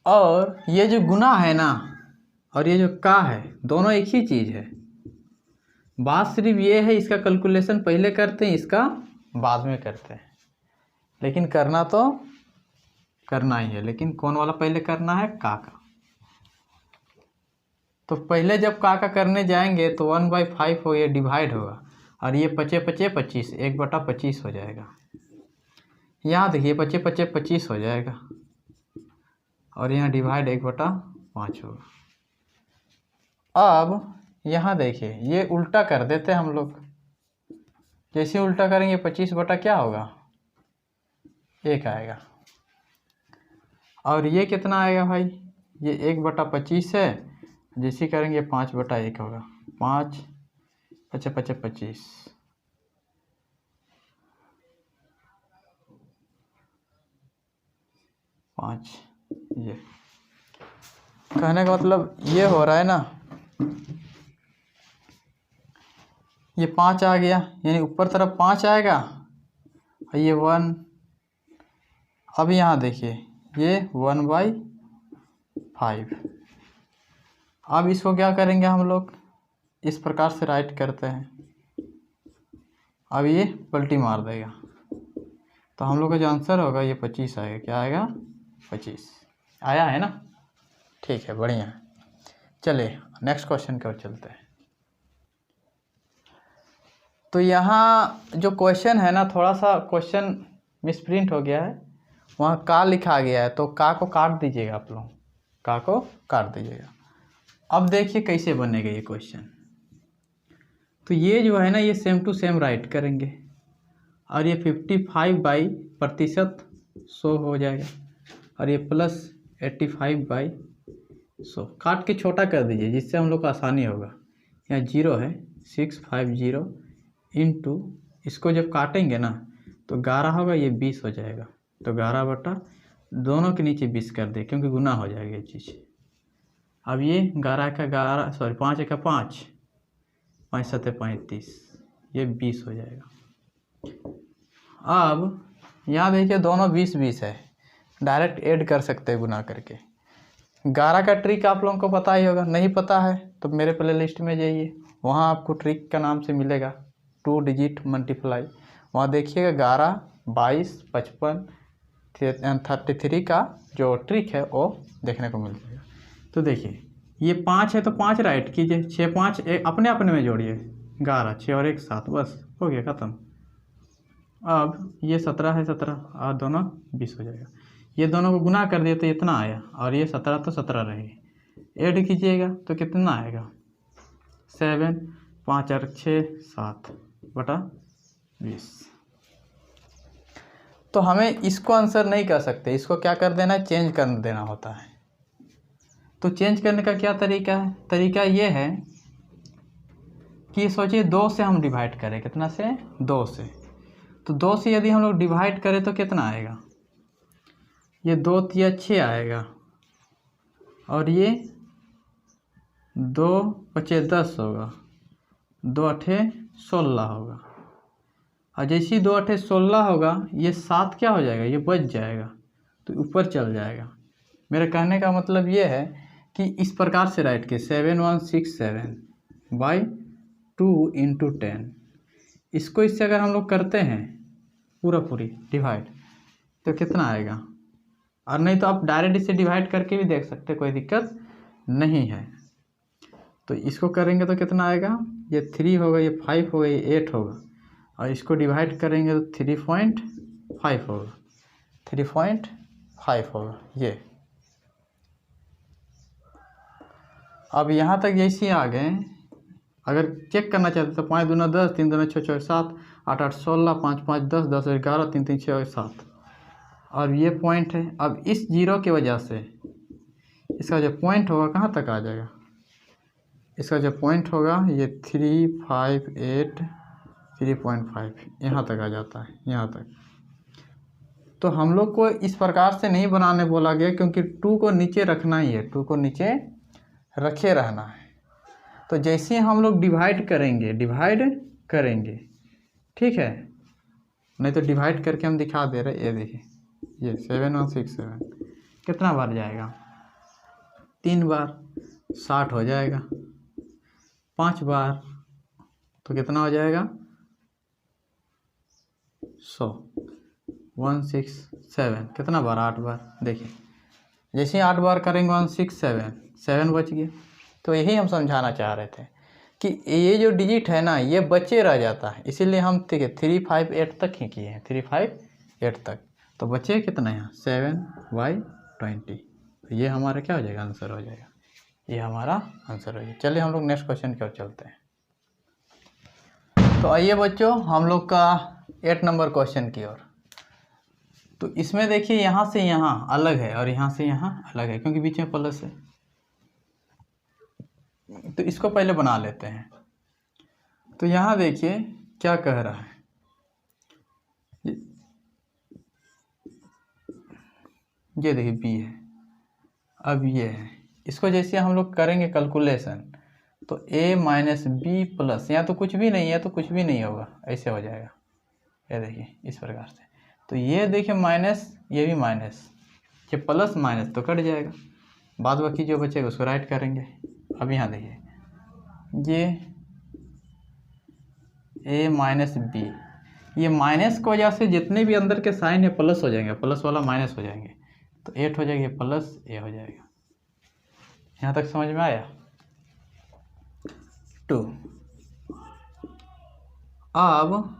और ये जो गुना है ना, और ये जो का है, दोनों एक ही चीज़ है। बात सिर्फ ये है, इसका कैलकुलेशन पहले करते हैं, इसका बाद में करते हैं, लेकिन करना तो करना ही है। लेकिन कौन वाला पहले करना है, का। तो पहले जब का करने जाएंगे तो 1/5 हो, ये डिवाइड होगा, और ये 5×5 = 25, 1/25 हो जाएगा। यहाँ देखिए 5×5 = 25 हो जाएगा, और यहाँ डिवाइड 1/5 होगा। अब यहाँ देखिए, ये उल्टा कर देते हैं हम लोग। जैसे उल्टा करेंगे 25 बटा क्या होगा, 1 आएगा। और ये कितना आएगा भाई, ये 1/25 है। जैसे करेंगे 5/1 होगा, 5 × 5 = 25। ये कहने का मतलब ये हो रहा है ना, ये 5 आ गया, यानी ऊपर तरफ 5 आएगा, और ये 1। अब यहाँ देखिए, ये 1/5। अब इसको क्या करेंगे हम लोग, इस प्रकार से राइट करते हैं। अब ये पलटी मार देगा, तो हम लोग का जो आंसर होगा ये 25 आएगा। क्या आएगा, 25 आया है ना। ठीक है, बढ़िया है। चलिए नेक्स्ट क्वेश्चन की ओर चलते हैं। तो यहाँ जो क्वेश्चन है ना, थोड़ा सा क्वेश्चन मिसप्रिंट हो गया है, वहाँ का लिखा गया है, तो का को काट दीजिएगा आप लोग, का को काट दीजिएगा। अब देखिए कैसे बनेगा ये क्वेश्चन। तो ये जो है ना, ये सेम टू सेम राइट करेंगे, और ये 55/% हो जाएगा, और ये प्लस 85/100। काट के छोटा कर दीजिए, जिससे हम लोग को आसानी होगा। यहाँ 0 है, 650 इंटू, इसको जब काटेंगे ना तो 11 होगा, ये 20 हो जाएगा। तो 11 बटा दोनों के नीचे 20 कर दे, क्योंकि गुना हो जाएगा ये चीज़। अब ये 11 का 11, सॉरी 5 का 5, 5 7 35, ये 20 हो जाएगा। अब यहाँ देखिए दोनों 20-20 है, डायरेक्ट ऐड कर सकते हैं गुना करके। 11 का ट्रिक आप लोगों को पता ही होगा, नहीं पता है तो मेरे प्ले लिस्ट में जाइए, वहाँ आपको ट्रिक का नाम से मिलेगा 2 डिजिट मल्टीप्लाई। वहाँ देखिएगा 11, 22, 55, 33 का जो ट्रिक है वो देखने को मिल जाएगा। तो देखिए ये 5 है तो 5 राइट कीजिए, 6 5 अपने अपने में जोड़िए, 11, 6 और 1 7, बस हो गया ख़त्म। अब ये 17 है, 17 और दोनों 20 हो जाएगा। ये दोनों को गुना कर दिए तो इतना आया, और ये 17 तो 17 रहेगी। ऐड कीजिएगा तो कितना आएगा, 7, 5 और 6 7 बटा 20। तो हमें इसको आंसर नहीं कर सकते, इसको क्या कर देना है, चेंज कर देना होता है। तो चेंज करने का क्या तरीका है, तरीका ये है कि सोचिए 2 से हम डिवाइड करें, कितना से, 2 से। तो 2 से यदि हम लोग डिवाइड करें तो कितना आएगा, ये 2 तिया 6 आएगा, और ये 2 पचे 10 होगा, 2 अठे 16 होगा, और जैसे ही 2 अठे 16 होगा ये 7 क्या हो जाएगा, ये बच जाएगा तो ऊपर चल जाएगा। मेरे कहने का मतलब ये है कि इस प्रकार से राइट के 7167/2 × 10, इसको इससे अगर हम लोग करते हैं पूरी डिवाइड तो कितना आएगा, और नहीं तो आप डायरेक्ट इसे डिवाइड करके भी देख सकते, कोई दिक्कत नहीं है। तो इसको करेंगे तो कितना आएगा, ये 3 होगा, ये 5 होगा, ये 8 होगा, और इसको डिवाइड करेंगे तो 3.5 होगा, 3.5 होगा ये। अब यहाँ तक जैसे आ गए, अगर चेक करना चाहते तो 5 दूना 10, 3 दूना 6, 4 7, 8 8 16, 5 5 10, 10 11, 3 3 6 7, और ये पॉइंट है। अब इस जीरो की वजह से इसका जो पॉइंट होगा कहाँ तक आ जाएगा, इसका जो पॉइंट होगा ये 3 5 8 3.5 यहाँ तक आ जाता है, यहाँ तक। तो हम लोग को इस प्रकार से नहीं बनाने बोला गया, क्योंकि 2 को नीचे रखना ही है, 2 को नीचे रखे रहना है। तो जैसे ही हम लोग डिवाइड करेंगे, ठीक है, नहीं तो डिवाइड करके हम दिखा दे रहे, ये देखिए, ये 7167 कितना बार जाएगा, 3 बार 60 हो जाएगा, 5 बार तो कितना हो जाएगा 100, 167 कितना बार, 8 बार। देखिए जैसे ही 8 बार करेंगे 167, 7 बच गए। तो यही हम समझाना चाह रहे थे कि ये जो डिजिट है ना, ये बचे रह जाता है, इसीलिए हम 358 तक ही किए हैं, 358 तक। तो बचे कितना यहाँ 7/20, तो ये हमारा क्या हो जाएगा, आंसर हो जाएगा, ये हमारा आंसर हो जाएगा। चलिए हम लोग नेक्स्ट क्वेश्चन की ओर चलते हैं। तो आइए बच्चों हम लोग का 8 नंबर क्वेश्चन की ओर। तो इसमें देखिए यहाँ से यहाँ अलग है और यहाँ से यहाँ अलग है, क्योंकि बीच में प्लस है। तो इसको पहले बना लेते हैं। तो यहाँ देखिए क्या कह रहा है, ये देखिए बी है, अब ये है, इसको जैसे हम लोग करेंगे कैलकुलेशन तो a माइनस बी प्लस, यहाँ तो कुछ भी नहीं है तो कुछ भी नहीं होगा, ऐसे हो जाएगा, ये देखिए इस प्रकार से। तो ये देखिए माइनस, ये भी माइनस, ये प्लस माइनस तो कट जाएगा, बाद बाकी जो बचेगा उसको राइट करेंगे। अब यहाँ देखिए ये a माइनस बी, ये माइनस की वजह से जितने भी अंदर के साइन है प्लस हो जाएंगे, प्लस वाला माइनस हो जाएंगे, तो 8 हो जाएगी प्लस a हो जाएगा। यहाँ तक समझ में आया। 2 अब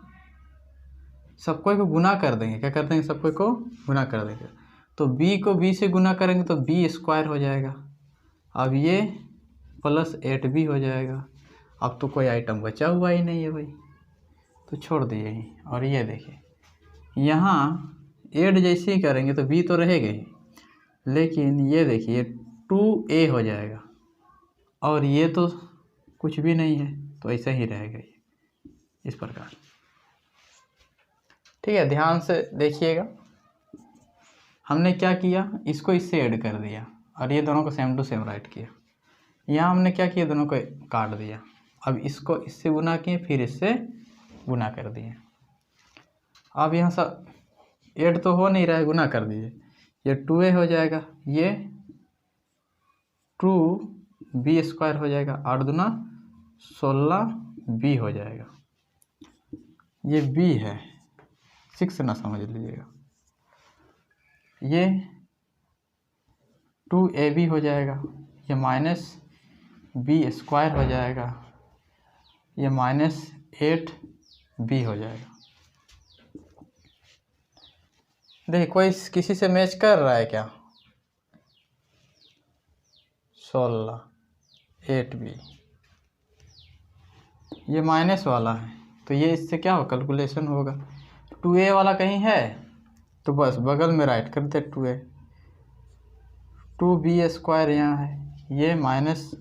सबको को गुना कर देंगे, क्या कर देंगे, सबको को गुना कर देंगे। तो b को b से गुना करेंगे तो b स्क्वायर हो जाएगा। अब ये प्लस 8b हो जाएगा। अब तो कोई आइटम बचा हुआ ही नहीं है भाई, तो छोड़ दिए ही। और ये देखिए यहाँ ऐड जैसे ही करेंगे तो b तो रहेगा ही, लेकिन ये देखिए 2a हो जाएगा, और ये तो कुछ भी नहीं है तो ऐसा ही रहेगा ये, इस प्रकार। ठीक है, ध्यान से देखिएगा। हमने क्या किया, इसको इससे ऐड कर दिया और ये दोनों को सेम टू सेम राइट किया। यहाँ हमने क्या किया, दोनों को काट दिया। अब इसको इससे गुना किए, फिर इससे गुना कर दिए। अब यहाँ सब ऐड तो हो नहीं रहा है, गुना कर दीजिए, ये 2a हो जाएगा, ये 2b स्क्वायर हो जाएगा, 8 दूना 16b हो जाएगा। ये b है, 6 ना समझ लीजिएगा। ये 2ab हो जाएगा, ये माइनस b स्क्वायर हो जाएगा, ये माइनस 8b हो जाएगा। देखिए कोई किसी से मैच कर रहा है क्या, 16 8b, ये माइनस वाला है तो ये इससे क्या हो, कैलकुलेशन होगा। 2a वाला कहीं है तो बस बगल में राइट कर दे 2a, 2b स्क्वायर यहाँ है, ये माइनस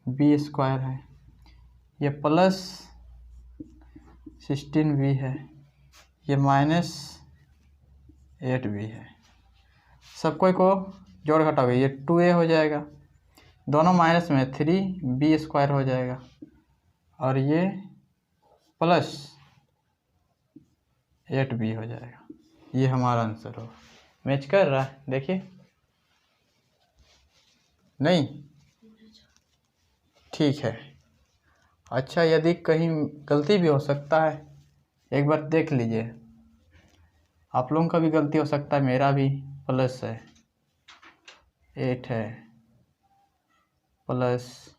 b स्क्वायर है, ये प्लस 16b है, ये -8b है। सबको को जोड़ घटाओगे ये 2a हो जाएगा, दोनों माइनस में 3b² हो जाएगा और ये प्लस 8b हो जाएगा। ये हमारा आंसर होगा। मैच कर रहा है, देखिए। नहीं ठीक है। अच्छा, यदि कहीं गलती भी हो सकता है, एक बार देख लीजिए। आप लोगों का भी गलती हो सकता है, मेरा भी। प्लस है 8 है प्लस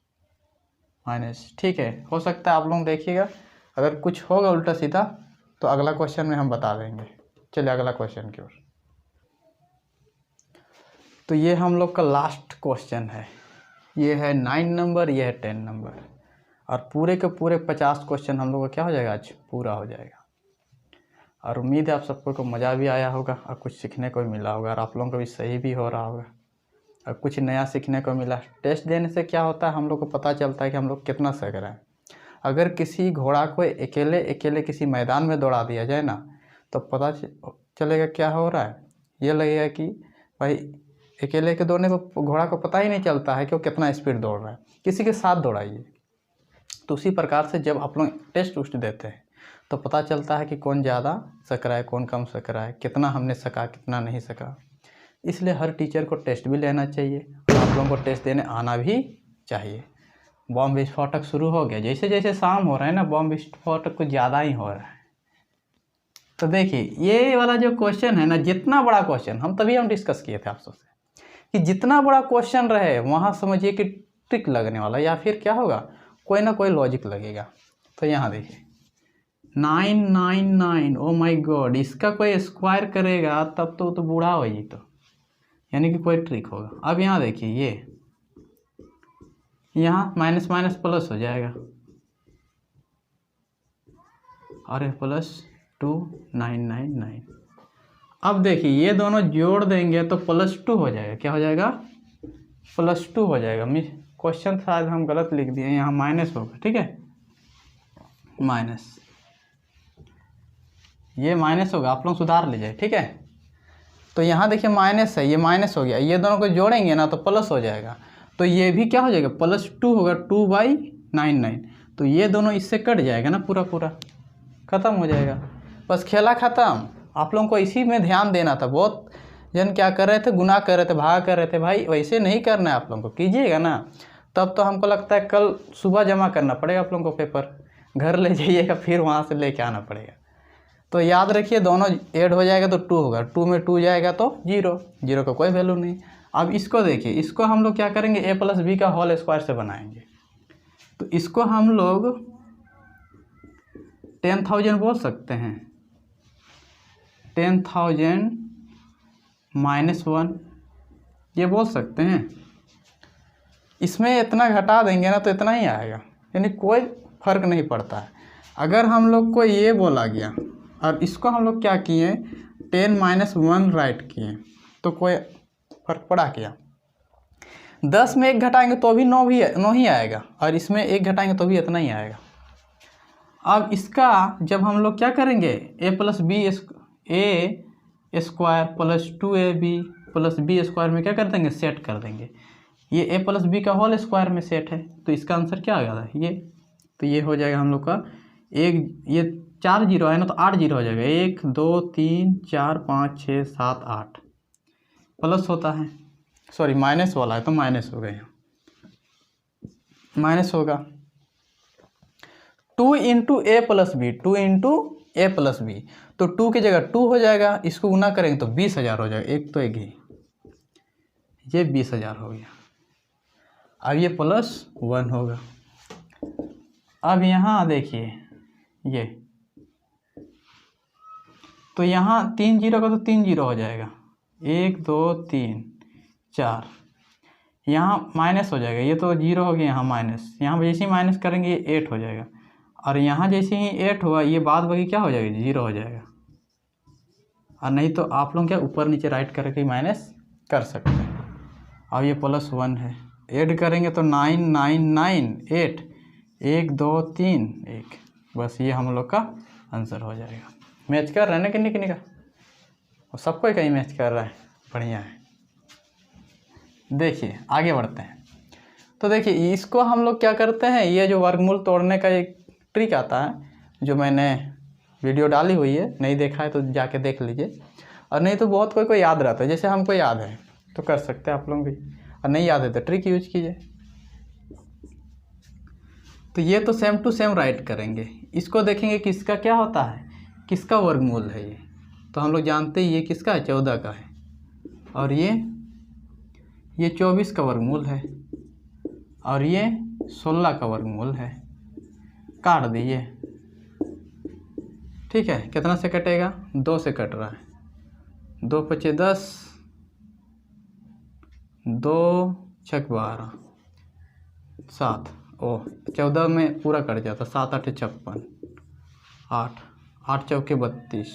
माइनस, ठीक है, हो सकता है। आप लोग देखिएगा, अगर कुछ होगा उल्टा सीधा तो अगला क्वेश्चन में हम बता देंगे। चलिए अगला क्वेश्चन की ओर। तो ये हम लोग का लास्ट क्वेश्चन है। ये है 9 नंबर, ये है 10 नंबर, और पूरे के पूरे 50 क्वेश्चन हम लोग का क्या हो जाएगा, आज पूरा हो जाएगा। और उम्मीद है आप सबको को मज़ा भी आया होगा और कुछ सीखने को भी मिला होगा, और आप लोगों को भी सही भी हो रहा होगा और कुछ नया सीखने को मिला। टेस्ट देने से क्या होता है, हम लोग को पता चलता है कि हम लोग कितना सक रहे हैं। अगर किसी घोड़ा को अकेले किसी मैदान में दौड़ा दिया जाए ना, तो पता चलेगा क्या हो रहा है। ये लगेगा कि भाई अकेले के दौड़ने को घोड़ा को पता ही नहीं चलता है कि वो कितना स्पीड दौड़ रहा है। किसी के साथ दौड़ाइए। तो उसी प्रकार से जब आप लोग टेस्ट उस्ट देते हैं तो पता चलता है कि कौन ज़्यादा सक रहा है, कौन कम सक रहा है, कितना हमने सका, कितना नहीं सका। इसलिए हर टीचर को टेस्ट भी लेना चाहिए और आप लोगों को टेस्ट देने आना भी चाहिए। बॉम्ब विस्फोटक शुरू हो गया, जैसे जैसे शाम हो रहा है ना, बॉम्ब विस्फोटक कुछ ज़्यादा ही हो रहा है। तो देखिए ये वाला जो क्वेश्चन है ना, जितना बड़ा क्वेश्चन, हम डिस्कस किए थे आपसे कि जितना बड़ा क्वेश्चन रहे वहाँ समझिए कि ट्रिक लगने वाला, या फिर क्या होगा, कोई ना कोई लॉजिक लगेगा। तो यहाँ देखिए 999, ओ माय गॉड, इसका कोई स्क्वायर करेगा तब तो बूढ़ा हो जी, तो यानी कि कोई ट्रिक होगा। अब यहाँ देखिए, ये यहाँ माइनस माइनस प्लस हो जाएगा और ये +2999। अब देखिए ये दोनों जोड़ देंगे तो +2 हो जाएगा। क्या हो जाएगा, +2 हो जाएगा। क्वेश्चन शायद हम गलत लिख दिए, यहाँ माइनस होगा, ठीक है, माइनस, ये माइनस होगा, आप लोग सुधार लीजिए, ठीक है। तो यहाँ देखिए माइनस है, ये माइनस हो गया, ये दोनों को जोड़ेंगे ना तो प्लस हो जाएगा। तो ये भी क्या हो जाएगा, +2 होगा, 2/99। तो ये दोनों इससे कट जाएगा ना, पूरा पूरा ख़त्म हो जाएगा, बस खेला ख़त्म। आप लोगों को इसी में ध्यान देना था। बहुत जन क्या कर रहे थे, गुनाह कर रहे थे, भागा कर रहे थे। भाई वैसे नहीं करना है, आप लोगों को कीजिएगा ना, तब तो हमको लगता है कल सुबह जमा करना पड़ेगा आप लोगों को पेपर, घर ले जाइएगा, फिर वहाँ से लेके आना पड़ेगा। तो याद रखिए दोनों ऐड हो जाएगा तो 2 होगा, 2 में 2 जाएगा तो 0, 0 का कोई वैल्यू नहीं। अब इसको देखिए, इसको हम लोग क्या करेंगे, a + b का होल स्क्वायर से बनाएंगे। तो इसको हम लोग 10,000 बोल सकते हैं, 10,000 -1 ये बोल सकते हैं। इसमें इतना घटा देंगे ना तो इतना ही आएगा, यानी कोई फर्क नहीं पड़ता है। अगर हम लोग को ये बोला गया और इसको हम लोग क्या किए, 10 - 1 राइट किए, तो कोई फर्क पड़ा क्या। 10 में 1 घटाएंगे तो भी 9 ही आएगा, और इसमें 1 घटाएंगे तो भी इतना ही आएगा। अब इसका जब हम लोग क्या करेंगे, a + b a² + 2ab + b² में क्या कर देंगे, सेट कर देंगे। ये a + b का होल स्क्वायर में सेट है, तो इसका आंसर क्या आ गया ये। तो ये हो जाएगा हम लोग का ये 4 जीरो है ना, तो 8 जीरो हो जाएगा। 1 2 3 4 5 6 7 8 प्लस होता है, सॉरी माइनस वाला है तो माइनस हो गया, माइनस होगा। 2 × a + b, 2 × a + b, तो 2 की जगह 2 हो जाएगा, इसको गुना करेंगे तो 20,000 हो जाएगा। एक तो एक ही, ये 20,000 हो गया। अब ये +1 होगा। अब यहाँ देखिए ये, तो यहाँ 3 जीरो का तो 3 जीरो हो जाएगा, 1 2 3 4, यहाँ माइनस हो जाएगा, ये तो 0 हो गया, यहाँ माइनस, यहाँ जैसे ही माइनस करेंगे ये 8 हो जाएगा, और यहाँ जैसे ही 8 हुआ ये बाद बाकी क्या हो जाएगा, 0 हो जाएगा। और नहीं तो आप लोग क्या ऊपर नीचे राइट करके माइनस कर सकते हैं। अब ये +1 है, ऐड करेंगे तो 9 9 9 8 1 2 3 1, बस ये हम लोग का आंसर हो जाएगा। मैच कर रहा है ना किन्नी किन्नी का, और सबको कहीं मैच कर रहा है, बढ़िया है। देखिए आगे बढ़ते हैं। तो देखिए इसको हम लोग क्या करते हैं, ये जो वर्गमूल तोड़ने का एक ट्रिक आता है जो मैंने वीडियो डाली हुई है, नहीं देखा है तो जाके देख लीजिए, और नहीं तो बहुत कोई याद रहता है, जैसे हमको याद है तो कर सकते हैं आप लोग भी, और नहीं याद है तो ट्रिक यूज कीजिए। तो ये तो सेम टू सेम राइट करेंगे, इसको देखेंगे किसका क्या होता है, किसका वर्गमूल है ये, तो हम लोग जानते हैं ये किसका है, 14 का है, और ये 24 का वर्गमूल है, और ये 16 का वर्गमूल है। काट दीजिए, ठीक है। कितना से कटेगा, 2 से कट रहा है, 2 पचे 10, 2 छक 12, 7, 14 में पूरा कट जाता, 7 8 56, 8 चौके 32,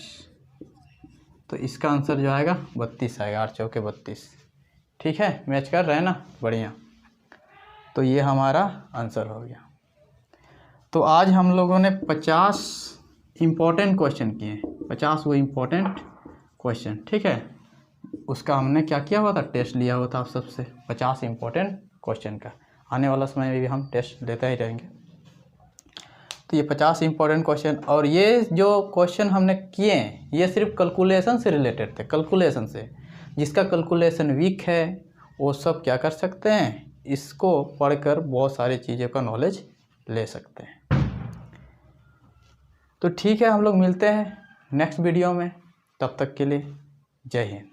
तो इसका आंसर जो आएगा 32 आएगा, 8 चौके 32। ठीक है, मैच कर रहे हैं ना, बढ़िया। तो ये हमारा आंसर हो गया। तो आज हम लोगों ने 50 इम्पोर्टेंट क्वेश्चन किए, 50 वो इम्पोर्टेंट क्वेश्चन, ठीक है। उसका हमने क्या किया हुआ था, टेस्ट लिया हुआ था आप सबसे 50 इम्पोर्टेंट क्वेश्चन का। आने वाला समय में भी हम टेस्ट लेते ही रहेंगे। तो ये 50 इम्पोर्टेंट क्वेश्चन, और ये जो क्वेश्चन हमने किए हैं ये सिर्फ कैलकुलेशन से रिलेटेड थे, कैलकुलेशन से। जिसका कैलकुलेशन वीक है वो सब क्या कर सकते हैं, इसको पढ़कर बहुत सारी चीज़ों का नॉलेज ले सकते हैं। तो ठीक है, हम लोग मिलते हैं नेक्स्ट वीडियो में, तब तक के लिए जय हिंद।